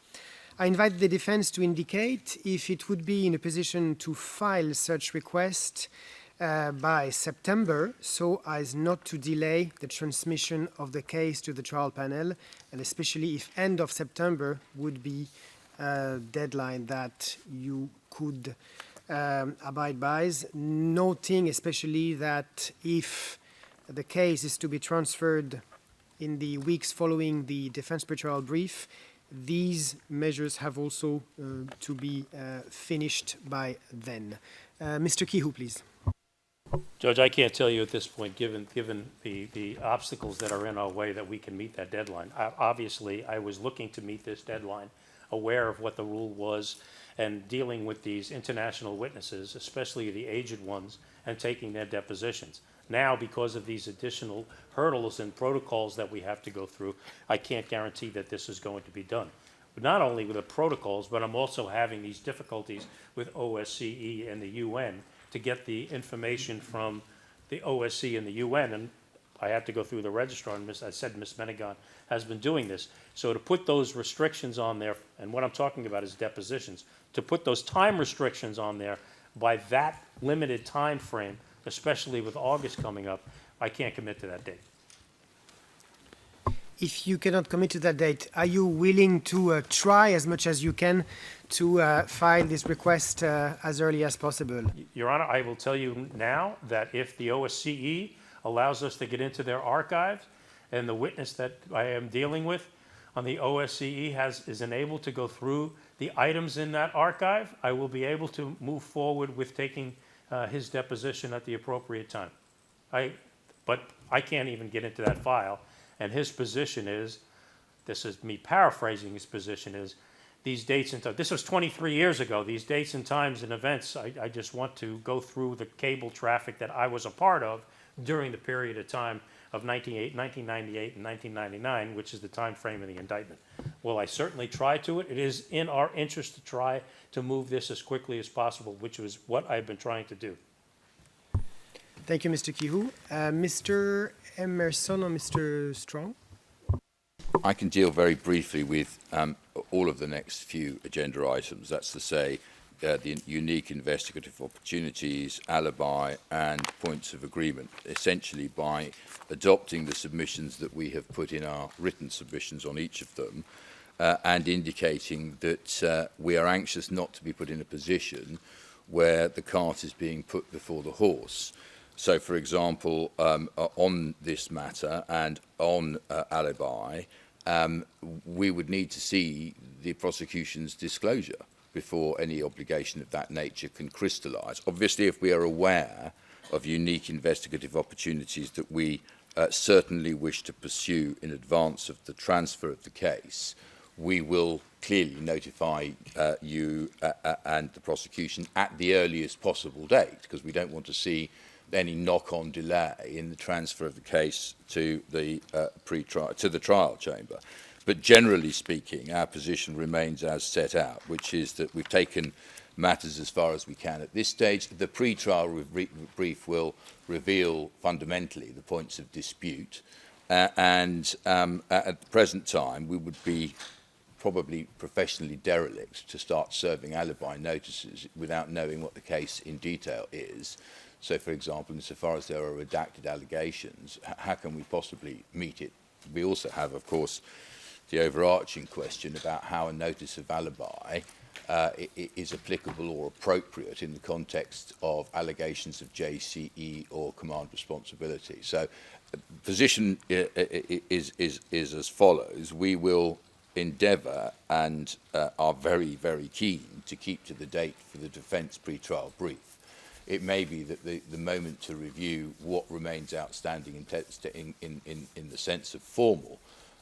I invite the defense to indicate if it would be in a position to file such request by September, so as not to delay the transmission of the case to the trial panel, and especially if end of September would be a deadline that you could abide by, noting especially that if the case is to be transferred in the weeks following the defense pretrial brief, these measures have also to be finished by then. Mr. Kehoe, please. Judge, I can't tell you at this point, given the obstacles that are in our way, that we can meet that deadline. Obviously, I was looking to meet this deadline, aware of what the rule was, and dealing with these international witnesses, especially the aged ones, and taking their depositions. Now, because of these additional hurdles and protocols that we have to go through, I can't guarantee that this is going to be done. But not only with the protocols, but I'm also having these difficulties with OSCE and the UN to get the information from the OSCE and the UN, and I have to go through the registrar, and I said Ms. Menegon has been doing this. So to put those restrictions on there, and what I'm talking about is depositions, to put those time restrictions on there by that limited time frame, especially with August coming up, I can't commit to that date. If you cannot commit to that date, are you willing to try as much as you can to file this request as early as possible? Your Honor, I will tell you now that if the OSCE allows us to get into their archives, and the witness that I am dealing with on the OSCE is enabled to go through the items in that archive, I will be able to move forward with taking his deposition at the appropriate time. But I can't even get into that file, and his position is this is me paraphrasing his position, is these dates and this was 23 years ago, these dates and times and events, I just want to go through the cable traffic that I was a part of during the period of time of 1998 and 1999, which is the time frame of the indictment. Will I certainly try to it? It is in our interest to try to move this as quickly as possible, which was what I've been trying to do. Thank you, Mr. Kihu. Mr. Emerson or Mr. Strong? I can deal very briefly with all of the next few agenda items. That's to say, the unique investigative opportunities, alibi, and points of agreement, essentially by adopting the submissions that we have put in our written submissions on each of them, and indicating that we are anxious not to be put in a position where the cart is being put before the horse. So, for example, on this matter and on alibi, we would need to see the prosecution's disclosure before any obligation of that nature can crystallise. Obviously, if we are aware of unique investigative opportunities that we certainly wish to pursue in advance of the transfer of the case, we will clearly notify you and the prosecution at the earliest possible date, because we don't want to see any knock-on delay in the transfer of the case to the trial chamber. But generally speaking, our position remains as set out, which is that we've taken matters as far as we can at this stage. The pre-trial brief will reveal fundamentally the points of dispute, and at the present time, we would be probably professionally derelict to start serving alibi notices without knowing what the case in detail is. So, for example, insofar as there are redacted allegations, how can we possibly meet it? We also have, of course, the overarching question about how a notice of alibi is applicable or appropriate in the context of allegations of JCE or command responsibility. So, the position is as follows. We will endeavour and are very, very keen to keep to the date for the defence pre-trial brief. It may be that the moment to review what remains outstanding in the sense of formal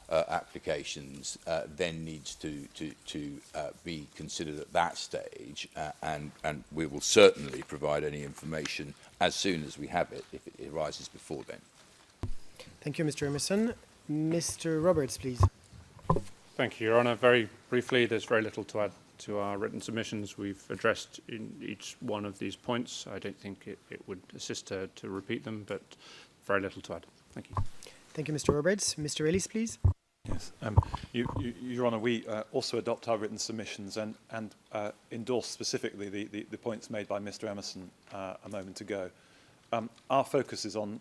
applications then needs to be considered at that stage, and we will certainly provide any information as soon as we have it, if it arises before then. Thank you, Mr. Emerson. Mr. Roberts, please. Thank you, Your Honour. Very briefly, there's very little to add to our written submissions. We've addressed in each one of these points. I don't think it would assist to repeat them, but very little to add. Thank you. Thank you, Mr. Roberts. Mr. Ellis, please. Yes, Your Honour, we also adopt our written submissions and endorse specifically the points made by Mr. Emerson a moment ago. Our focus is on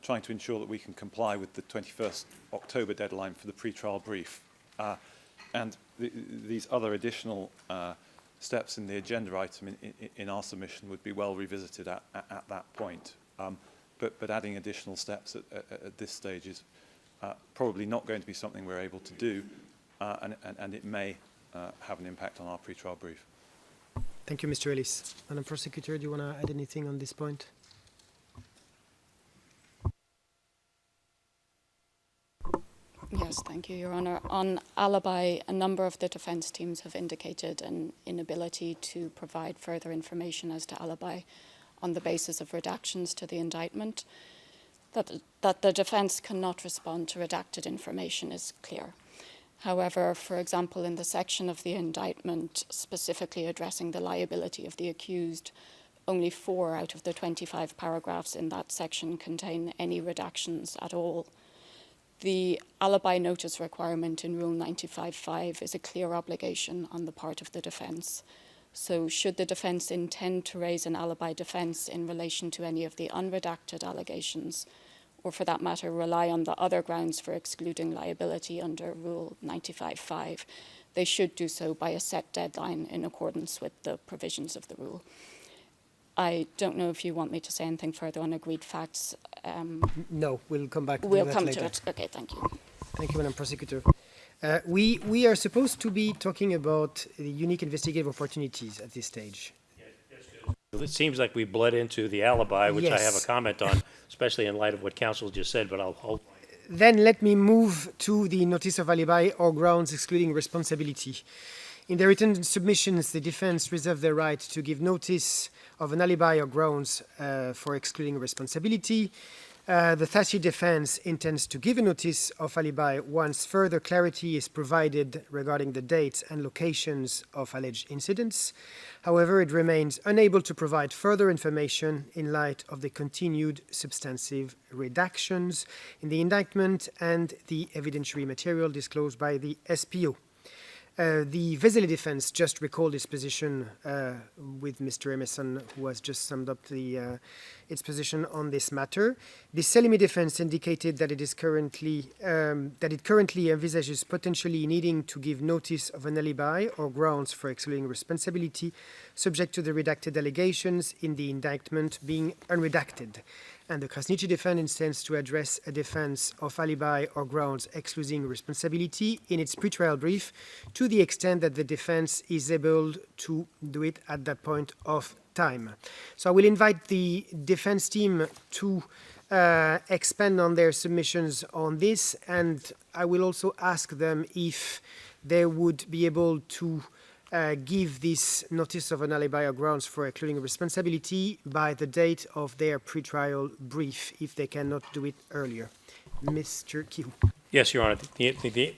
trying to ensure that we can comply with the 21st October deadline for the pre-trial brief. And these other additional steps in the agenda item in our submission would be well revisited at that point. But adding additional steps at this stage is probably not going to be something we're able to do, and it may have an impact on our pre-trial brief. Thank you, Mr. Ellis. Madam Prosecutor, do you want to add anything on this point? Yes, thank you, Your Honour. On alibi, a number of the defence teams have indicated an inability to provide further information as to alibi on the basis of redactions to the indictment. That the defence cannot respond to redacted information is clear. However, for example, in the section of the indictment specifically addressing the liability of the accused, only 4 out of the 25 paragraphs in that section contain any redactions at all. The alibi notice requirement in Rule 95.5 is a clear obligation on the part of the defence. So should the defence intend to raise an alibi defence in relation to any of the unredacted allegations, or for that matter rely on the other grounds for excluding liability under Rule 95.5, they should do so by a set deadline in accordance with the provisions of the rule. I don't know if you want me to say anything further on agreed facts. No, we'll come back to that we'll later. come to it. Okay, thank you. Thank you, Madam Prosecutor. We are supposed to be talking about the unique investigative opportunities at this stage. It seems like we bled into the alibi, which I have a Yes. comment on, especially in light of what counsel just said, but I'll hold. Then let me move to the notice of alibi or grounds excluding responsibility. In their written submissions, the defense reserved their right to give notice of an alibi or grounds for excluding responsibility. The Thaci defense intends to give a notice of alibi once further clarity is provided regarding the dates and locations of alleged incidents. However, it remains unable to provide further information in light of the continued substantive redactions in the indictment and the evidentiary material disclosed by the SPO. The Vesely defense just recalled its position with Mr. Emerson, who has just summed up its position on this matter. The Salimi defense indicated that it currently envisages potentially needing to give notice of an alibi or grounds for excluding responsibility, subject to the redacted allegations in the indictment being unredacted. And the Krasniqi defense intends to address a defense of alibi or grounds excluding responsibility in its pretrial brief to the extent that the defense is able to do it at that point of time. So I will invite the defense team to expand on their submissions on this, and I will also ask them if they would be able to give this notice of an alibi or grounds for excluding responsibility by the date of their pretrial brief, if they cannot do it earlier. Mr. Kihu. Yes, Your Honor.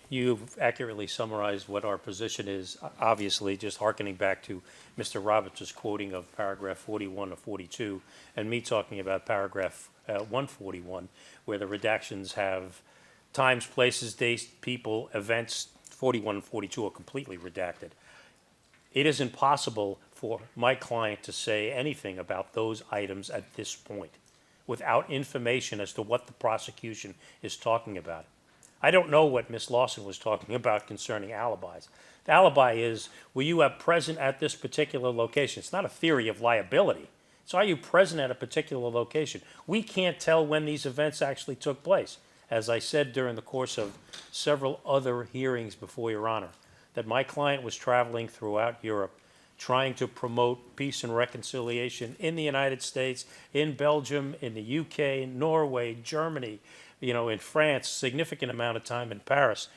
You've accurately summarized what our position is. Obviously, just hearkening back to Mr. Roberts' quoting of paragraph 41 of 42, and me talking about paragraph 141, where the redactions have times, places, dates, people, events. 41 and 42 are completely redacted. It is impossible for my client to say anything about those items at this point without information as to what the prosecution is talking about. I don't know what Ms. Lawson was talking about concerning alibis. The alibi is, were you present at this particular location? It's not a theory of liability. So are you present at a particular location? We can't tell when these events actually took place. As I said during the course of several other hearings before Your Honor, that my client was traveling throughout Europe trying to promote peace and reconciliation in the United States, in Belgium, in the UK, Norway, Germany, in France, significant amount of time in Paris,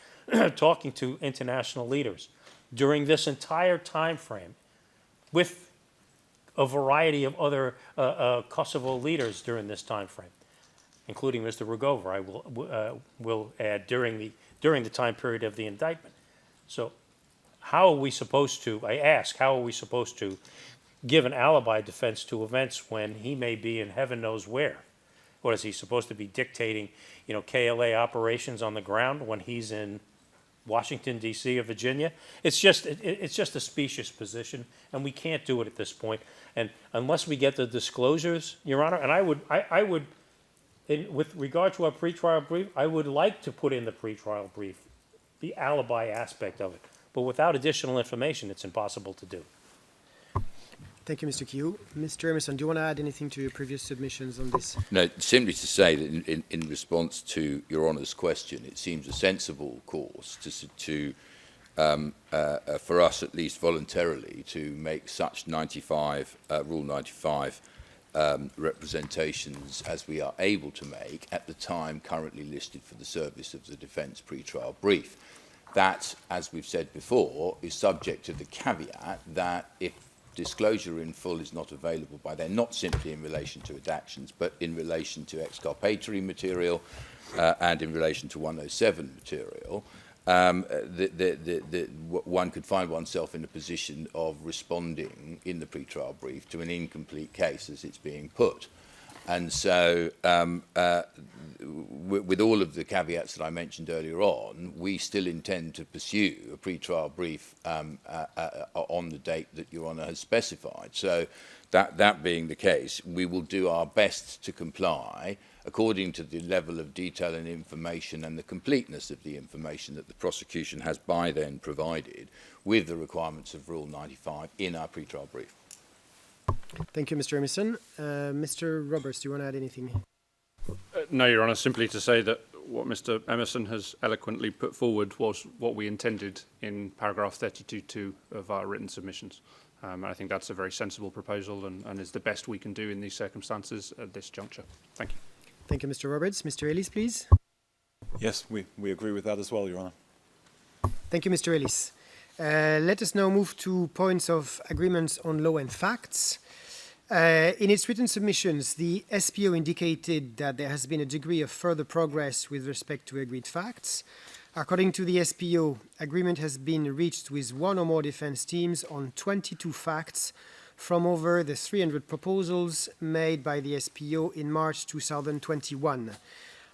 talking to international leaders during this entire time frame with a variety of other Kosovo leaders during this time frame, including Mr. Rugova, I will add, during the time period of the indictment. So how are we supposed to give an alibi defense to events when he may be in heaven knows where? What, is he supposed to be dictating, KLA operations on the ground when he's in Washington, D.C. or Virginia? It's just a specious position, and we can't do it at this point. And unless we get the disclosures, Your Honor, and I would, with regard to our pretrial brief, I would like to put in the pretrial brief the alibi aspect of it. But without additional information, it's impossible to do. Thank you, Mr. Kiu. Mr. Emerson, do you want to add anything to your previous submissions on this? No, simply to say that in response to Your Honour's question, it seems a sensible course for us, at least voluntarily, to make such Rule 95 representations as we are able to make at the time currently listed for the service of the defence pretrial brief. That, as we've said before, is subject to the caveat that if disclosure in full is not available by then, not simply in relation to redactions, but in relation to exculpatory material and in relation to 107 material, one could find oneself in a position of responding in the pretrial brief to an incomplete case as it's being put. And so, with all of the caveats that I mentioned earlier on, we still intend to pursue a pretrial brief on the date that Your Honour has specified. So, that being the case, we will do our best to comply according to the level of detail and information and the completeness of the information that the prosecution has by then provided with the requirements of Rule 95 in our pretrial brief. Thank you, Mr. Emerson. Mr. Roberts, do you want to add anything? No, Your Honour, simply to say that what Mr. Emerson has eloquently put forward was what we intended in paragraph 32.2 of our written submissions. I think that's a very sensible proposal and is the best we can do in these circumstances at this juncture. Thank you. Thank you, Mr. Roberts. Mr. Ellis, please. Yes, we agree with that as well, Your Honour. Thank you, Mr. Ellis. Let us now move to points of agreement on law and facts. In its written submissions, the SPO indicated that there has been a degree of further progress with respect to agreed facts. According to the SPO, agreement has been reached with one or more defense teams on 22 facts from over the 300 proposals made by the SPO in March 2021.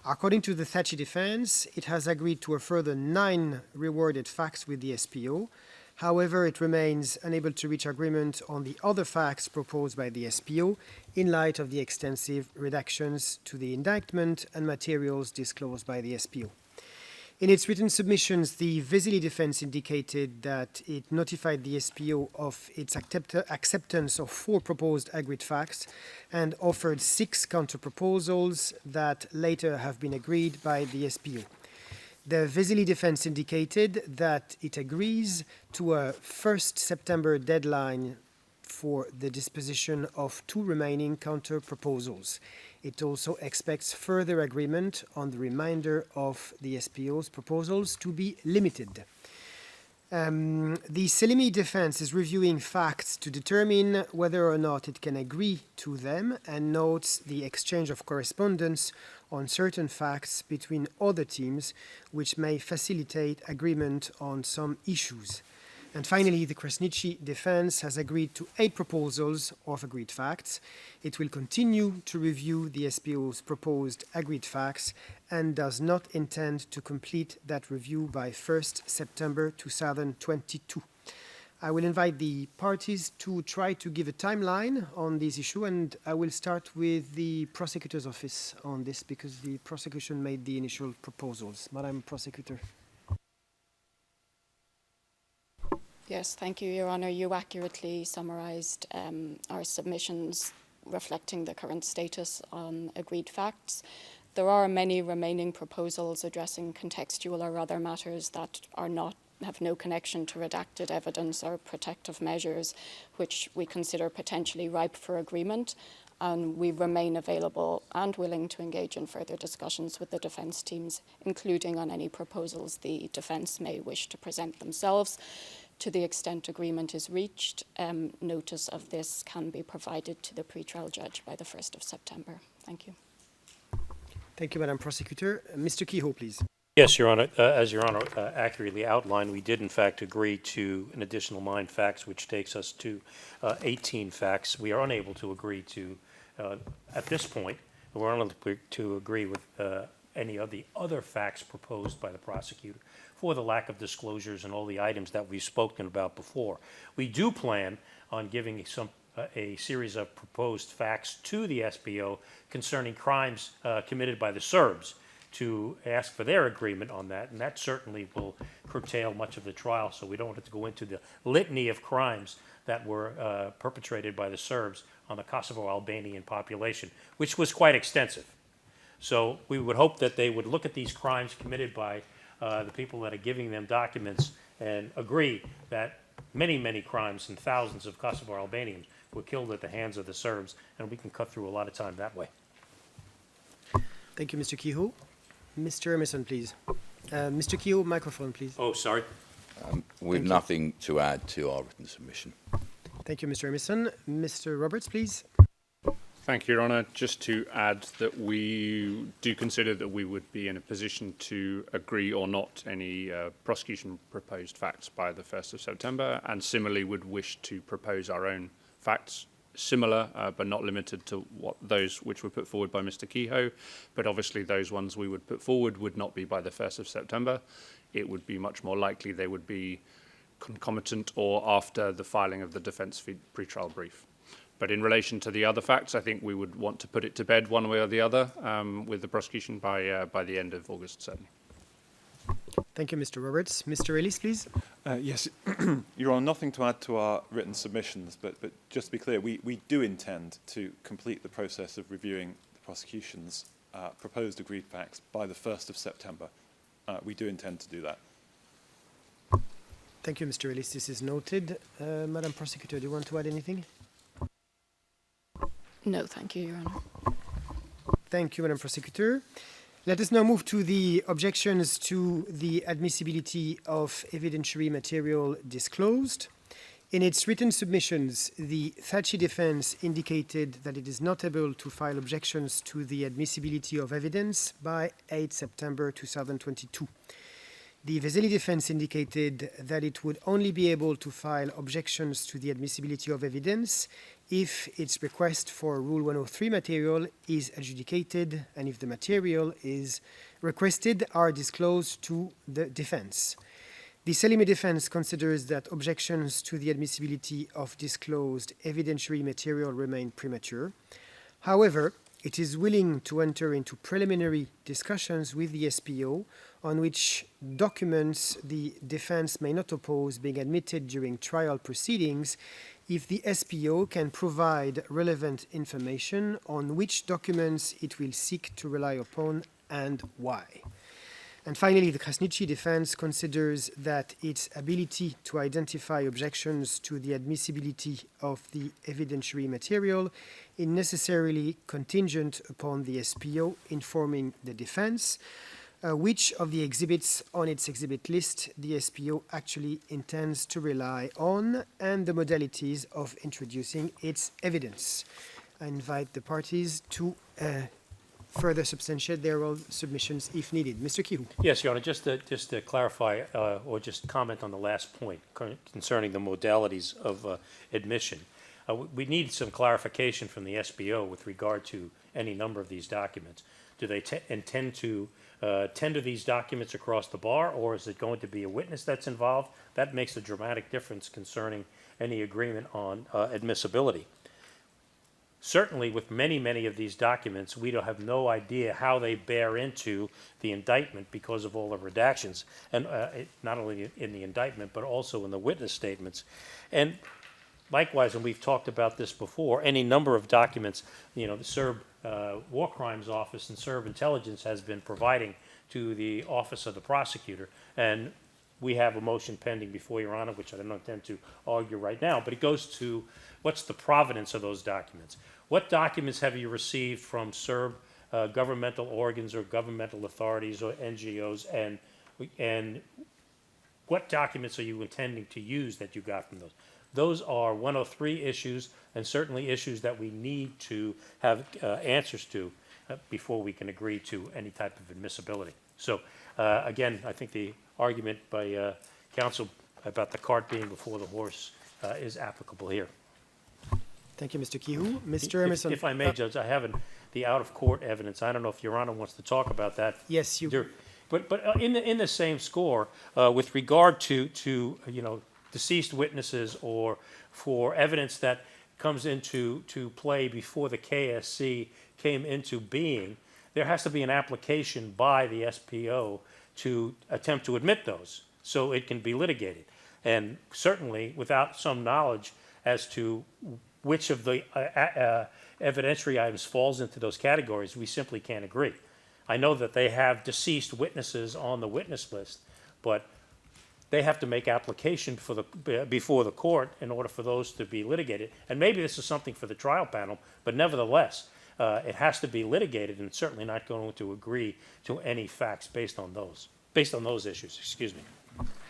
According to the Thaci defense, it has agreed to a further 9 rewarded facts with the SPO. However, it remains unable to reach agreement on the other facts proposed by the SPO in light of the extensive redactions to the indictment and materials disclosed by the SPO. In its written submissions, the Vesely defense indicated that it notified the SPO of its acceptance of 4 proposed agreed facts and offered 6 counter-proposals that later have been agreed by the SPO. The Vesely defense indicated that it agrees to a 1st September deadline for the disposition of 2 remaining counter-proposals. It also expects further agreement on the remainder of the SPO's proposals to be limited. The Salimi defense is reviewing facts to determine whether or not it can agree to them and notes the exchange of correspondence on certain facts between other teams, which may facilitate agreement on some issues. And finally, the Krasniqi defense has agreed to 8 proposals of agreed facts. It will continue to review the SPO's proposed agreed facts and does not intend to complete that review by 1st September 2022. I will invite the parties to try to give a timeline on this issue, and I will start with the prosecutor's office on this because the prosecution made the initial proposals. Madam Prosecutor. Yes, thank you, Your Honour. You accurately summarised our submissions reflecting the current status on agreed facts. There are many remaining proposals addressing contextual or other matters that have no connection to redacted evidence or protective measures, which we consider potentially ripe for agreement. And we remain available and willing to engage in further discussions with the defence teams, including on any proposals the defence may wish to present themselves. To the extent agreement is reached, notice of this can be provided to the pretrial judge by the 1st of September. Thank you. Thank you, Madam Prosecutor. Mr. Kehoe, please. Yes, Your Honour. As Your Honour accurately outlined, we did in fact agree to an additional 9 facts, which takes us to 18 facts. We are unable to agree to, at this point, we're unable to agree with any of the other facts proposed by the prosecutor for the lack of disclosures and all the items that we've spoken about before. We do plan on giving a series of proposed facts to the SPO concerning crimes committed by the Serbs to ask for their agreement on that, and that certainly will curtail much of the trial, so we don't have to go into the litany of crimes that were perpetrated by the Serbs on the Kosovo-Albanian population, which was quite extensive. So we would hope that they would look at these crimes committed by the people that are giving them documents and agree that many, many crimes and thousands of Kosovo Albanians were killed at the hands of the Serbs, and we can cut through a lot of time that way. Thank you, Mr. Kehoe. Mr. Emerson, please. Mr. Kehoe, microphone, please. Oh, sorry. We've nothing to add to our written submission. Thank you, Mr. Emerson. Mr. Roberts, please. Thank you, Your Honour. Just to add that we do consider that we would be in a position to agree or not any prosecution proposed facts by the 1st of September, and similarly would wish to propose our own facts, similar but not limited to those which were put forward by Mr. Kehoe. But obviously those ones we would put forward would not be by the 1st of September. It would be much more likely they would be concomitant or after the filing of the defence pretrial brief. But in relation to the other facts, I think we would want to put it to bed one way or the other with the prosecution by the end of August, certainly. Thank you, Mr. Roberts. Mr. Ellis, please. Yes, Your Honour, nothing to add to our written submissions, but just to be clear, we do intend to complete the process of reviewing the prosecution's proposed agreed facts by the 1st of September. We do intend to do that. Thank you, Mr. Ellis. This is noted. Madam Prosecutor, do you want to add anything? No, thank you, Your Honour. Thank you, Madam Prosecutor. Let us now move to the objections to the admissibility of evidentiary material disclosed. In its written submissions, the Thaci defense indicated that it is not able to file objections to the admissibility of evidence by 8 September 2022. The Veseli defense indicated that it would only be able to file objections to the admissibility of evidence if its request for Rule 103 material is adjudicated and if the material is requested are disclosed to the defense. The Selimi defense considers that objections to the admissibility of disclosed evidentiary material remain premature. However, it is willing to enter into preliminary discussions with the SPO on which documents the defense may not oppose being admitted during trial proceedings if the SPO can provide relevant information on which documents it will seek to rely upon and why. And finally, the Krasniqi defense considers that its ability to identify objections to the admissibility of the evidentiary material is necessarily contingent upon the SPO informing the defense which of the exhibits on its exhibit list the SPO actually intends to rely on and the modalities of introducing its evidence. I invite the parties to further substantiate their own submissions if needed. Mr. Kihu. Yes, Your Honor, just to clarify or just comment on the last point concerning the modalities of admission. We need some clarification from the SBO with regard to any number of these documents. Do they intend to tender these documents across the bar, or is it going to be a witness that's involved? That makes a dramatic difference concerning any agreement on admissibility. Certainly, with many of these documents, we don't have no idea how they bear into the indictment because of all the redactions, and not only in the indictment, but also in the witness statements. And likewise, and we've talked about this before, any number of documents, the Serb War Crimes Office and Serb Intelligence has been providing to the Office of the Prosecutor, and we have a motion pending before Your Honor, which I don't intend to argue right now, but it goes to what's the provenance of those documents? What documents have you received from Serb governmental organs or governmental authorities or NGOs, and what documents are you intending to use that you got from those? Those are 103 issues, and certainly issues that we need to have answers to before we can agree to any type of admissibility. So, again, I think the argument by counsel about the cart being before the horse is applicable here. Thank you, Mr. Kihu. Mr. Emerson. If I may, Judge, I have the out-of-court evidence. I don't know if Your Honor wants to talk about that. Yes, you. But in the same score, with regard to deceased witnesses or for evidence that comes into play before the KSC came into being, there has to be an application by the SPO to attempt to admit those so it can be litigated. And certainly without some knowledge as to which of the evidentiary items falls into those categories, we simply can't agree. I know that they have deceased witnesses on the witness list, but they have to make application before the court in order for those to be litigated. And maybe this is something for the trial panel, but nevertheless, it has to be litigated, and certainly not going to agree to any facts based on those issues. Excuse me.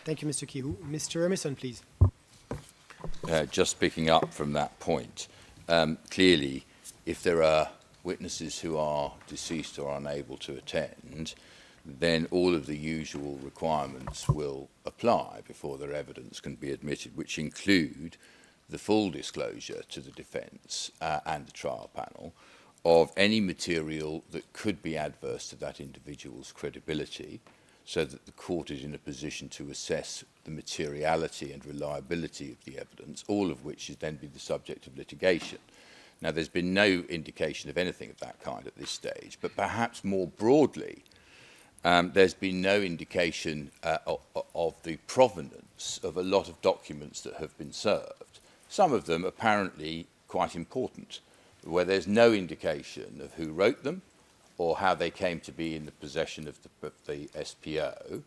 Thank you, Mr. Kihu. Mr. Emerson, please. Just picking up from that point, clearly, if there are witnesses who are deceased or unable to attend, then all of the usual requirements will apply before their evidence can be admitted, which include the full disclosure to the defence and the trial panel of any material that could be adverse to that individual's credibility, so that the court is in a position to assess the materiality and reliability of the evidence, all of which is then be the subject of litigation. Now, there's been no indication of anything of that kind at this stage, but perhaps more broadly, there's been no indication of the provenance of a lot of documents that have been served, some of them apparently quite important, where there's no indication of who wrote them or how they came to be in the possession of the SPO.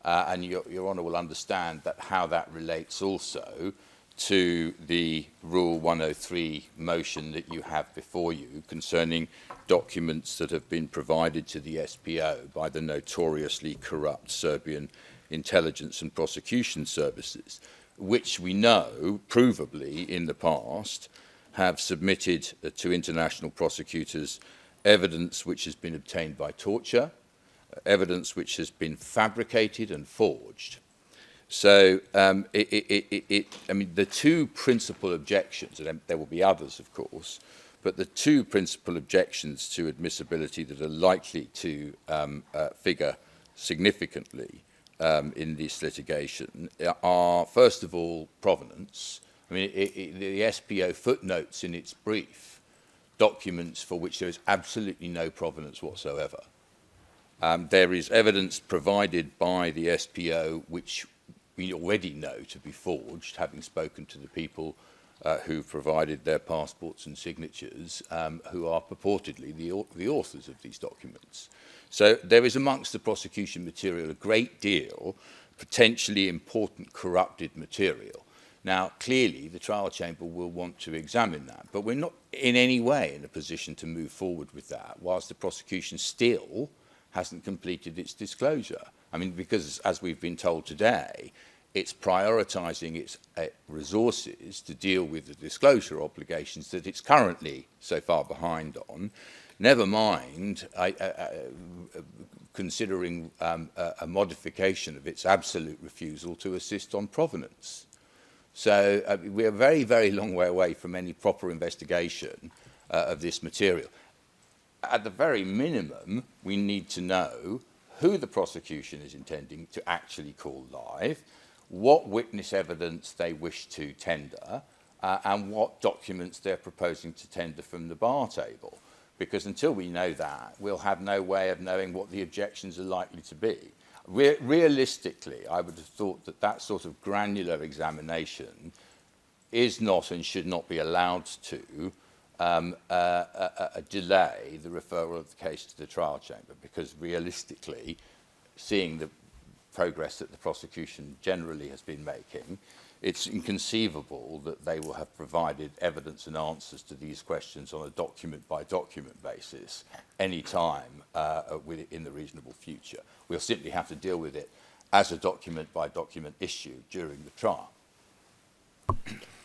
And Your Honour will understand that how that relates also to the Rule 103 motion that you have before you concerning documents that have been provided to the SPO by the notoriously corrupt Serbian intelligence and prosecution services, which we know, provably in the past, have submitted to international prosecutors evidence which has been obtained by torture, evidence which has been fabricated and forged. So, I mean, the two principal objections, and there will be others, of course, but the two principal objections to admissibility that are likely to figure significantly in this litigation are, first of all, provenance. I mean, the SPO footnotes in its brief documents for which there is absolutely no provenance whatsoever. There is evidence provided by the SPO which we already know to be forged, having spoken to the people who provided their passports and signatures, who are purportedly the authors of these documents. So there is amongst the prosecution material a great deal potentially important corrupted material. Now, clearly, the trial chamber will want to examine that, but we're not in any way in a position to move forward with that, whilst the prosecution still hasn't completed its disclosure. I mean, because, as we've been told today, it's prioritising its resources to deal with the disclosure obligations that it's currently so far behind on, never mind considering a modification of its absolute refusal to assist on provenance. So we're a very, very long way away from any proper investigation of this material. At the very minimum, we need to know who the prosecution is intending to actually call live, what witness evidence they wish to tender, and what documents they're proposing to tender from the bar table. Because until we know that, we'll have no way of knowing what the objections are likely to be. Realistically, I would have thought that that sort of granular examination is not and should not be allowed to delay the referral of the case to the trial chamber, because realistically, seeing the progress that the prosecution generally has been making, it's inconceivable that they will have provided evidence and answers to these questions on a document-by-document basis any time in the reasonable future. We'll simply have to deal with it as a document-by-document issue during the trial.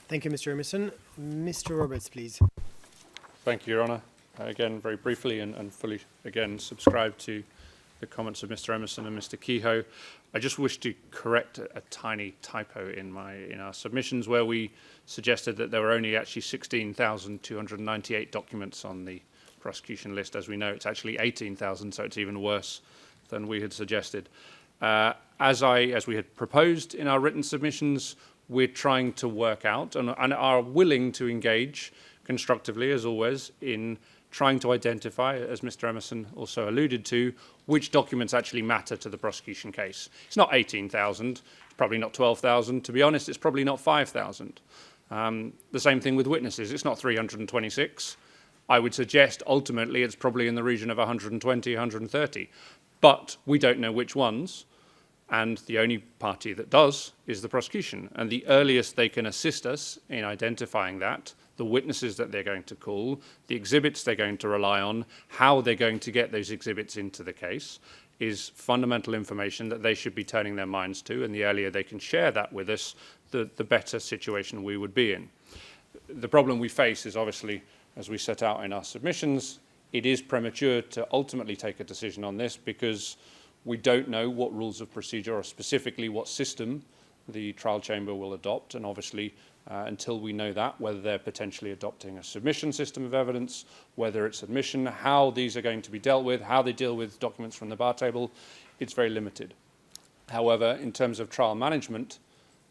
Thank you, Mr. Emerson. Mr. Roberts, please. Thank you, Your Honour. Again, very briefly and fully, again, subscribe to the comments of Mr. Emerson and Mr. Kehoe. I just wish to correct a tiny typo in our submissions, where we suggested that there were only actually 16,298 documents on the prosecution list. As we know, it's actually 18,000, so it's even worse than we had suggested. As we had proposed in our written submissions, we're trying to work out and are willing to engage constructively, as always, in trying to identify, as Mr. Emerson also alluded to, which documents actually matter to the prosecution case. It's not 18,000, it's probably not 12,000. To be honest, it's probably not 5,000. The same thing with witnesses. It's not 326. I would suggest ultimately it's probably in the region of 120, 130. But we don't know which ones, and the only party that does is the prosecution. And the earliest they can assist us in identifying that, the witnesses that they're going to call, the exhibits they're going to rely on, how they're going to get those exhibits into the case, is fundamental information that they should be turning their minds to, and the earlier they can share that with us, the better situation we would be in. The problem we face is obviously, as we set out in our submissions, it is premature to ultimately take a decision on this because we don't know what rules of procedure or specifically what system the trial chamber will adopt, and obviously until we know that, whether they're potentially adopting a submission system of evidence, whether it's admission, how these are going to be dealt with, how they deal with documents from the bar table, it's very limited. However, in terms of trial management,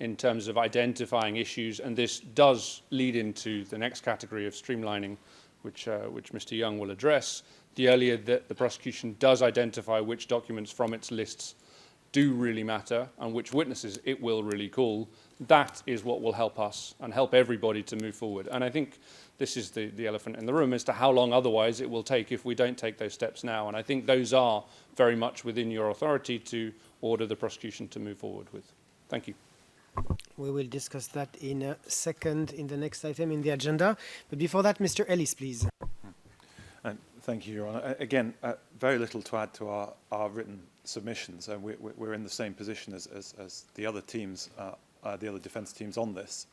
in terms of identifying issues, and this does lead into the next category of streamlining, which Mr. Young will address, the earlier that the prosecution does identify which documents from its lists do really matter and which witnesses it will really call, that is what will help us and help everybody to move forward. And I think this is the elephant in the room as to how long otherwise it will take if we don't take those steps now. And I think those are very much within your authority to order the prosecution to move forward with. Thank you. We will discuss that in a second in the next item in the agenda. But before that, Mr. Ellis, please. Thank you, Your Honour. Again, very little to add to our written submissions. We're in the same position as the other teams, the other defence teams on this.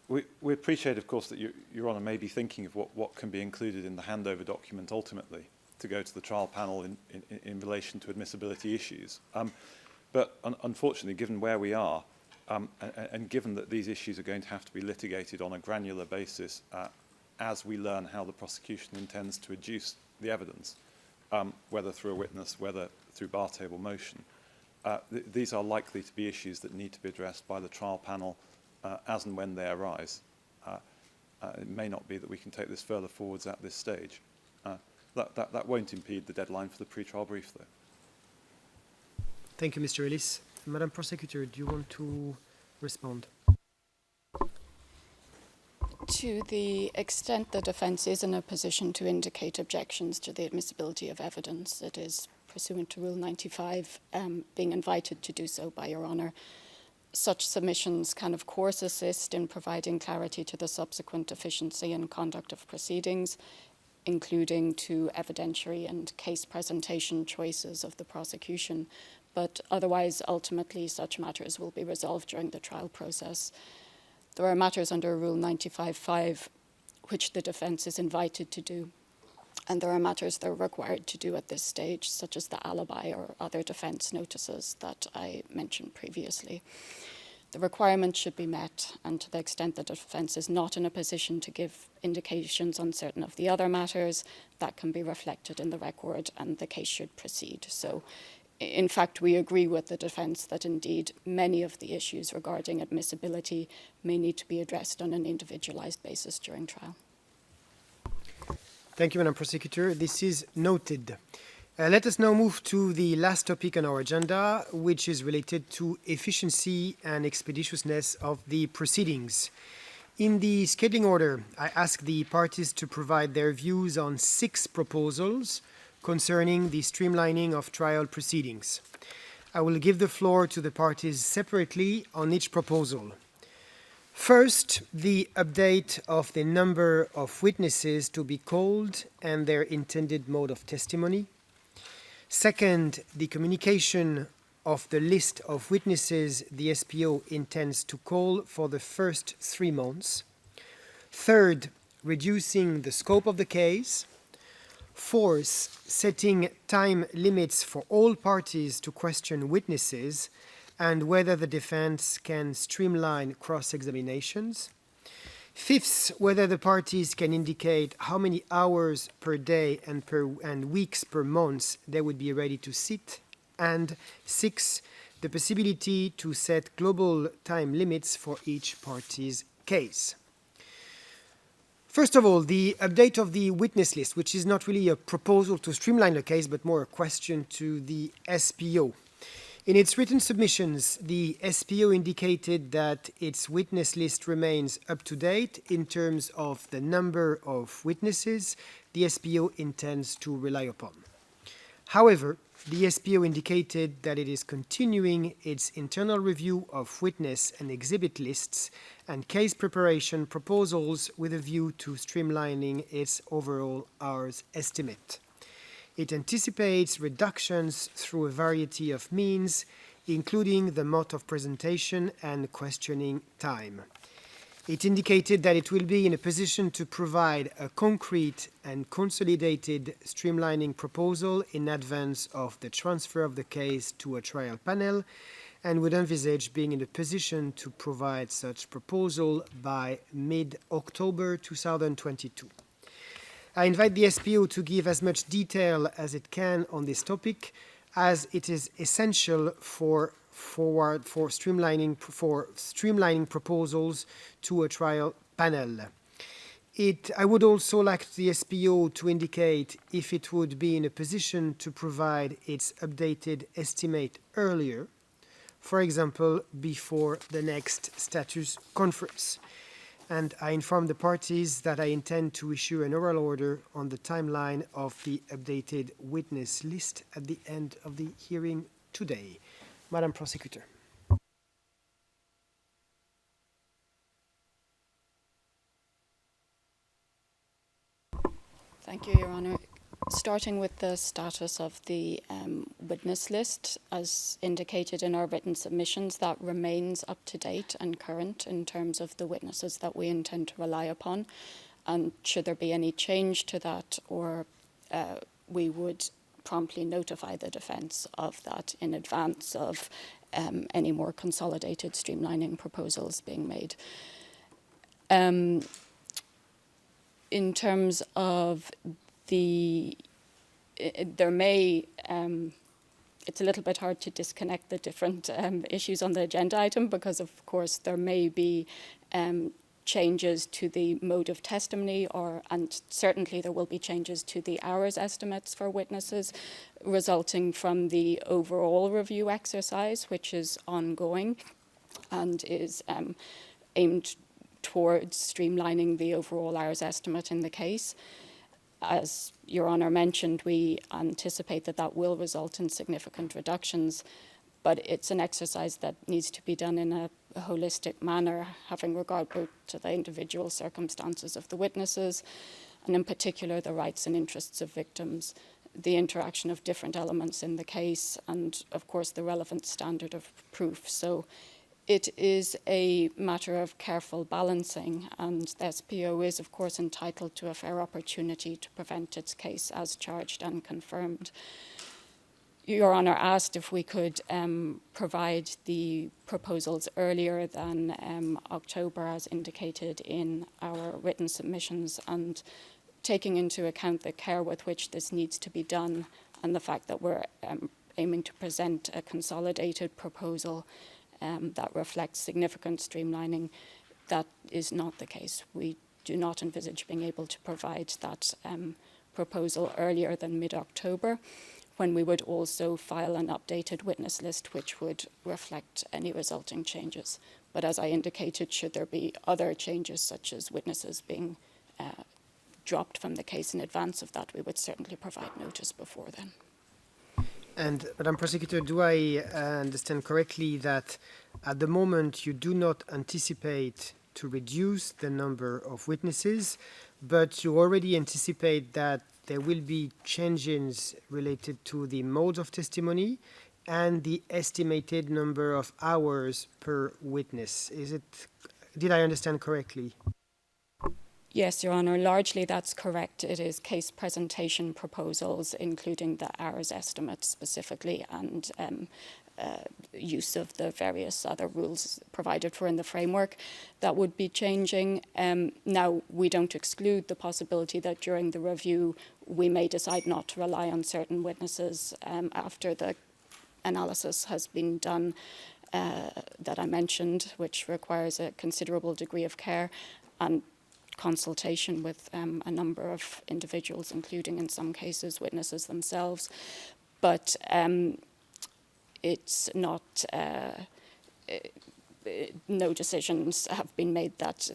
We appreciate, of course, that Your Honour may be thinking of what can be included in the handover document ultimately to go to the trial panel in relation to admissibility issues. But unfortunately, given where we are, and given that these issues are going to have to be litigated on a granular basis as we learn how the prosecution intends to adduce the evidence, whether through a witness, whether through bar table motion, these are likely to be issues that need to be addressed by the trial panel as and when they arise. It may not be that we can take this further forwards at this stage. That won't impede the deadline for the pre-trial brief, though. Thank you, Mr. Ellis. Madam Prosecutor, do you want to respond? To the extent the defence is in a position to indicate objections to the admissibility of evidence, it is pursuant to Rule 95 being invited to do so by Your Honour. Such submissions can, of course, assist in providing clarity to the subsequent efficiency and conduct of proceedings, including to evidentiary and case presentation choices of the prosecution. But otherwise, ultimately, such matters will be resolved during the trial process. There are matters under Rule 95.5 which the defence is invited to do, and there are matters they're required to do at this stage, such as the alibi or other defence notices that I mentioned previously. The requirements should be met, and to the extent that the defence is not in a position to give indications on certain of the other matters, that can be reflected in the record and the case should proceed. So, in fact, we agree with the defence that indeed many of the issues regarding admissibility may need to be addressed on an individualised basis during trial. Thank you, Madam Prosecutor. This is noted. Let us now move to the last topic on our agenda, which is related to efficiency and expeditiousness of the proceedings. In the scheduling order, I ask the parties to provide their views on 6 proposals concerning the streamlining of trial proceedings. I will give the floor to the parties separately on each proposal. First, the update of the number of witnesses to be called and their intended mode of testimony. Second, the communication of the list of witnesses the SPO intends to call for the first 3 months. Third, reducing the scope of the case. Fourth, setting time limits for all parties to question witnesses and whether the defense can streamline cross-examinations. Fifth, whether the parties can indicate how many hours per day and weeks per month they would be ready to sit. And sixth, the possibility to set global time limits for each party's case. First of all, the update of the witness list, which is not really a proposal to streamline the case, but more a question to the SPO. In its written submissions, the SPO indicated that its witness list remains up to date in terms of the number of witnesses the SPO intends to rely upon. However, the SPO indicated that it is continuing its internal review of witness and exhibit lists and case preparation proposals with a view to streamlining its overall hours estimate. It anticipates reductions through a variety of means, including the mode of presentation and questioning time. It indicated that it will be in a position to provide a concrete and consolidated streamlining proposal in advance of the transfer of the case to a trial panel and would envisage being in a position to provide such proposal by mid-October 2022. I invite the SPO to give as much detail as it can on this topic, as it is essential for streamlining proposals to a trial panel. I would also like the SPO to indicate if it would be in a position to provide its updated estimate earlier, for example, before the next status conference. And I inform the parties that I intend to issue an oral order on the timeline of the updated witness list at the end of the hearing today. Madam Prosecutor. Thank you, Your Honour. Starting with the status of the witness list, as indicated in our written submissions, that remains up to date and current in terms of the witnesses that we intend to rely upon. And should there be any change to that, or we would promptly notify the defence of that in advance of any more consolidated streamlining proposals being made. In terms of there may, it's a little bit hard to disconnect the different issues on the agenda item, because of course there may be changes to the mode of testimony, and certainly there will be changes to the hours estimates for witnesses resulting from the overall review exercise, which is ongoing and is aimed towards streamlining the overall hours estimate in the case. As Your Honour mentioned, we anticipate that that will result in significant reductions, but it's an exercise that needs to be done in a holistic manner, having regard both to the individual circumstances of the witnesses, and in particular the rights and interests of victims, the interaction of different elements in the case, and of course the relevant standard of proof. So it is a matter of careful balancing, and the SPO is of course entitled to a fair opportunity to present its case as charged and confirmed. Your Honour asked if we could provide the proposals earlier than October, as indicated in our written submissions, and taking into account the care with which this needs to be done and the fact that we're aiming to present a consolidated proposal that reflects significant streamlining, that is not the case. We do not envisage being able to provide that proposal earlier than mid-October, when we would also file an updated witness list which would reflect any resulting changes. But as I indicated, should there be other changes, such as witnesses being dropped from the case in advance of that, we would certainly provide notice before then. And Madam Prosecutor, do I understand correctly that at the moment you do not anticipate to reduce the number of witnesses, but you already anticipate that there will be changes related to the modes of testimony and the estimated number of hours per witness? Did I understand correctly? Yes, Your Honour, largely that's correct. It is case presentation proposals, including the hours estimates specifically, and use of the various other rules provided for in the framework that would be changing. Now, we don't exclude the possibility that during the review we may decide not to rely on certain witnesses after the analysis has been done that I mentioned, which requires a considerable degree of care and consultation with a number of individuals, including in some cases witnesses themselves. But it's not, no decisions have been made that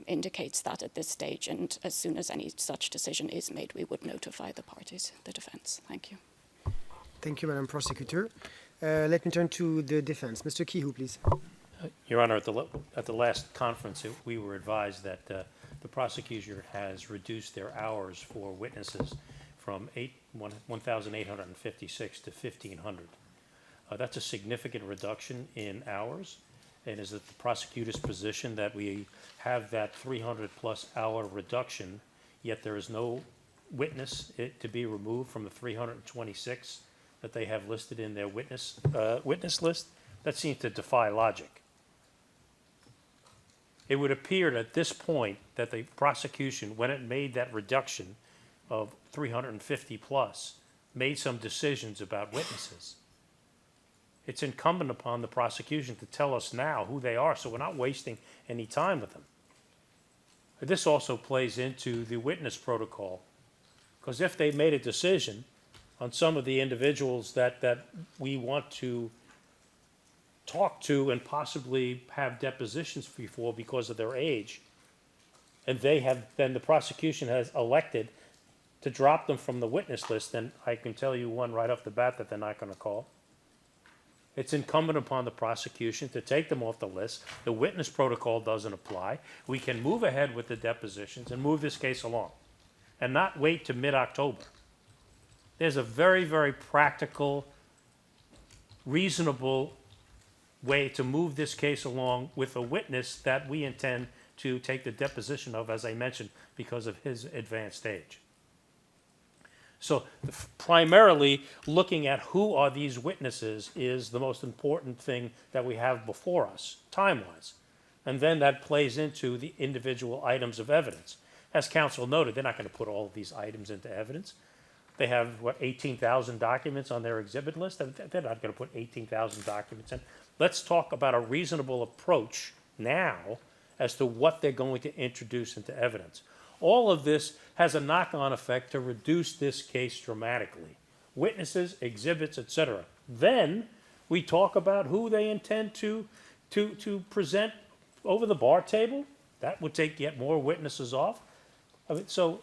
indicates that at this stage, and as soon as any such decision is made, we would notify the parties, the defence. Thank you. Thank you, Madam Prosecutor. Let me turn to the defence. Mr. Kehoe, please. Your Honour, at the last conference, we were advised that the prosecutor has reduced their hours for witnesses from 1,856 to 1,500. That's a significant reduction in hours, and is it the prosecutor's position that we have that 300-plus hour reduction, yet there is no witness to be removed from the 326 that they have listed in their witness list? That seems to defy logic. It would appear at this point that the prosecution, when it made that reduction of 350 plus, made some decisions about witnesses. It's incumbent upon the prosecution to tell us now who they are, so we're not wasting any time with them. This also plays into the witness protocol, because if they made a decision on some of the individuals that we want to talk to and possibly have depositions before because of their age, and then the prosecution has elected to drop them from the witness list, then I can tell you one right off the bat that they're not going to call. It's incumbent upon the prosecution to take them off the list. The witness protocol doesn't apply. We can move ahead with the depositions and move this case along. and not wait to mid-October. There's a very, very practical, reasonable way to move this case along with a witness that we intend to take the deposition of, as I mentioned, because of his advanced age. So primarily, looking at who are these witnesses is the most important thing that we have before us, time-wise. And then that plays into the individual items of evidence. As counsel noted, they're not going to put all of these items into evidence. They have, 18,000 documents on their exhibit list? They're not going to put 18,000 documents in. Let's talk about a reasonable approach now as to what they're going to introduce into evidence. All of this has a knock-on effect to reduce this case dramatically. Witnesses, exhibits, etc. Then we talk about who they intend to present over the bar table. That would take yet more witnesses off. I mean, so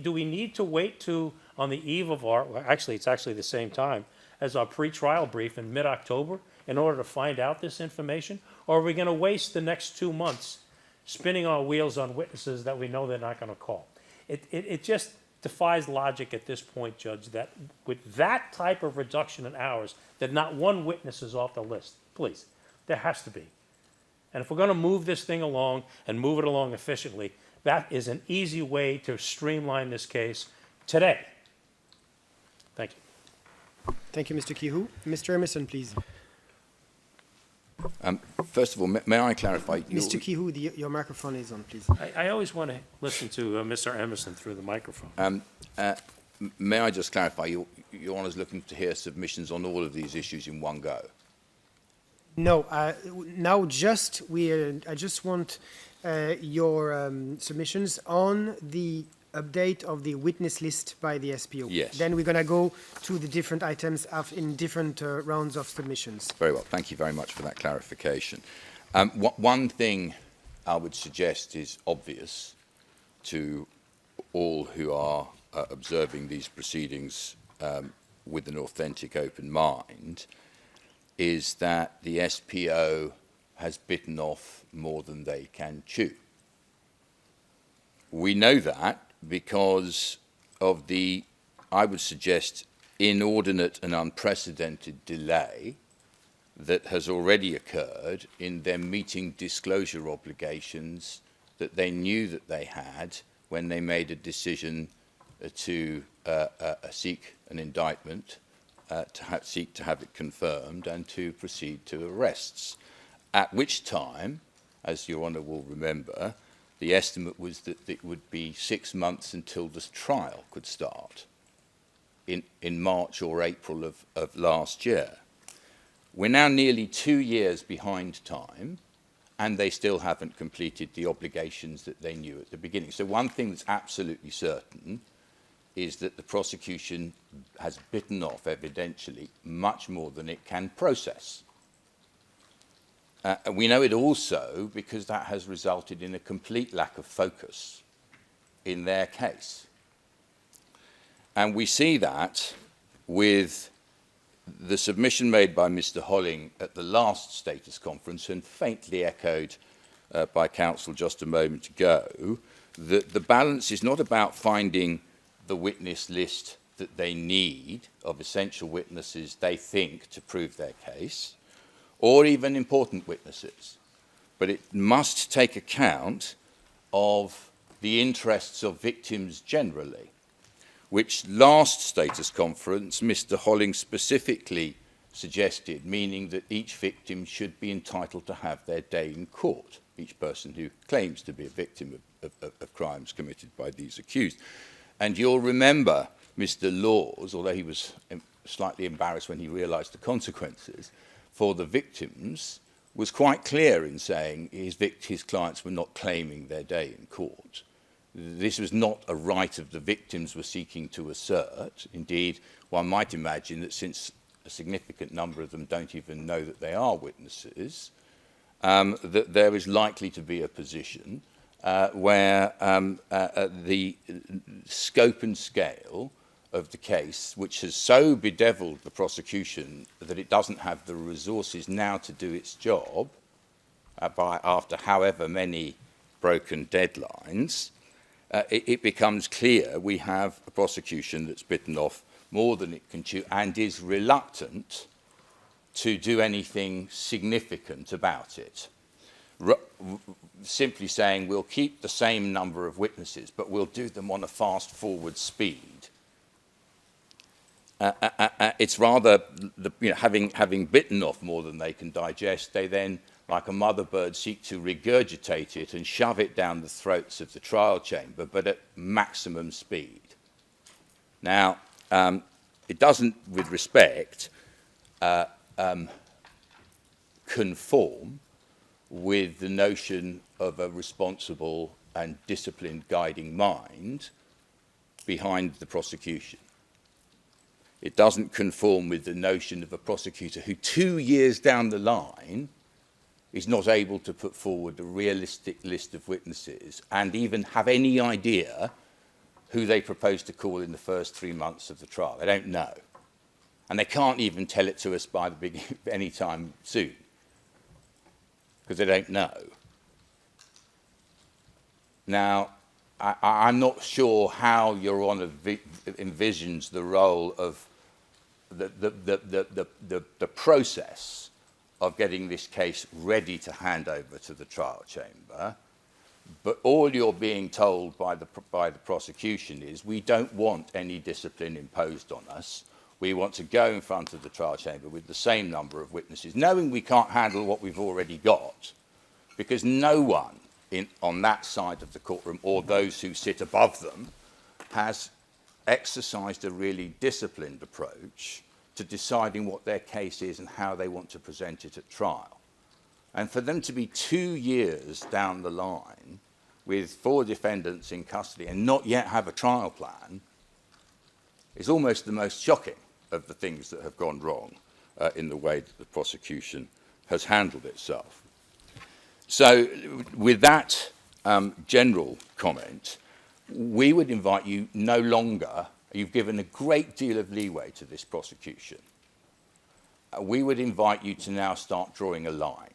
do we need to wait to, on the eve of our, well, actually it's actually the same time as our pretrial brief in mid-October in order to find out this information? Or are we going to waste the next 2 months spinning our wheels on witnesses that we know they're not going to call? It just defies logic at this point, Judge, that with that type of reduction in hours, that not one witness is off the list. Please, there has to be. And if we're going to move this thing along and move it along efficiently, that is an easy way to streamline this case today. Thank you. Thank you, Mr. Kihu. Mr. Emerson, please. First of all, may I clarify? Mr. Kihu, your microphone is on, please. I always want to listen to Mr. Emerson through the microphone. May I just clarify? Your Honour's looking to hear submissions on all of these issues in one go? No, now I just want your submissions on the update of the witness list by the SPO. Yes. Then we're going to go to the different items in different rounds of submissions. Very well. Thank you very much for that clarification. One thing I would suggest is obvious to all who are observing these proceedings with an authentic open mind is that the SPO has bitten off more than they can chew. We know that because of the, I would suggest, inordinate and unprecedented delay that has already occurred in them meeting disclosure obligations that they knew that they had when they made a decision to seek an indictment, seek to have it confirmed and to proceed to arrests. At which time, as Your Honour will remember, the estimate was that it would be 6 months until this trial could start in March or April of last year. We're now nearly 2 years behind time, and they still haven't completed the obligations that they knew at the beginning. So one thing that's absolutely certain is that the prosecution has bitten off, evidentially, much more than it can process. And we know it also because that has resulted in a complete lack of focus in their case. And we see that with the submission made by Mr. Holling at the last status conference and faintly echoed by counsel just a moment ago, that the balance is not about finding the witness list that they need of essential witnesses they think to prove their case, or even important witnesses, but it must take account of the interests of victims generally, which last status conference Mr. Holling specifically suggested, meaning that each victim should be entitled to have their day in court, each person who claims to be a victim of crimes committed by these accused. And you'll remember Mr. Laws, although he was slightly embarrassed when he realised the consequences, for the victims, was quite clear in saying his clients were not claiming their day in court. This was not a right of the victims were seeking to assert. Indeed, one might imagine that since a significant number of them don't even know that they are witnesses, that there is likely to be a position where the scope and scale of the case, which has so bedeviled the prosecution that it doesn't have the resources now to do its job, after however many broken deadlines, it becomes clear we have a prosecution that's bitten off more than it can chew and is reluctant to do anything significant about it. Simply saying we'll keep the same number of witnesses, but we'll do them on a fast-forward speed. It's rather, having bitten off more than they can digest, they then, like a mother bird, seek to regurgitate it and shove it down the throats of the trial chamber, but at maximum speed. Now, it doesn't, with respect, conform with the notion of a responsible and disciplined guiding mind behind the prosecution. It doesn't conform with the notion of a prosecutor who 2 years down the line is not able to put forward a realistic list of witnesses and even have any idea who they propose to call in the first 3 months of the trial. They don't know. And they can't even tell it to us by the beginning, any time soon, because they don't know. Now, I'm not sure how Your Honour envisions the role of the process of getting this case ready to hand over to the trial chamber, but all you're being told by the prosecution is we don't want any discipline imposed on us. We want to go in front of the trial chamber with the same number of witnesses, knowing we can't handle what we've already got, because no one on that side of the courtroom or those who sit above them has exercised a really disciplined approach to deciding what their case is and how they want to present it at trial. And for them to be 2 years down the line with 4 defendants in custody and not yet have a trial plan is almost the most shocking of the things that have gone wrong in the way that the prosecution has handled itself. So with that general comment, we would invite you no longer, you've given a great deal of leeway to this prosecution. We would invite you to now start drawing a line,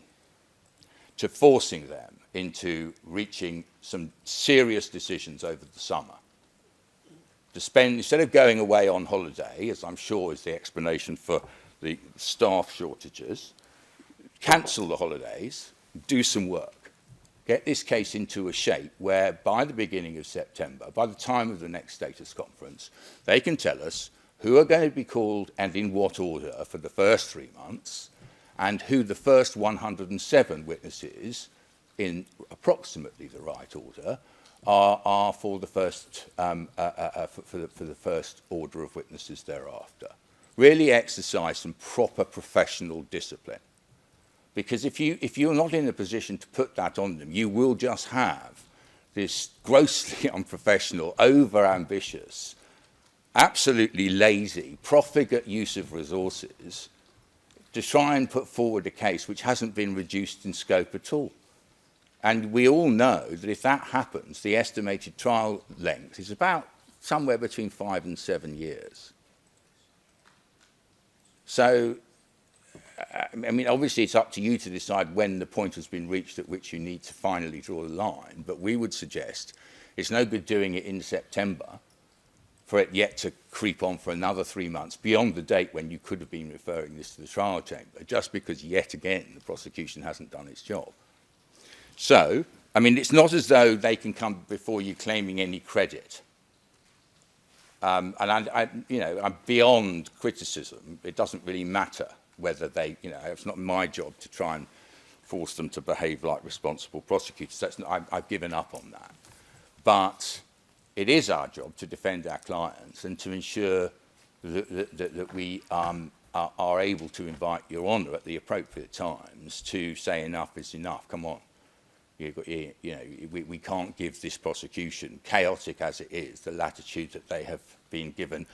to forcing them into reaching some serious decisions over the summer. To spend, instead of going away on holiday, as I'm sure is the explanation for the staff shortages, cancel the holidays, do some work. Get this case into a shape where by the beginning of September, by the time of the next status conference, they can tell us who are going to be called and in what order for the first 3 months, and who the first 107 witnesses, in approximately the right order, are for the first for the first order of witnesses thereafter. Really exercise some proper professional discipline, because if you're not in a position to put that on them, you will just have this grossly unprofessional, over-ambitious, absolutely lazy, profligate use of resources to try and put forward a case which hasn't been reduced in scope at all. And we all know that if that happens, the estimated trial length is about somewhere between 5 and 7 years. So, I mean, obviously it's up to you to decide when the point has been reached at which you need to finally draw the line, but we would suggest it's no good doing it in September for it yet to creep on for another 3 months beyond the date when you could have been referring this to the trial chamber, just because yet again the prosecution hasn't done its job. So, I mean, it's not as though they can come before you claiming any credit. And I'm beyond criticism. It doesn't really matter whether they, it's not my job to try and force them to behave like responsible prosecutors. I've given up on that. But it is our job to defend our clients and to ensure that we are able to invite Your Honour at the appropriate times to say enough is enough. Come on. We can't give this prosecution, chaotic as it is, the latitude that they have been given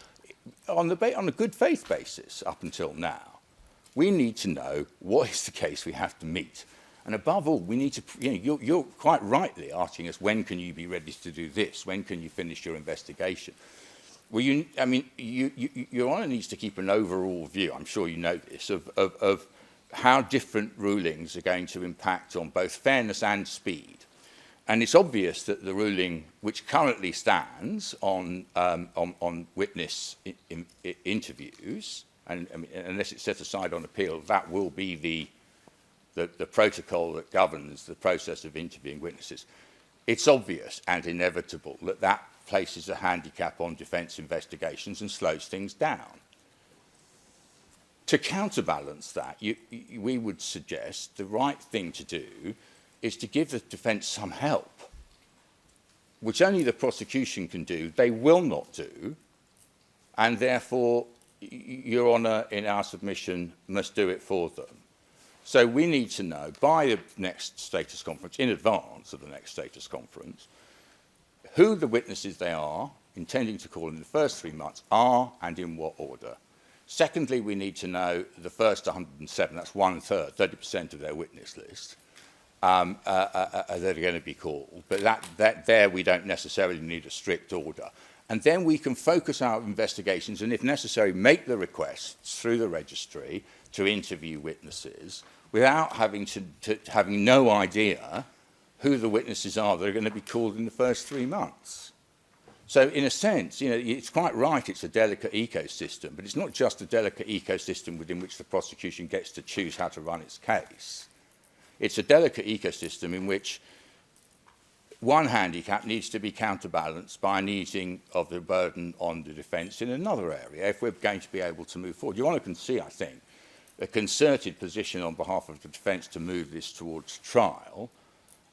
on a good faith basis up until now. We need to know what is the case we have to meet. And above all, we need to, you're quite rightly asking us, when can you be ready to do this? When can you finish your investigation? Well, Your Honour needs to keep an overall view, I'm sure you know this, of how different rulings are going to impact on both fairness and speed. And it's obvious that the ruling which currently stands on witness interviews, and I mean, unless it's set aside on appeal, that will be the protocol that governs the process of interviewing witnesses. It's obvious and inevitable that that places a handicap on defence investigations and slows things down. To counterbalance that, we would suggest the right thing to do is to give the defence some help, which only the prosecution can do. They will not do, and therefore, Your Honour, in our submission, must do it for them. So we need to know, by the next status conference, in advance of the next status conference, who the witnesses they are intending to call in the first 3 months are and in what order. Secondly, we need to know the first 107, that's 1/3, 30% of their witness list, that are going to be called. But there we don't necessarily need a strict order. And then we can focus our investigations and, if necessary, make the requests through the registry to interview witnesses without having no idea who the witnesses are that are going to be called in the first 3 months. So in a sense, you know, it's quite right, it's a delicate ecosystem, but it's not just a delicate ecosystem within which the prosecution gets to choose how to run its case. It's a delicate ecosystem in which one handicap needs to be counterbalanced by an easing of the burden on the defence in another area if we're going to be able to move forward. Your Honour can see, I think, a concerted position on behalf of the defence to move this towards trial,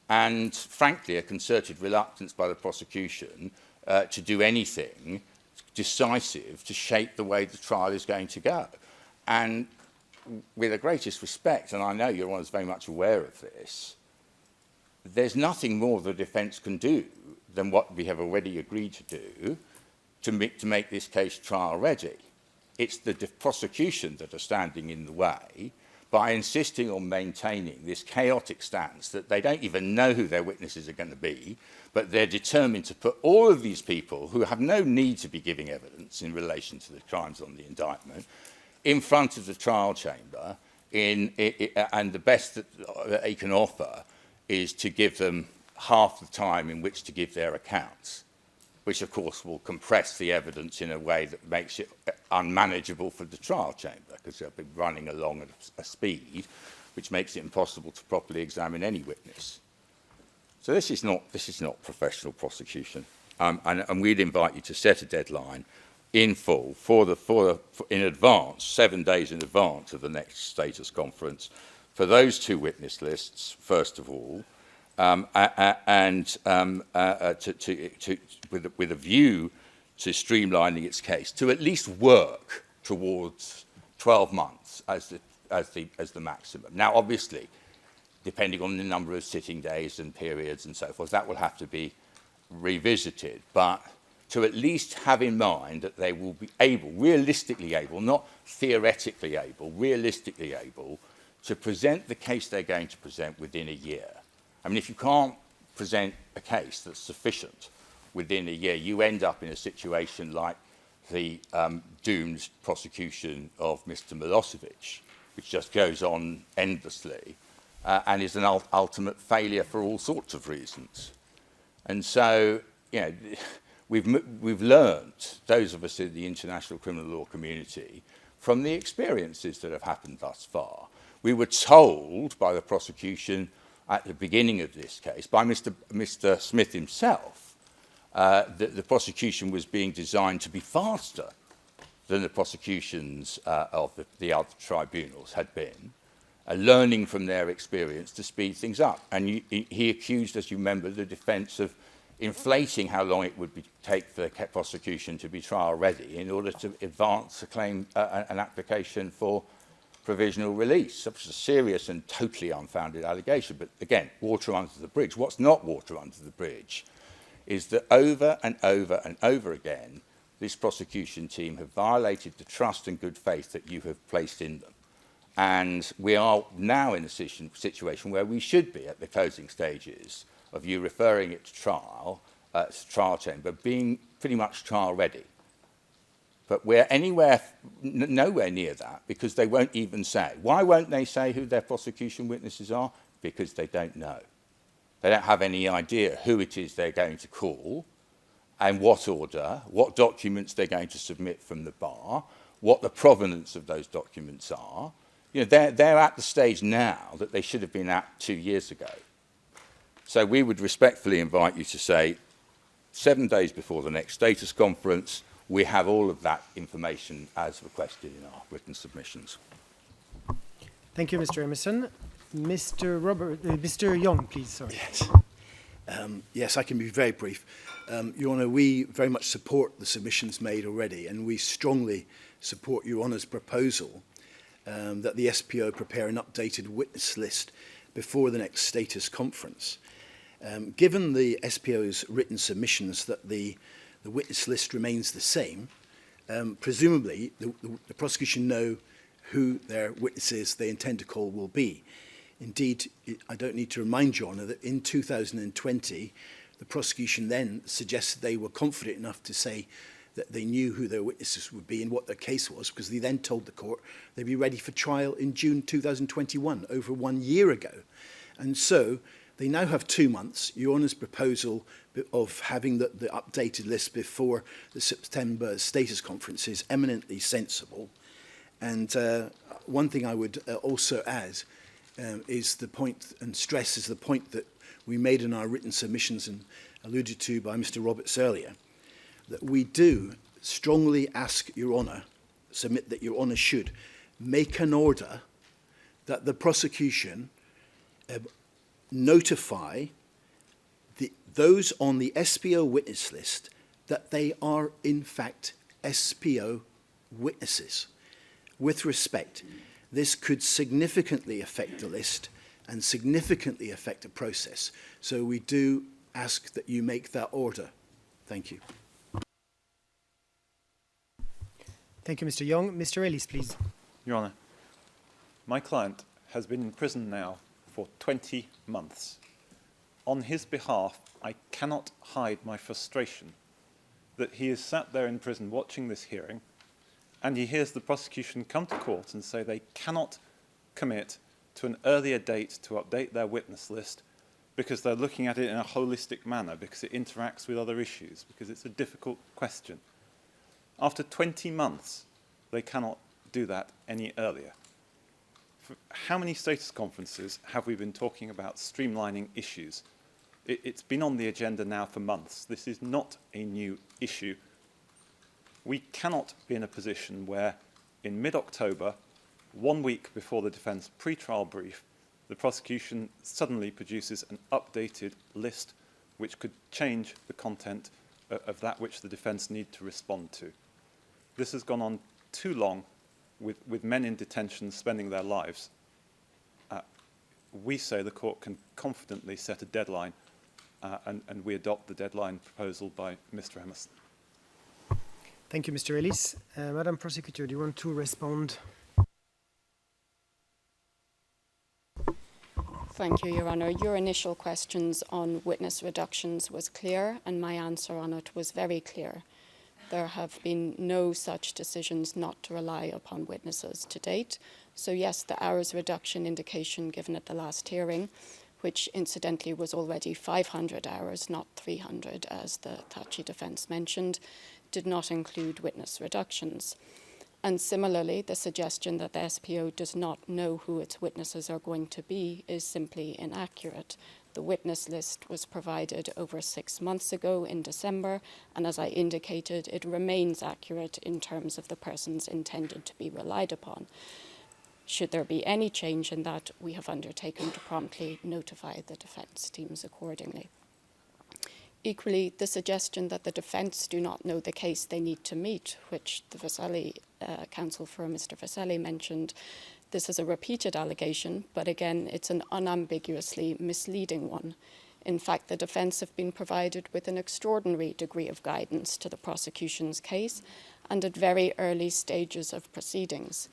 and frankly a concerted reluctance by the prosecution to do anything decisive to shape the way the trial is going to go. And with the greatest respect, and I know Your Honour is very much aware of this, there's nothing more the defence can do than what we have already agreed to do to make this case trial ready. It's the prosecution that are standing in the way by insisting on maintaining this chaotic stance that they don't even know who their witnesses are going to be, but they're determined to put all of these people who have no need to be giving evidence in relation to the crimes on the indictment in front of the trial chamber, and the best that they can offer is to give them half the time in which to give their accounts, which of course will compress the evidence in a way that makes it unmanageable for the trial chamber, because they'll be running along at a speed which makes it impossible to properly examine any witness. So this is not professional prosecution, and we'd invite you to set a deadline in full in advance, 7 days in advance of the next status conference, for those 2 witness lists, first of all, with a view to streamlining its case, to at least work towards 12 months as the maximum. Now, obviously, depending on the number of sitting days and periods and so forth, that will have to be revisited, but to at least have in mind that they will be able, realistically able, not theoretically able, realistically able, to present the case they're going to present within a year. I mean, if you can't present a case that's sufficient within a year, you end up in a situation like the doomed prosecution of Mr. Milosevic, which just goes on endlessly and is an ultimate failure for all sorts of reasons. And so, you know, we've learned, those of us in the international criminal law community, from the experiences that have happened thus far. We were told by the prosecution at the beginning of this case, by Mr. Smith himself, that the prosecution was being designed to be faster than the prosecutions of the other tribunals had been, learning from their experience to speed things up. And he accused, as you remember, the defence of inflating how long it would take for the prosecution to be trial ready in order to advance a claim, an application for provisional release. That was a serious and totally unfounded allegation. But again, water under the bridge. What's not water under the bridge is that over and over and over again, this prosecution team have violated the trust and good faith that you have placed in them. And we are now in a situation where we should be at the closing stages of you referring it to trial chamber, being pretty much trial ready. But we're nowhere near that, because they won't even say. Why won't they say who their prosecution witnesses are? Because they don't know. They don't have any idea who it is they're going to call and what order, what documents they're going to submit from the bar, what the provenance of those documents are. You know, they're at the stage now that they should have been at 2 years ago. So we would respectfully invite you to say, 7 days before the next status conference, we have all of that information as requested in our written submissions. Thank you, Mr. Emerson. Mr. Young, please, sorry. Yes. Yes, I can be very brief. Your Honour, we very much support the submissions made already, and we strongly support Your Honour's proposal that the SPO prepare an updated witness list before the next status conference. Given the SPO's written submissions that the witness list remains the same, presumably the prosecution know who their witnesses they intend to call will be. Indeed, I don't need to remind Your Honour that in 2020, the prosecution then suggested they were confident enough to say that they knew who their witnesses would be and what their case was, because they then told the court they'd be ready for trial in June 2021, over 1 year ago. And so they now have 2 months. Your Honour's proposal of having the updated list before the September status conference is eminently sensible. And one thing I would also add is the point, and stress is the point that we made in our written submissions and alluded to by Mr. Roberts earlier, that we do strongly ask Your Honour, submit that Your Honour should make an order that the prosecution notify those on the SPO witness list that they are in fact SPO witnesses. With respect, this could significantly affect the list and significantly affect the process. So we do ask that you make that order. Thank you. Thank you, Mr. Young. Mr. Ellis, please. Your Honour, my client has been in prison now for 20 months. On his behalf, I cannot hide my frustration that he is sat there in prison watching this hearing, and he hears the prosecution come to court and say they cannot commit to an earlier date to update their witness list because they're looking at it in a holistic manner, because it interacts with other issues, because it's a difficult question. After 20 months, they cannot do that any earlier. For how many status conferences have we been talking about streamlining issues? It's been on the agenda now for months. This is not a new issue. We cannot be in a position where, in mid-October, 1 week before the defence pretrial brief, the prosecution suddenly produces an updated list which could change the content of that which the defence need to respond to. This has gone on too long with men in detention spending their lives. We say the court can confidently set a deadline, and we adopt the deadline proposal by Mr. Emerson. Thank you, Mr. Ellis. Madam Prosecutor, do you want to respond? Thank you, Your Honour. Your initial questions on witness reductions was clear, and my answer on it was very clear. There have been no such decisions not to rely upon witnesses to date. So yes, the hours reduction indication given at the last hearing, which incidentally was already 500 hours, not 300, as the Thaci defence mentioned, did not include witness reductions. And similarly, the suggestion that the SPO does not know who its witnesses are going to be is simply inaccurate. The witness list was provided over 6 months ago in December, and as I indicated, it remains accurate in terms of the persons intended to be relied upon. Should there be any change in that, we have undertaken to promptly notify the defence teams accordingly. Equally, the suggestion that the defence do not know the case they need to meet, which the Vasselli, counsel for Mr. Vasselli mentioned, this is a repeated allegation, but again, it's an unambiguously misleading one. In fact, the defence have been provided with an extraordinary degree of guidance to the prosecution's case and at very early stages of proceedings.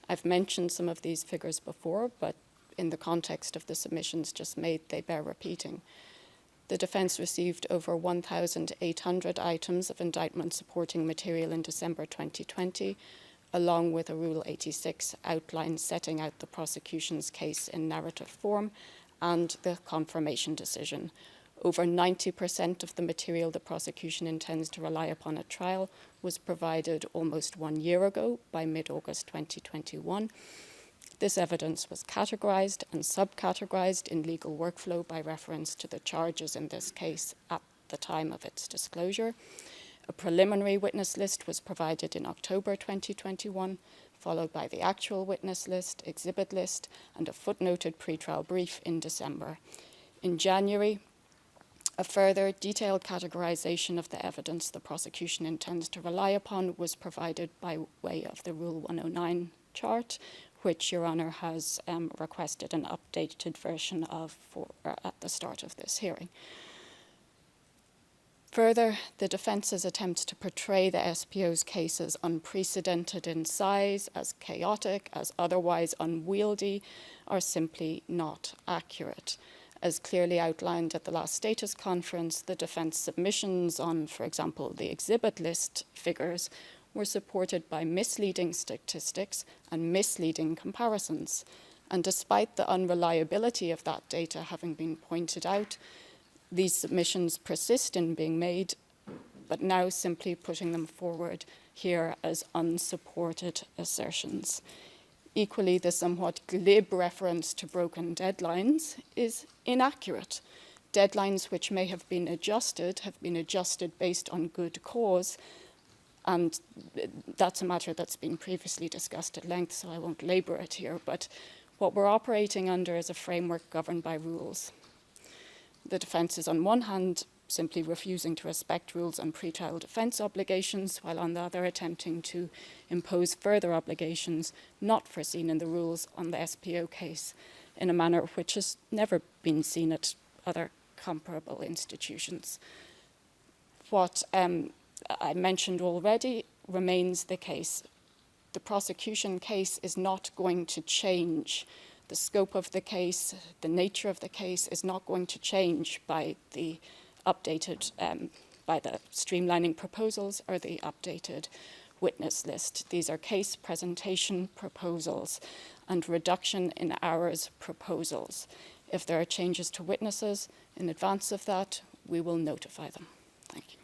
I've mentioned some of these figures before, but in the context of the submissions just made, they bear repeating. The defence received over 1,800 items of indictment supporting material in December 2020, along with a Rule 86 outline setting out the prosecution's case in narrative form and the confirmation decision. Over 90% of the material the prosecution intends to rely upon at trial was provided almost 1 year ago, by mid-August 2021. This evidence was categorized and subcategorized in legal workflow by reference to the charges in this case at the time of its disclosure. A preliminary witness list was provided in October 2021, followed by the actual witness list, exhibit list, and a footnoted pretrial brief in December. In January, a further detailed categorization of the evidence the prosecution intends to rely upon was provided by way of the Rule 109 chart, which Your Honour has requested an updated version of at the start of this hearing. Further, the defence's attempts to portray the SPO's case as unprecedented in size, as chaotic, as otherwise unwieldy, are simply not accurate. As clearly outlined at the last status conference, the defence submissions on, for example, the exhibit list figures were supported by misleading statistics and misleading comparisons. And despite the unreliability of that data having been pointed out, these submissions persist in being made, but now simply putting them forward here as unsupported assertions. Equally, the somewhat glib reference to broken deadlines is inaccurate. Deadlines which may have been adjusted based on good cause, and that's a matter that's been previously discussed at length, so I won't labour it here, but what we're operating under is a framework governed by rules. The defence is on one hand simply refusing to respect rules on pretrial defence obligations, while on the other attempting to impose further obligations not foreseen in the rules on the SPO case in a manner which has never been seen at other comparable institutions. What I mentioned already remains the case. The prosecution case is not going to change. The scope of the case, the nature of the case is not going to change by the updated, by the streamlining proposals or the updated witness list. These are case presentation proposals and reduction in hours proposals. If there are changes to witnesses in advance of that, we will notify them. Thank you.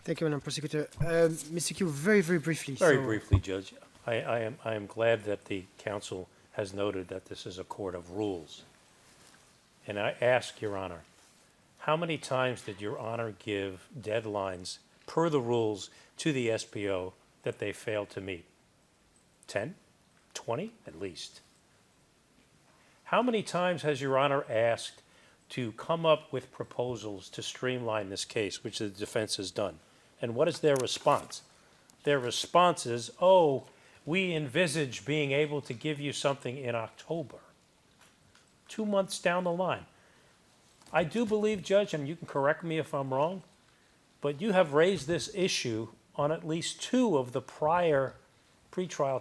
Thank you, Madam Prosecutor. Mr. Q, very, very briefly. Very briefly, Judge. I am glad that the counsel has noted that this is a court of rules. And I ask, Your Honor, how many times did Your Honor give deadlines per the rules to the SPO that they failed to meet? 10? 20 at least? How many times has Your Honor asked to come up with proposals to streamline this case, which the defense has done? And what is their response? Their response is, oh, we envisage being able to give you something in October, 2 months down the line. I do believe, Judge, and you can correct me if I'm wrong, but you have raised this issue on at least 2 of the prior pretrial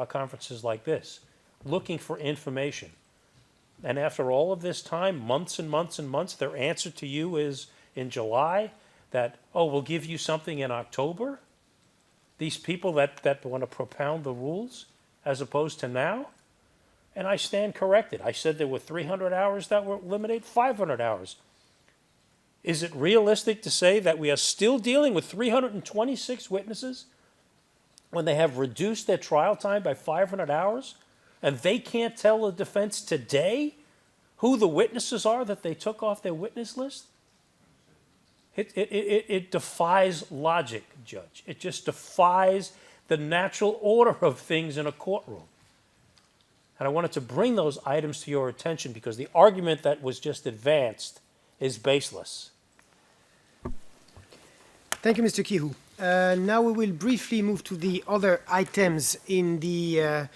conferences like this, looking for information. And after all of this time, months and months and months, their answer to you is in July that, oh, we'll give you something in October? These people that want to propound the rules as opposed to now? And I stand corrected. I said there were 300 hours that were eliminated, 500 hours. Is it realistic to say that we are still dealing with 326 witnesses when they have reduced their trial time by 500 hours? And they can't tell the defense today who the witnesses are that they took off their witness list? It defies logic, Judge. It just defies the natural order of things in a courtroom. And I wanted to bring those items to your attention because the argument that was just advanced is baseless. Thank you, Mr. Kihu. Now we will briefly move to the other items in the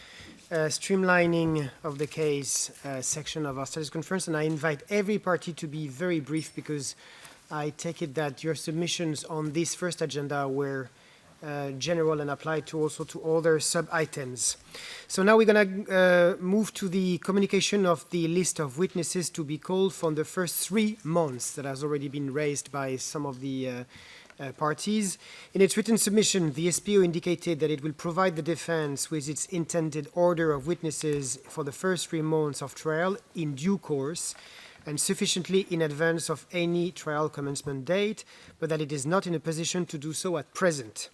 streamlining of the case section of our status conference, and I invite every party to be very brief because I take it that your submissions on this first agenda were general and applied to also to other sub-items. So now we're going to move to the communication of the list of witnesses to be called for the first 3 months that has already been raised by some of the parties. In its written submission, the SPO indicated that it will provide the defense with its intended order of witnesses for the first 3 months of trial in due course and sufficiently in advance of any trial commencement date, but that it is not in a position to do so at present.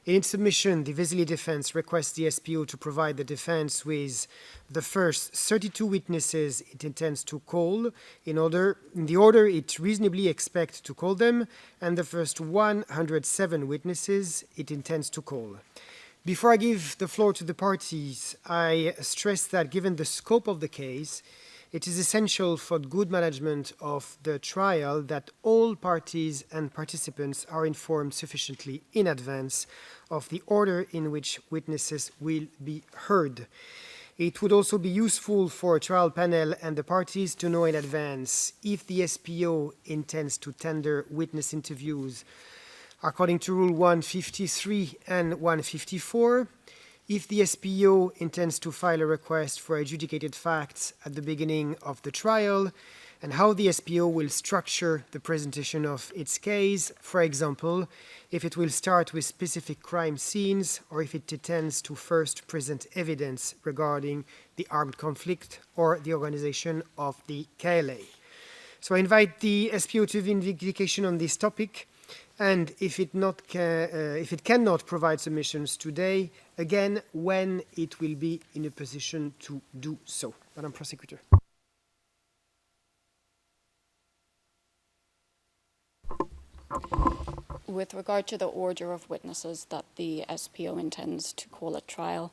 In its submission, the Vesely defense requests the SPO to provide the defense with the first 32 witnesses it intends to call in the order it reasonably expects to call them, and the first 107 witnesses it intends to call. Before I give the floor to the parties, I stress that given the scope of the case, it is essential for good management of the trial that all parties and participants are informed sufficiently in advance of the order in which witnesses will be heard. It would also be useful for a trial panel and the parties to know in advance if the SPO intends to tender witness interviews according to Rule 153 and 154, if the SPO intends to file a request for adjudicated facts at the beginning of the trial, and how the SPO will structure the presentation of its case, for example, if it will start with specific crime scenes or if it intends to first present evidence regarding the armed conflict or the organization of the KLA. So I invite the SPO to give indication on this topic, and if it cannot provide submissions today, again, when it will be in a position to do so. Madam Prosecutor. With regard to the order of witnesses that the SPO intends to call at trial,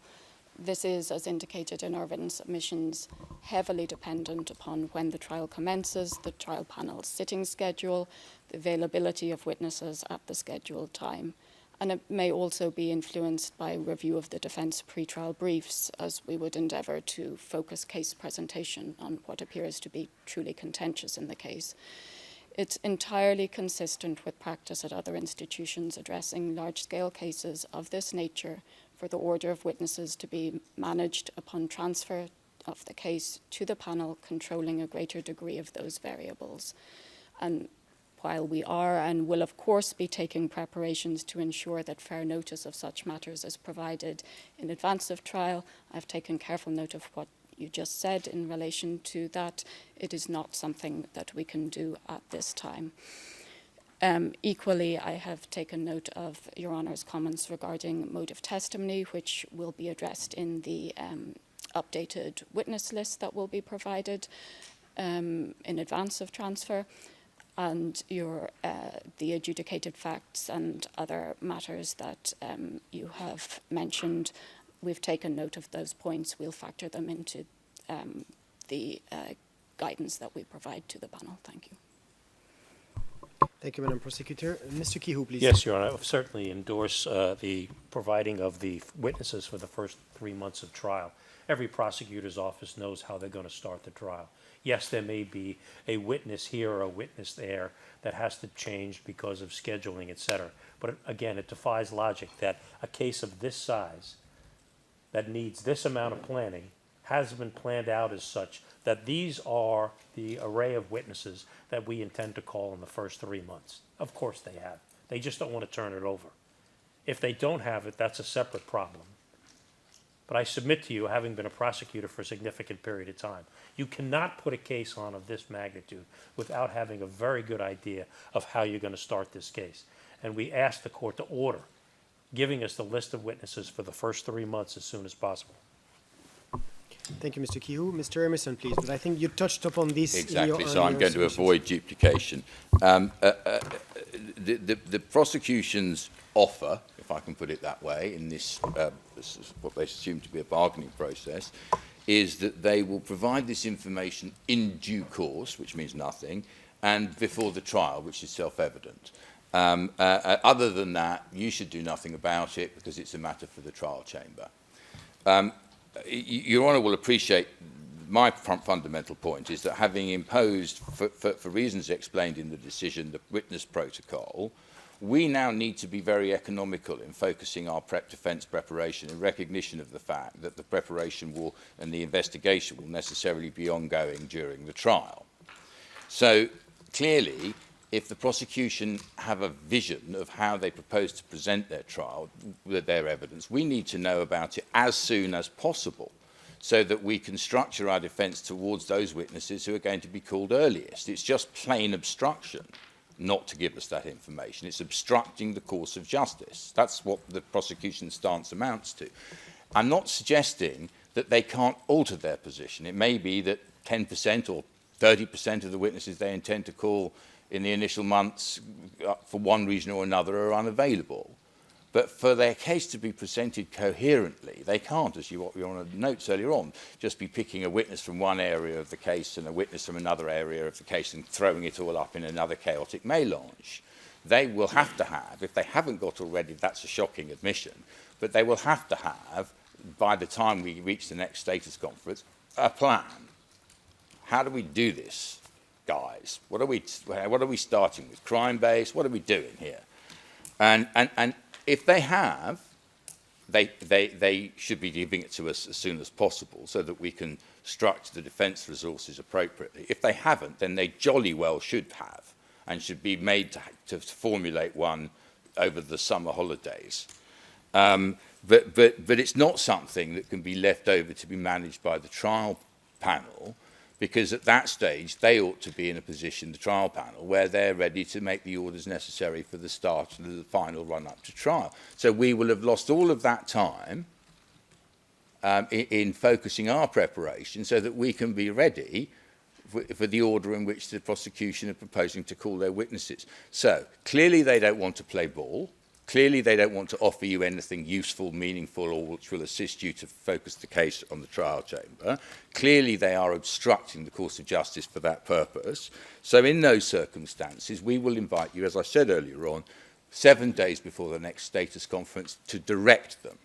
this is, as indicated in our written submissions, heavily dependent upon when the trial commences, the trial panel's sitting schedule, the availability of witnesses at the scheduled time. And it may also be influenced by review of the defence pretrial briefs, as we would endeavour to focus case presentation on what appears to be truly contentious in the case. It's entirely consistent with practice at other institutions addressing large-scale cases of this nature for the order of witnesses to be managed upon transfer of the case to the panel, controlling a greater degree of those variables. And while we are and will of course be taking preparations to ensure that fair notice of such matters is provided in advance of trial, I've taken careful note of what you just said in relation to that. It is not something that we can do at this time. Equally, I have taken note of Your Honour's comments regarding motive testimony, which will be addressed in the updated witness list that will be provided in advance of transfer, and the adjudicated facts and other matters that you have mentioned. We've taken note of those points. We'll factor them into the guidance that we provide to the panel. Thank you. Thank you, Madam Prosecutor. Mr. Kihu, please. Yes, Your Honor, I certainly endorse the providing of the witnesses for the first 3 months of trial. Every prosecutor's office knows how they're going to start the trial. Yes, there may be a witness here or a witness there that has to change because of scheduling, etc. But again, it defies logic that a case of this size that needs this amount of planning has been planned out as such that these are the array of witnesses that we intend to call in the first 3 months. Of course they have. They just don't want to turn it over. If they don't have it, that's a separate problem. But I submit to you, having been a prosecutor for a significant period of time, you cannot put a case on of this magnitude without having a very good idea of how you're going to start this case. And we ask the court to order, giving us the list of witnesses for the first 3 months as soon as possible. Thank you, Mr. Kihu. Mr. Emerson, please. But I think you touched upon this. Exactly, so I'm going to avoid duplication. The prosecution's offer, if I can put it that way, in this, what they assume to be a bargaining process, is that they will provide this information in due course, which means nothing, and before the trial, which is self-evident. Other than that, you should do nothing about it because it's a matter for the trial chamber. Your Honour will appreciate my fundamental point is that having imposed, for reasons explained in the decision, the witness protocol, we now need to be very economical in focusing our defence preparation in recognition of the fact that the preparation will and the investigation will necessarily be ongoing during the trial. So clearly, if the prosecution have a vision of how they propose to present their trial, their evidence, we need to know about it as soon as possible so that we can structure our defence towards those witnesses who are going to be called earliest. It's just plain obstruction not to give us that information. It's obstructing the course of justice. That's what the prosecution's stance amounts to. I'm not suggesting that they can't alter their position. It may be that 10% or 30% of the witnesses they intend to call in the initial months, for one reason or another, are unavailable. But for their case to be presented coherently, they can't, as you on notes earlier on, just be picking a witness from one area of the case and a witness from another area of the case and throwing it all up in another chaotic melange. They will have to have, if they haven't got already, that's a shocking admission, but they will have to have, by the time we reach the next status conference, a plan. How do we do this, guys? What are we starting with? Crime-based? What are we doing here? And if they have, they should be giving it to us as soon as possible so that we can structure the defence resources appropriately. If they haven't, then they jolly well should have and should be made to formulate one over the summer holidays. But it's not something that can be left over to be managed by the trial panel, because at that stage they ought to be in a position, the trial panel, where they're ready to make the orders necessary for the start and the final run-up to trial. So we will have lost all of that time in focusing our preparation so that we can be ready for the order in which the prosecution are proposing to call their witnesses. So clearly they don't want to play ball. Clearly, they don't want to offer you anything useful, meaningful, or which will assist you to focus the case on the trial chamber. Clearly, they are obstructing the course of justice for that purpose. So in those circumstances, we will invite you, as I said earlier on, 7 days before the next status conference, to direct them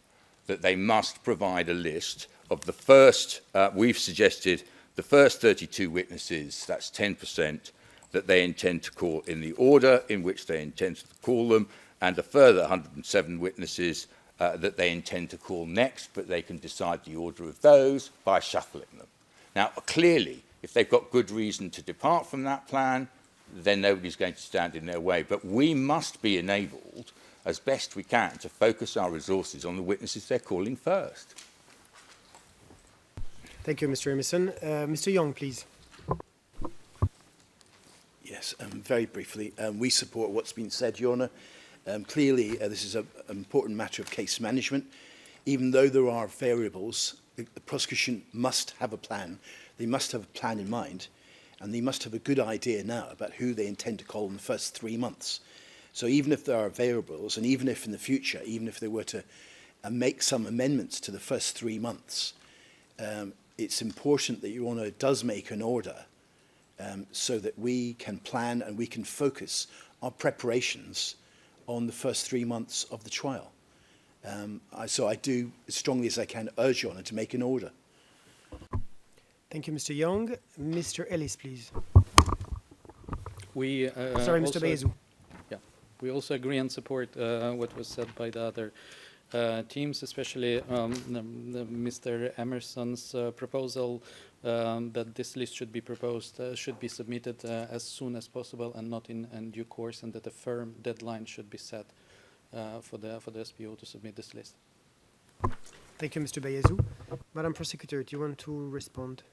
that they must provide a list of the first, we've suggested, the first 32 witnesses, that's 10%, that they intend to call in the order in which they intend to call them, and a further 107 witnesses that they intend to call next, but they can decide the order of those by shuffling them. Now, clearly, if they've got good reason to depart from that plan, then nobody's going to stand in their way. But we must be enabled, as best we can, to focus our resources on the witnesses they're calling first. Thank you, Mr. Emerson. Mr. Young, please. Yes, very briefly, we support what's been said, Your Honour. Clearly, this is an important matter of case management. Even though there are variables, the prosecution must have a plan. They must have a plan in mind, and they must have a good idea now about who they intend to call in the first 3 months. So even if there are variables, and even if in the future, even if they were to make some amendments to the first 3 months, it's important that Your Honour does make an order so that we can plan and we can focus our preparations on the first 3 months of the trial. So I do, as strongly as I can, urge Your Honour to make an order. Thank you, Mr. Young. Mr. Ellis, please. We Sorry, Mr. Bezu. Yeah, we also agree and support what was said by the other teams, especially Mr. Emerson's proposal that this list should be proposed, should be submitted as soon as possible and not in due course, and that a firm deadline should be set for the SPO to submit this list. Thank you, Mr. Bayezu. Madam Prosecutor, do you want to respond?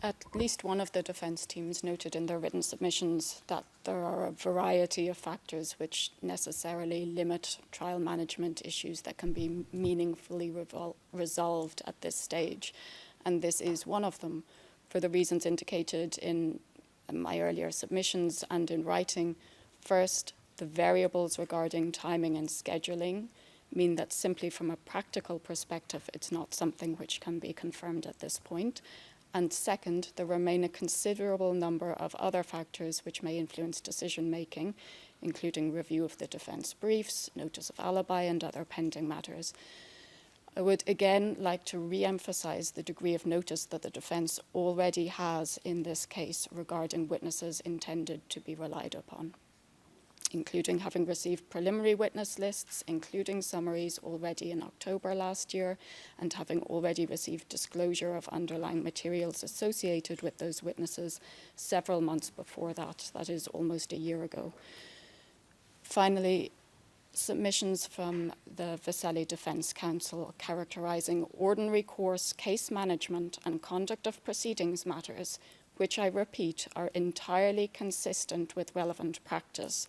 At least one of the defence teams noted in their written submissions that there are a variety of factors which necessarily limit trial management issues that can be meaningfully resolved at this stage. And this is one of them, for the reasons indicated in my earlier submissions and in writing. First, the variables regarding timing and scheduling mean that simply from a practical perspective, it's not something which can be confirmed at this point. And second, there remain a considerable number of other factors which may influence decision-making, including review of the defence briefs, notice of alibi, and other pending matters. I would again like to re-emphasise the degree of notice that the defence already has in this case regarding witnesses intended to be relied upon. including having received preliminary witness lists, including summaries already in October last year, and having already received disclosure of underlying materials associated with those witnesses several months before that. That is almost a year ago. Finally, submissions from the Veseli Defence Council characterising ordinary course case management and conduct of proceedings matters, which I repeat are entirely consistent with relevant practice,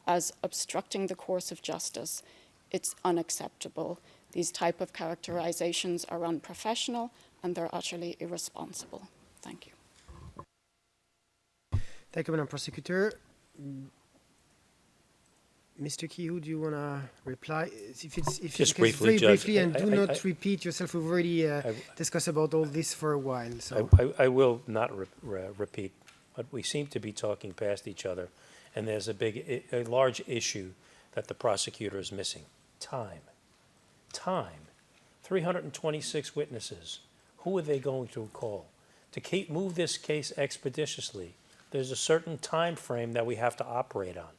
as obstructing the course of justice. It's unacceptable. These type of characterizations are unprofessional and they're utterly irresponsible. Thank you. Thank you, Madam Prosecutor. Mr. Kehoe, do you want to reply? If Just you can, briefly, very Judge, briefly, and do I- not repeat yourself. We've already discussed about all this for a while. So I will not repeat, but we seem to be talking past each other, and there's a large issue that the prosecutor is missing. Time. 326 witnesses. Who are they going to call? To move this case expeditiously, there's a certain time frame that we have to operate on.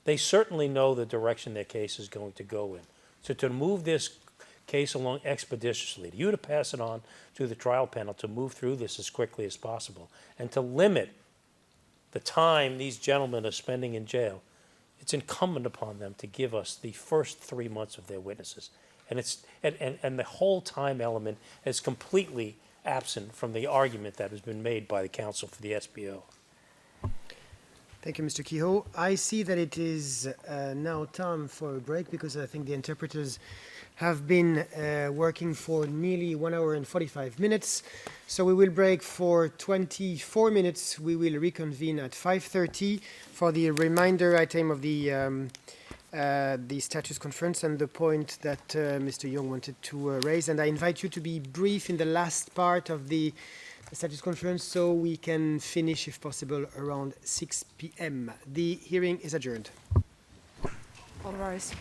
They certainly know the direction their case is going to go in. So to move this case along expeditiously, you to pass it on to the trial panel to move through this as quickly as possible, and to limit the time these gentlemen are spending in jail, it's incumbent upon them to give us the first 3 months of their witnesses. And the whole time element is completely absent from the argument that has been made by the counsel for the SPO. thank you, Mr. Kehoe. I see that it is now time for a break because I think the interpreters have been working for nearly 1 hour and 45 minutes. So we will break for 24 minutes. We will reconvene at 5:30 for the reminder item of the status conference and the point that Mr. Young wanted to raise. And I invite you to be brief in the last part of the status conference so we can finish, if possible, around 6 p.m. The hearing is adjourned. All rise.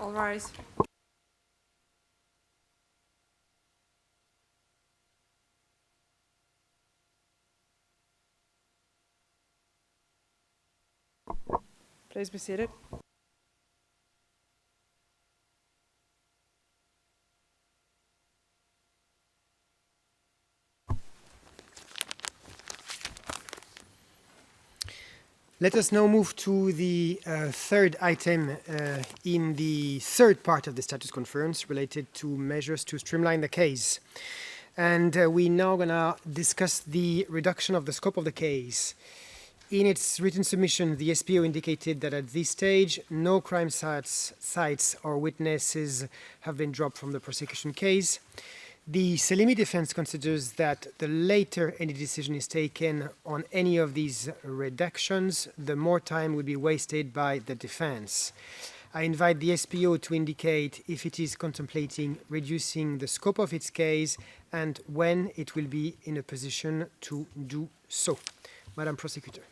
All rise. Please be seated. Let us now move to the third item in the third part of the status conference related to measures to streamline the case. And we're now going to discuss the reduction of the scope of the case. In its written submission, the SPO indicated that at this stage, no crime sites or witnesses have been dropped from the prosecution case. The Salimi defense considers that the later any decision is taken on any of these redactions, the more time would be wasted by the defense. I invite the SPO to indicate if it is contemplating reducing the scope of its case and when it will be in a position to do so. Madam Prosecutor.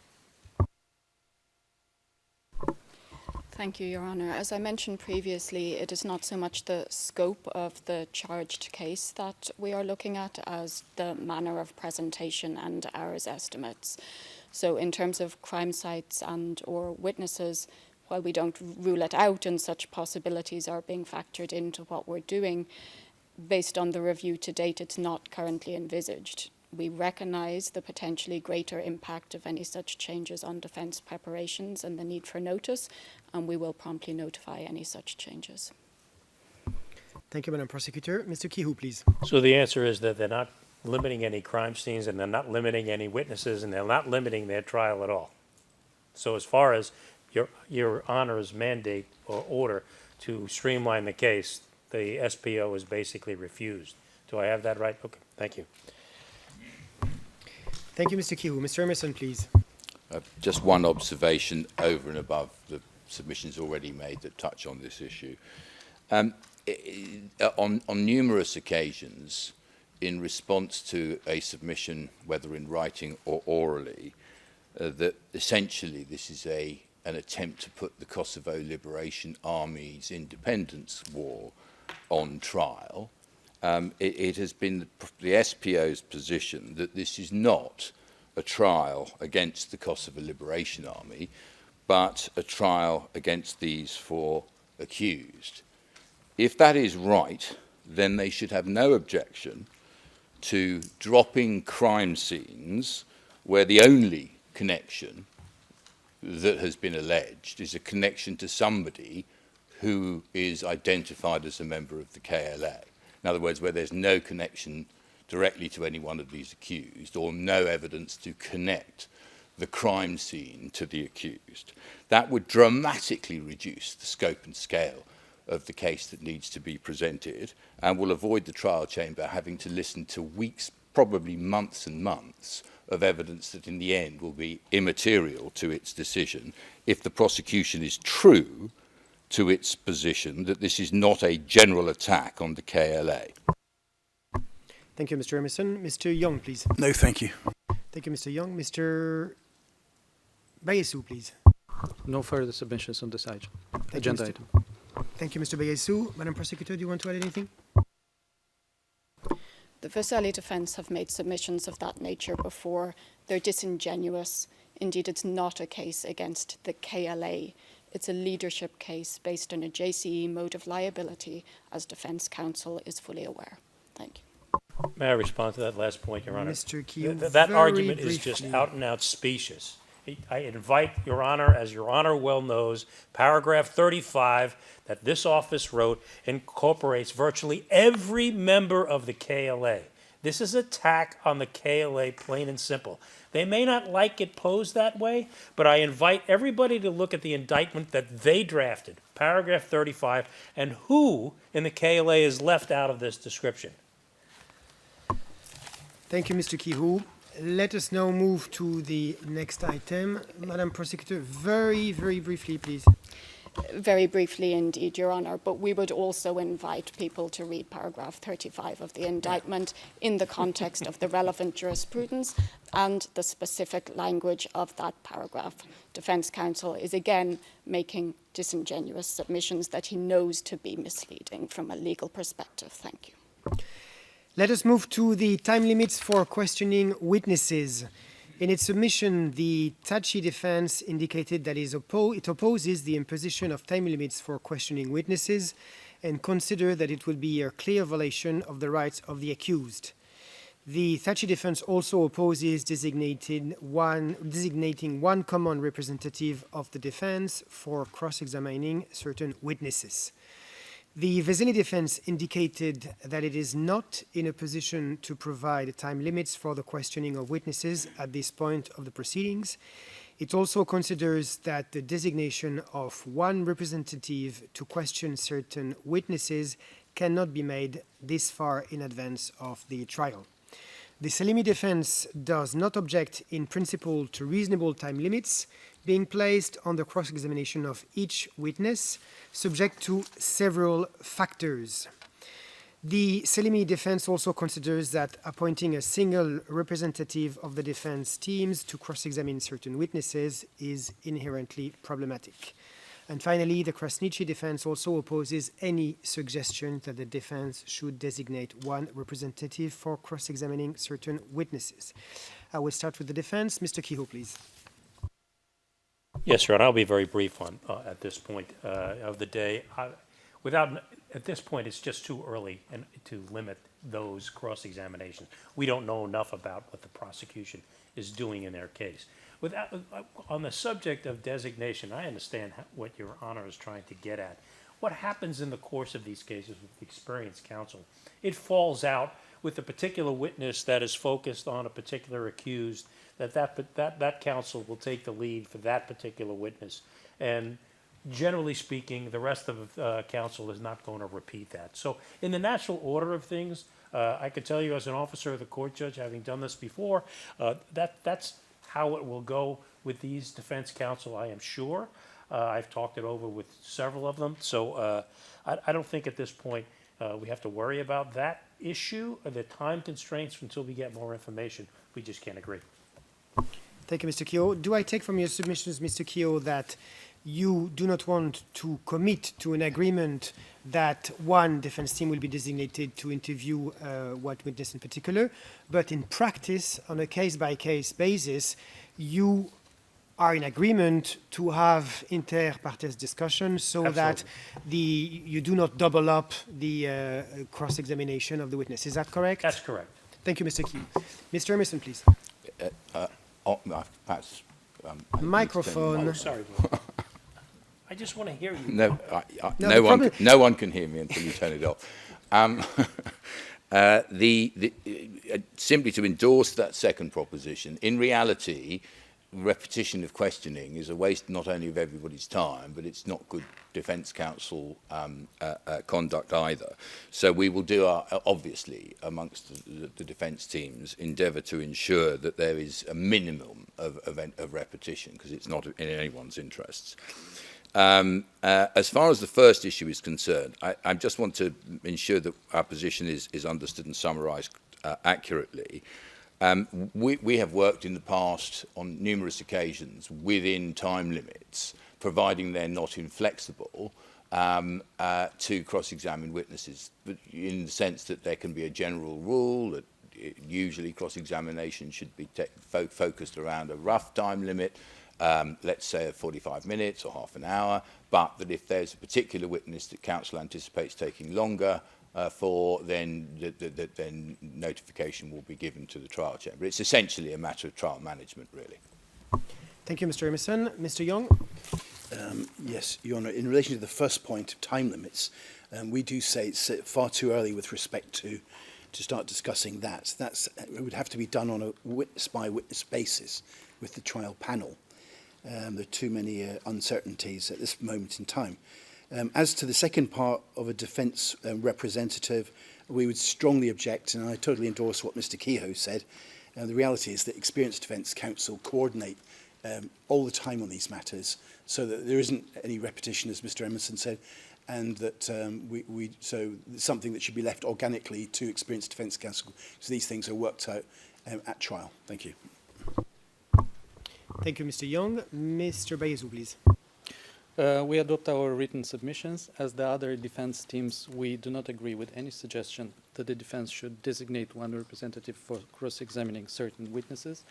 Thank you, Your Honour. As I mentioned previously, it is not so much the scope of the charged case that we are looking at as the manner of presentation and hours estimates. So in terms of crime sites and or witnesses, while we don't rule it out and such possibilities are being factored into what we're doing, based on the review to date, it's not currently envisaged. We recognise the potentially greater impact of any such changes on defence preparations and the need for notice, and we will promptly notify any such changes. Thank you, Madam Prosecutor. Mr. Kihu, please. So the answer is that they're not limiting any crime scenes, and they're not limiting any witnesses, and they're not limiting their trial at all. So as far as your Honor's mandate or order to streamline the case, the SPO is basically refused. Do I have that right? Okay, thank you. Thank you, Mr. Kihu. Mr. Emerson, please. Just one observation over and above the submissions already made that touch on this issue. On numerous occasions, in response to a submission, whether in writing or orally, that essentially this is an attempt to put the Kosovo Liberation Army's independence war on trial. It has been the SPO's position that this is not a trial against the Kosovo Liberation Army, but a trial against these four accused. If that is right, then they should have no objection to dropping crime scenes where the only connection that has been alleged is a connection to somebody who is identified as a member of the KLA. In other words, where there's no connection directly to any one of these accused or no evidence to connect the crime scene to the accused. That would dramatically reduce the scope and scale of the case that needs to be presented and will avoid the trial chamber having to listen to weeks, probably months and months, of evidence that in the end will be immaterial to its decision if the prosecution is true to its position that this is not a general attack on the KLA. Thank you, Mr. Emerson. Mr. Young, please. No, thank you. Thank you, Mr. Young. Mr. Bayesu, please. No further submissions on this item. Thank Agenda you, item. Thank you, Mr. Bayesu. Madam Prosecutor, do you want to add anything? The Veseli defence have made submissions of that nature before. They're disingenuous. Indeed, it's not a case against the KLA. It's a leadership case based on a JCE mode of liability, as Defence Counsel is fully aware. Thank you. May I respond to that last point, Your Honor? Mr. Kiu, That argument very is just briefly. out and out specious. I invite Your Honor, as Your Honor well knows, paragraph 35 that this office wrote incorporates virtually every member of the KLA. This is an attack on the KLA, plain and simple. They may not like it posed that way, but I invite everybody to look at the indictment that they drafted, paragraph 35, and who in the KLA is left out of this description. Thank you, Mr. Kihu. Let us now move to the next item. Madam Prosecutor, very, very briefly, please. Very briefly indeed, Your Honour, but we would also invite people to read paragraph 35 of the indictment in the context of the relevant jurisprudence and the specific language of that paragraph. Defence counsel is again making disingenuous submissions that he knows to be misleading from a legal perspective. Thank you. Let us move to the time limits for questioning witnesses. In its submission, the Thaci defense indicated that it opposes the imposition of time limits for questioning witnesses and consider that it would be a clear violation of the rights of the accused. The Thaci defense also opposes designating one common representative of the defense for cross-examining certain witnesses. The Vesely defense indicated that it is not in a position to provide time limits for the questioning of witnesses at this point of the proceedings. It also considers that the designation of one representative to question certain witnesses cannot be made this far in advance of the trial. The Salimi defense does not object in principle to reasonable time limits being placed on the cross-examination of each witness, subject to several factors. The Salimi defense also considers that appointing a single representative of the defense teams to cross-examine certain witnesses is inherently problematic. And finally, the Krasniqi defense also opposes any suggestion that the defense should designate one representative for cross-examining certain witnesses. I will start with the defense. Mr. Kehoe, please. Yes, Your Honor, I'll be very brief on at this point of the day. At this point, it's just too early to limit those cross-examinations. We don't know enough about what the prosecution is doing in their case. On the subject of designation, I understand what Your Honor is trying to get at. What happens in the course of these cases with experienced counsel? It falls out with a particular witness that is focused on a particular accused, that counsel will take the lead for that particular witness. And generally speaking, the rest of counsel is not going to repeat that. So in the natural order of things, I could tell you as an officer of the court, Judge, having done this before, that's how it will go with these defense counsel, I am sure. I've talked it over with several of them. So I don't think at this point we have to worry about that issue or the time constraints until we get more information. We just can't agree. Thank you, Mr. Kehoe. Do I take from your submissions, Mr. Kehoe, that you do not want to commit to an agreement that one defense team will be designated to interview what witness in particular, but in practice, on a case-by-case basis, you are in agreement to have inter partes discussion so Absolutely. that you do not double up the cross-examination of the witness. Is that correct? That's correct. Thank you, Mr. Kehoe. Mr. Emerson, please. Perhaps, Microphone. Oh, sorry. I just want to hear you. No, No, no one can hear me until you turn it off. Simply to endorse that second proposition, in reality, repetition of questioning is a waste not only of everybody's time, but it's not good defence counsel conduct either. So we will do our, obviously, amongst the defence teams, endeavour to ensure that there is a minimum of repetition, because it's not in anyone's interests. As far as the first issue is concerned, I just want to ensure that our position is understood and summarised accurately. We have worked in the past on numerous occasions within time limits, providing they're not inflexible, to cross-examine witnesses, but in the sense that there can be a general rule that usually cross-examination should be focused around a rough time limit, let's say of 45 minutes or half an hour, but that if there's a particular witness that counsel anticipates taking longer then notification will be given to the trial chamber. It's essentially a matter of trial management, really. Thank you, Mr. Emerson. Mr. Young? Yes, Your Honour, in relation to the first point of time limits, we do say it's far too early with respect to start discussing that. It would have to be done on a witness-by-witness basis with the trial panel. There are too many uncertainties at this moment in time. As to the second part of a defence representative, we would strongly object, and I totally endorse what Mr. Kehoe said. The reality is that experienced defence counsel coordinate all the time on these matters, so that there isn't any repetition, as Mr. Emerson said, and that so it's something that should be left organically to experienced defence counsel, so these things are worked out at trial. Thank you. Thank you, Mr. Young. Mr. Bayezou, please. We adopt our written submissions. As the other defense teams, we do not agree with any suggestion that the defense should designate one representative for cross-examining certain witnesses.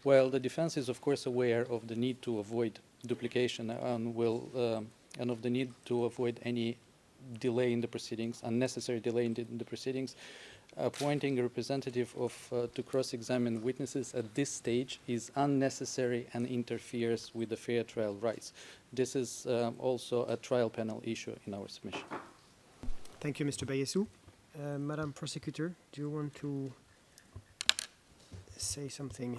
While the defense is, of course, aware of the need to avoid duplication and of the need to avoid any delay in the proceedings, unnecessary delay in the proceedings, appointing a representative to cross-examine witnesses at this stage is unnecessary and interferes with the fair trial rights. This is also a trial panel issue in our submission. Thank you, Mr. Bayezou. Madam Prosecutor, do you want to say something?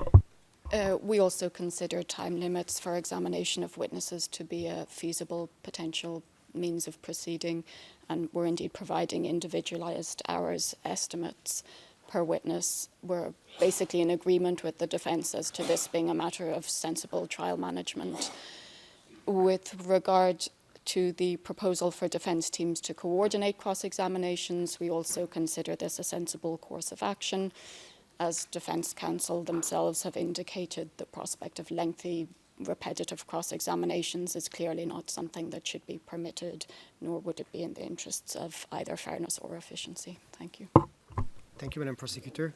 We also consider time limits for examination of witnesses to be a feasible potential means of proceeding, and we're indeed providing individualized hours estimates per witness. We're basically in agreement with the defence as to this being a matter of sensible trial management. With regard to the proposal for defence teams to coordinate cross-examinations, we also consider this a sensible course of action. As defence counsel themselves have indicated, the prospect of lengthy, repetitive cross-examinations is clearly not something that should be permitted, nor would it be in the interests of either fairness or efficiency. Thank you. Thank you, Madam Prosecutor.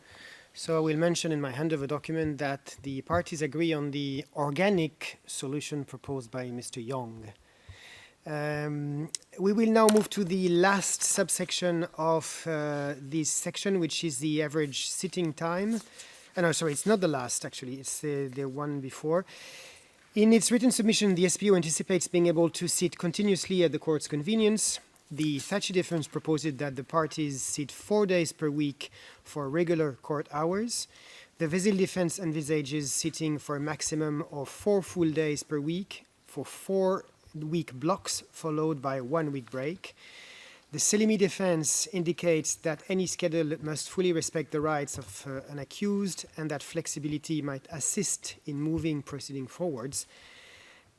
So I will mention in my handover document that the parties agree on the organic solution proposed by Mr. Young. We will now move to the last subsection of this section, which is the average sitting time. No, sorry, it's not the last, actually. It's the one before. In its written submission, the SPO anticipates being able to sit continuously at the court's convenience. The Thaci defense proposes that the parties sit 4 days per week for regular court hours. The Vesil defense envisages sitting for a maximum of 4 full days per week for 4-week blocks, followed by a 1-week break. The Selimi defense indicates that any schedule must fully respect the rights of an accused, and that flexibility might assist in moving proceeding forwards.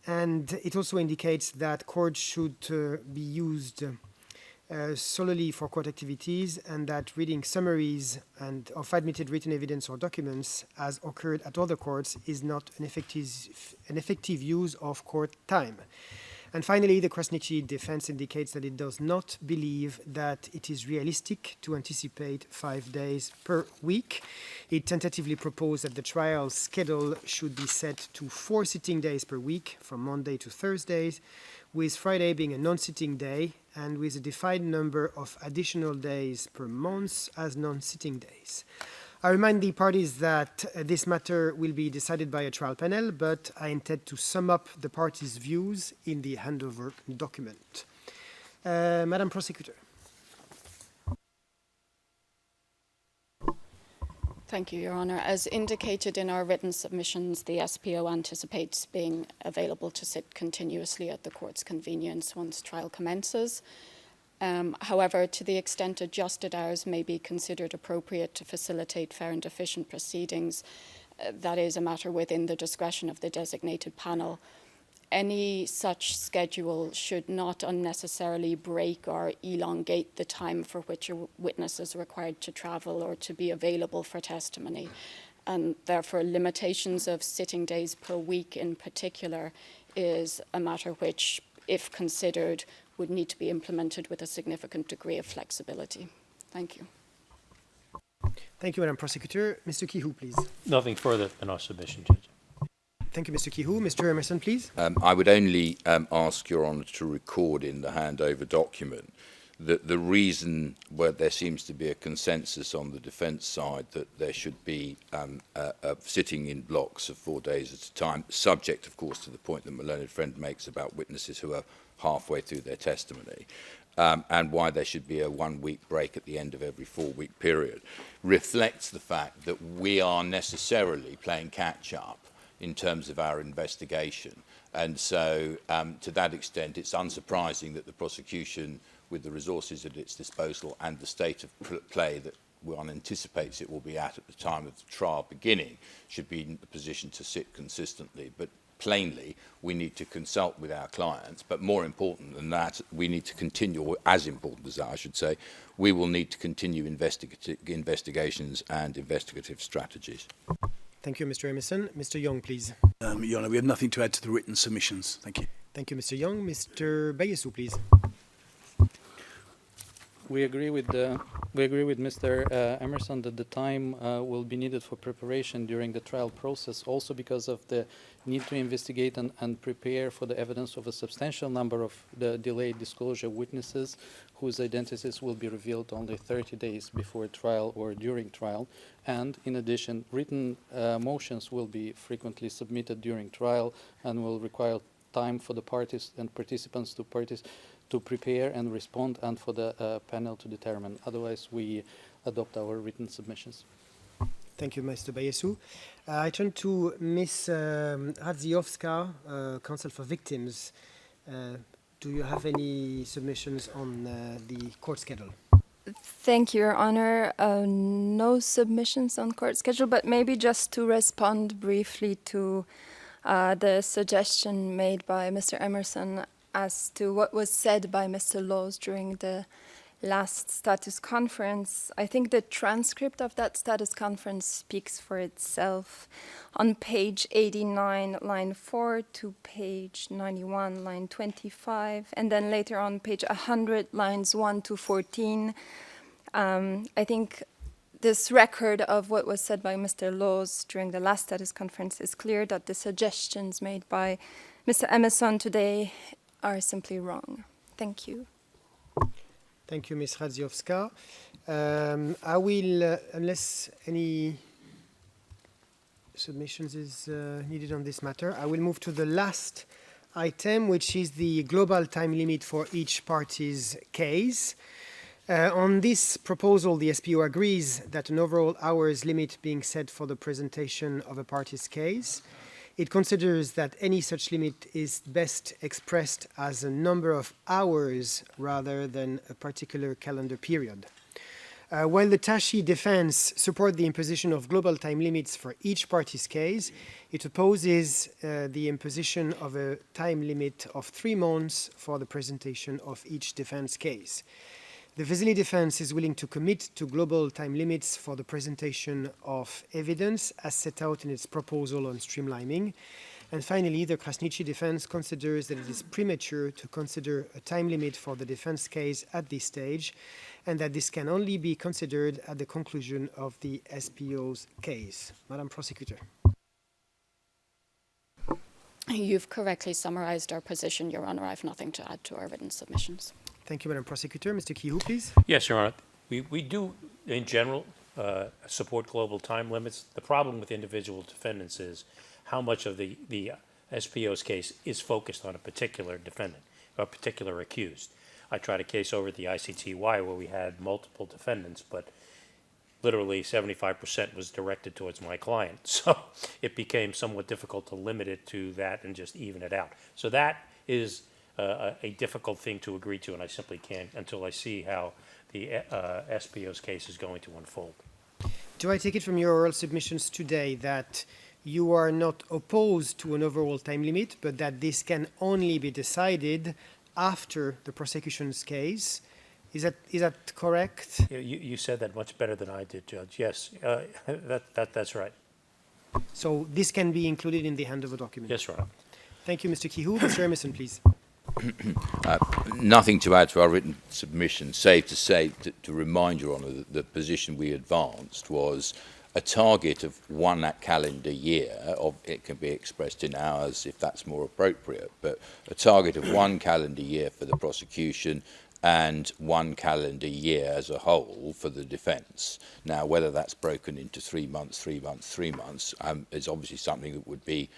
And it also indicates that courts should be used solely for court activities, and that reading summaries and of admitted written evidence or documents, as occurred at other courts, is not an effective use of court time. And finally, the Krasniqi defense indicates that it does not believe that it is realistic to anticipate 5 days per week. It tentatively proposed that the trial schedule should be set to 4 sitting days per week from Monday to Thursdays, with Friday being a non-sitting day and with a defined number of additional days per month as non-sitting days. I remind the parties that this matter will be decided by a trial panel, but I intend to sum up the parties' views in the handover document. Madam Prosecutor. Thank you, Your Honour. As indicated in our written submissions, the SPO anticipates being available to sit continuously at the court's convenience once trial commences. However, to the extent adjusted hours may be considered appropriate to facilitate fair and efficient proceedings, that is a matter within the discretion of the designated panel. Any such schedule should not unnecessarily break or elongate the time for which a witness is required to travel or to be available for testimony. And therefore, limitations of sitting days per week in particular is a matter which, if considered, would need to be implemented with a significant degree of flexibility. Thank you. Thank you, Madam Prosecutor. Mr. Kihu, please. Nothing further than our submission, Judge. Thank you, Mr. Kihu. Mr. Emerson, please. I would only ask Your Honour to record in the handover document that the reason where there seems to be a consensus on the defence side that there should be sitting in blocks of 4 days at a time, subject, of course, to the point that my learned friend makes about witnesses who are halfway through their testimony, and why there should be a 1-week break at the end of every 4-week period, reflects the fact that we are necessarily playing catch-up in terms of our investigation. And so, to that extent, it's unsurprising that the prosecution, with the resources at its disposal and the state of play that one anticipates it will be at the time of the trial beginning, should be in a position to sit consistently. But plainly, we need to consult with our clients, but more important than that, we need to continue, or as important as that, I should say, we will need to continue investigations and investigative strategies. Thank you, Mr. Emerson. Mr. Young, please. Your Honour, we have nothing to add to the written submissions. Thank you. Thank you, Mr. Young. Mr. Bayesu, please. We agree with Mr. Emerson that the time will be needed for preparation during the trial process, also because of the need to investigate and prepare for the evidence of a substantial number of the delayed disclosure witnesses whose identities will be revealed only 30 days before trial or during trial. And in addition, written motions will be frequently submitted during trial and will require time for the parties and participants to prepare and respond, and for the panel to determine. Otherwise, we adopt our written submissions. Thank you, Mr. Bayesu. I turn to Ms. Radziowska, Counsel for Victims. Do you have any submissions on the court schedule? Thank you, Your Honor. No submissions on court schedule, but maybe just to respond briefly to the suggestion made by Mr. Emerson as to what was said by Mr. Laws during the last status conference. I think the transcript of that status conference speaks for itself. On page 89, line 4 to page 91, line 25, and then later on page 100, lines 1 to 14. I think this record of what was said by Mr. Laws during the last status conference is clear that the suggestions made by Mr. Emerson today are simply wrong. Thank you. Thank you, Ms. Radziowska. I will, unless any submissions is needed on this matter, I will move to the last item, which is the global time limit for each party's case. On this proposal, the SPO agrees that an overall hours limit being set for the presentation of a party's case. It considers that any such limit is best expressed as a number of hours rather than a particular calendar period. While the Thaci defense support the imposition of global time limits for each party's case, it opposes the imposition of a time limit of 3 months for the presentation of each defense case. The Vasily defense is willing to commit to global time limits for the presentation of evidence as set out in its proposal on streamlining. And finally, the Krasniqi defense considers that it is premature to consider a time limit for the defense case at this stage, and that this can only be considered at the conclusion of the SPO's case. Madam Prosecutor. You've correctly summarized our position, Your Honour. I have nothing to add to our written submissions. Thank you, Madam Prosecutor. Mr. Kihu, please. Yes, Your Honor. We do, in general, support global time limits. The problem with individual defendants is how much of the SPO's case is focused on a particular defendant, or a particular accused. I tried a case over at the ICTY where we had multiple defendants, but literally 75% was directed towards my client. So it became somewhat difficult to limit it to that and just even it out. So that is a difficult thing to agree to, and I simply can't until I see how the SPO's case is going to unfold. Do I take it from your oral submissions today that you are not opposed to an overall time limit, but that this can only be decided after the prosecution's case? Is that correct? You said that much better than I did, Judge. Yes, that's right. So this can be included in the handover document? Yes, Your Honor. Thank you, Mr. Kihu. Mr. Emerson, please. Nothing to add to our written submission, save to say, to remind Your Honour that the position we advanced was a target of 1 calendar year. It can be expressed in hours if that's more appropriate, but a target of 1 calendar year for the prosecution and 1 calendar year as a whole for the defence. Now, whether that's broken into 3 months, 3 months, 3 months, is obviously something that would be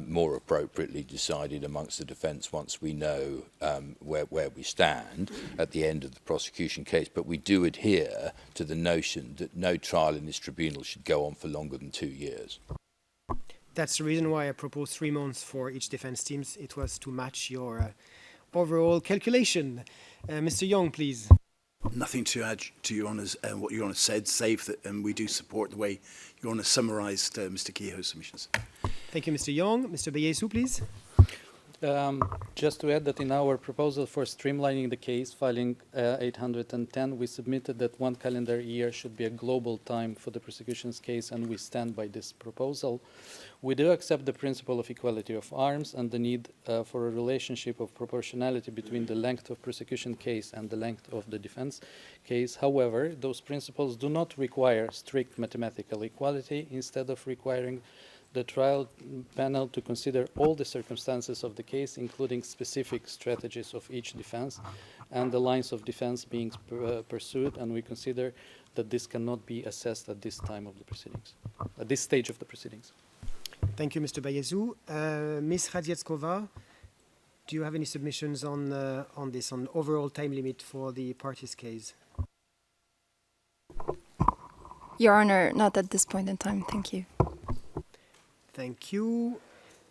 more appropriately decided amongst the defence once we know where we stand at the end of the prosecution case. But we do adhere to the notion that no trial in this tribunal should go on for longer than 2 years. That's the reason why I proposed 3 months for each defence teams. It was to match your overall calculation. Mr. Young, please. Nothing to add to Your Honour's what Your Honour said, save that we do support the way Your Honour summarised Mr. Kehoe's submissions. Thank you, Mr. Young. Mr. Bayesu, please. Just to add that in our proposal for streamlining the case, filing 810, we submitted that 1 calendar year should be a global time for the prosecution's case, and we stand by this proposal. We do accept the principle of equality of arms and the need for a relationship of proportionality between the length of prosecution case and the length of the defense case. However, those principles do not require strict mathematical equality, instead of requiring the trial panel to consider all the circumstances of the case, including specific strategies of each defense and the lines of defense being pursued, and we consider that this cannot be assessed at this time of the proceedings, at this stage of the proceedings. Thank you, Mr. Bayesu. Ms. Radzieckowa, do you have any submissions on this, on overall time limit for the parties' case? Your Honor, not at this point in time. Thank you. Thank you.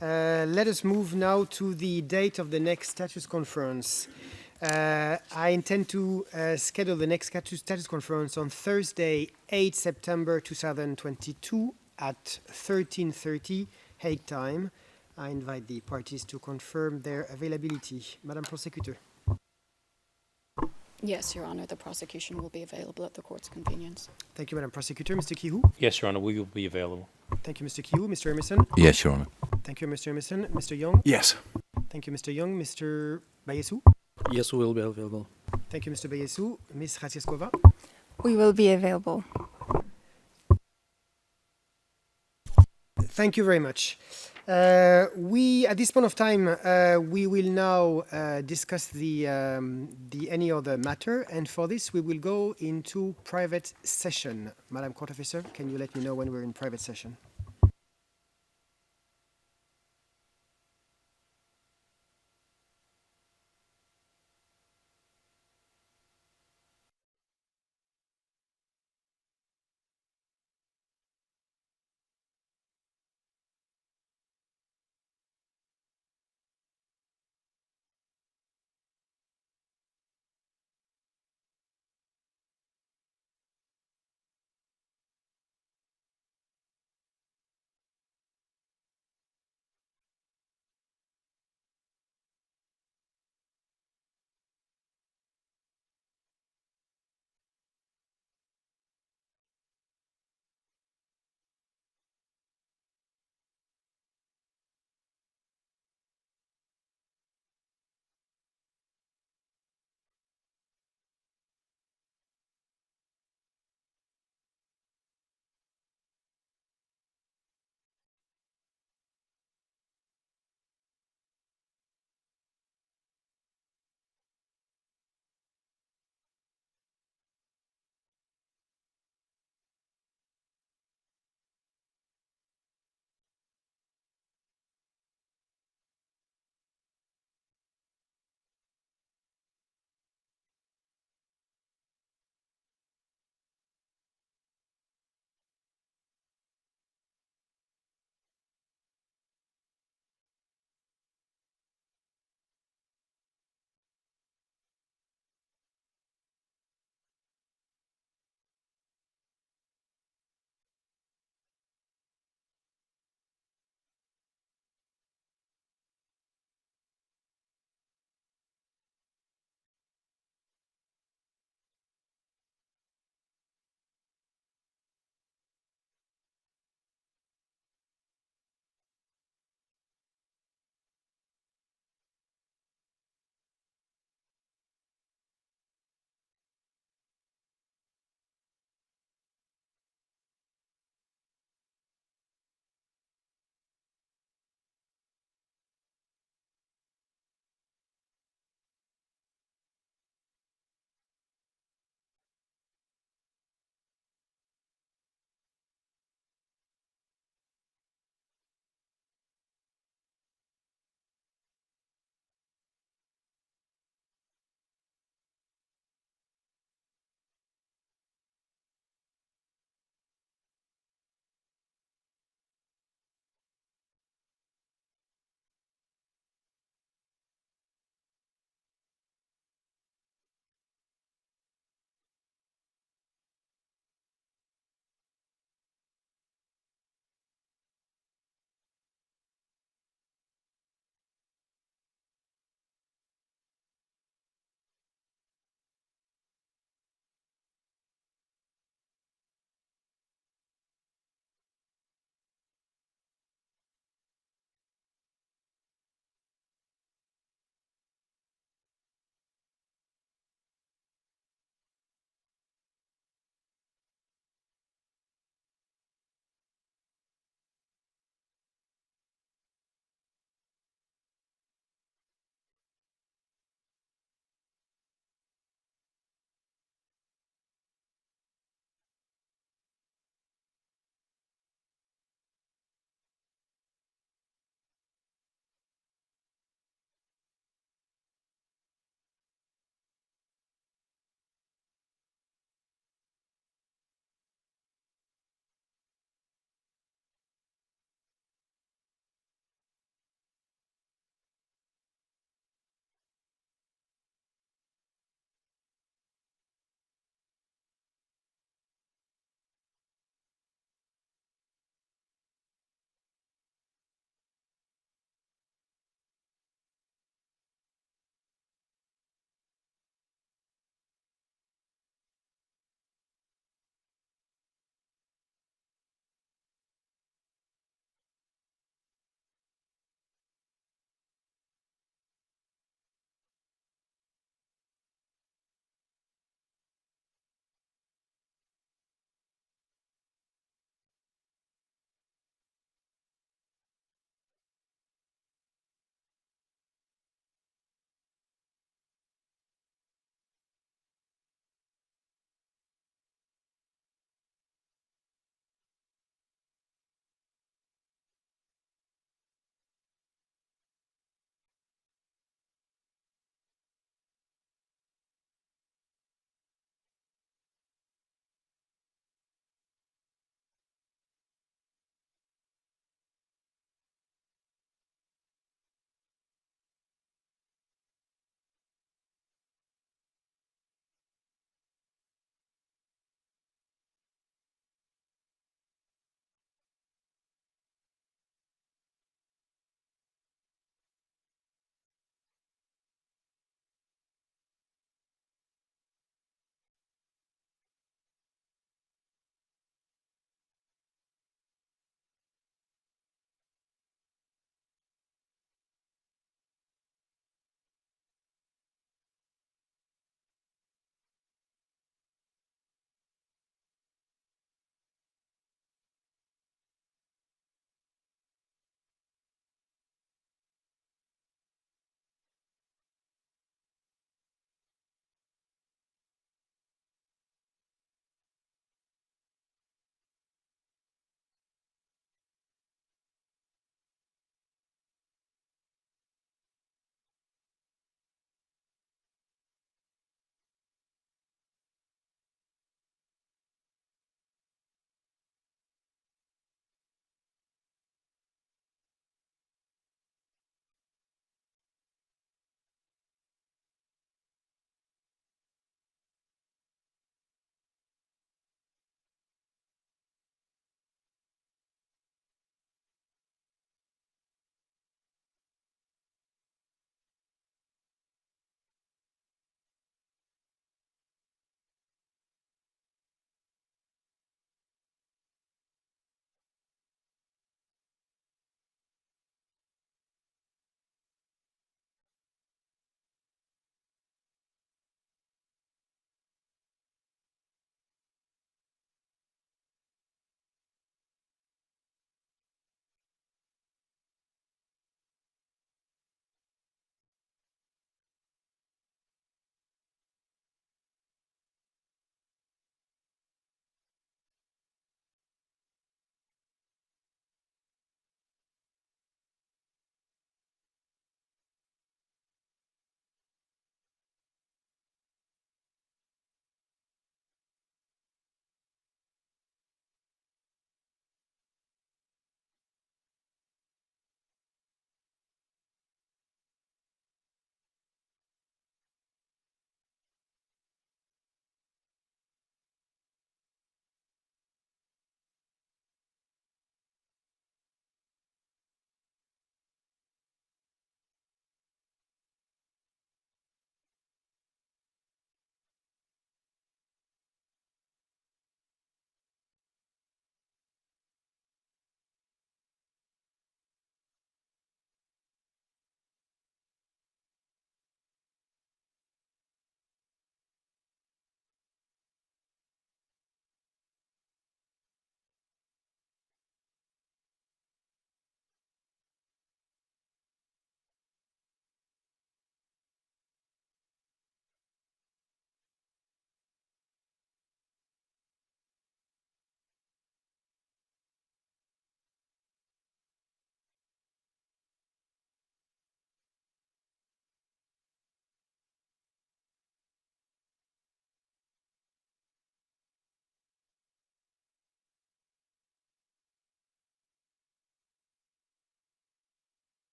Let us move now to the date of the next status conference. I intend to schedule the next status conference on Thursday, 8 September 2022 at 13:30 Hague time. I invite the parties to confirm their availability. Madam Prosecutor. Yes, Your Honour, the prosecution will be available at the court's convenience. Thank you, Madam Prosecutor. Mr. Kihu. Yes, Your Honor, we will be available. Thank you, Mr. Kihu. Mr. Emerson. Yes, Your Honour. Thank you, Mr. Emerson. Mr. Young. Yes. Thank you, Mr. Young. Mr. Bayesu. Yes, we will be available. Thank you, Mr. Bayesu. Ms. Radzieckowa. We will be available. Thank you very much. At this point of time, we will now discuss the any other matter, and for this we will go into private session. Madam Court Officer, can you let me know when we're in private session?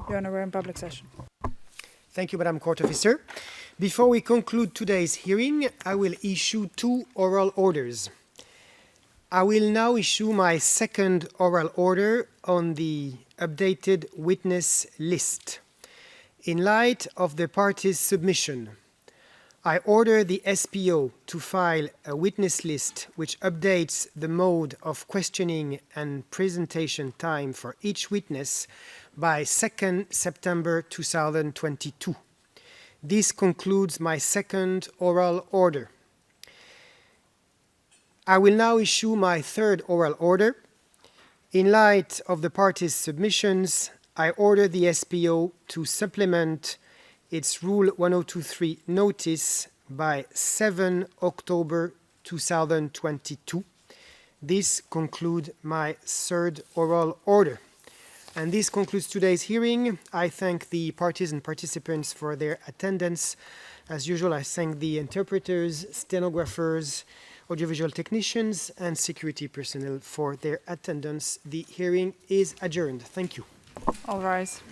Your Honor, we're in public session. Thank you, Madam Court Officer. Before we conclude today's hearing, I will issue 2 oral orders. I will now issue my second oral order on the updated witness list. In light of the parties' submission, I order the SPO to file a witness list which updates the mode of questioning and presentation time for each witness by 2nd September 2022. This concludes my second oral order. I will now issue my third oral order. In light of the parties' submissions, I order the SPO to supplement its Rule 1023 notice by 7 October 2022. This concludes my third oral order. And this concludes today's hearing. I thank the parties and participants for their attendance. As usual, I thank the interpreters, stenographers, audiovisual technicians, and security personnel for their attendance. The hearing is adjourned. Thank you. All rise.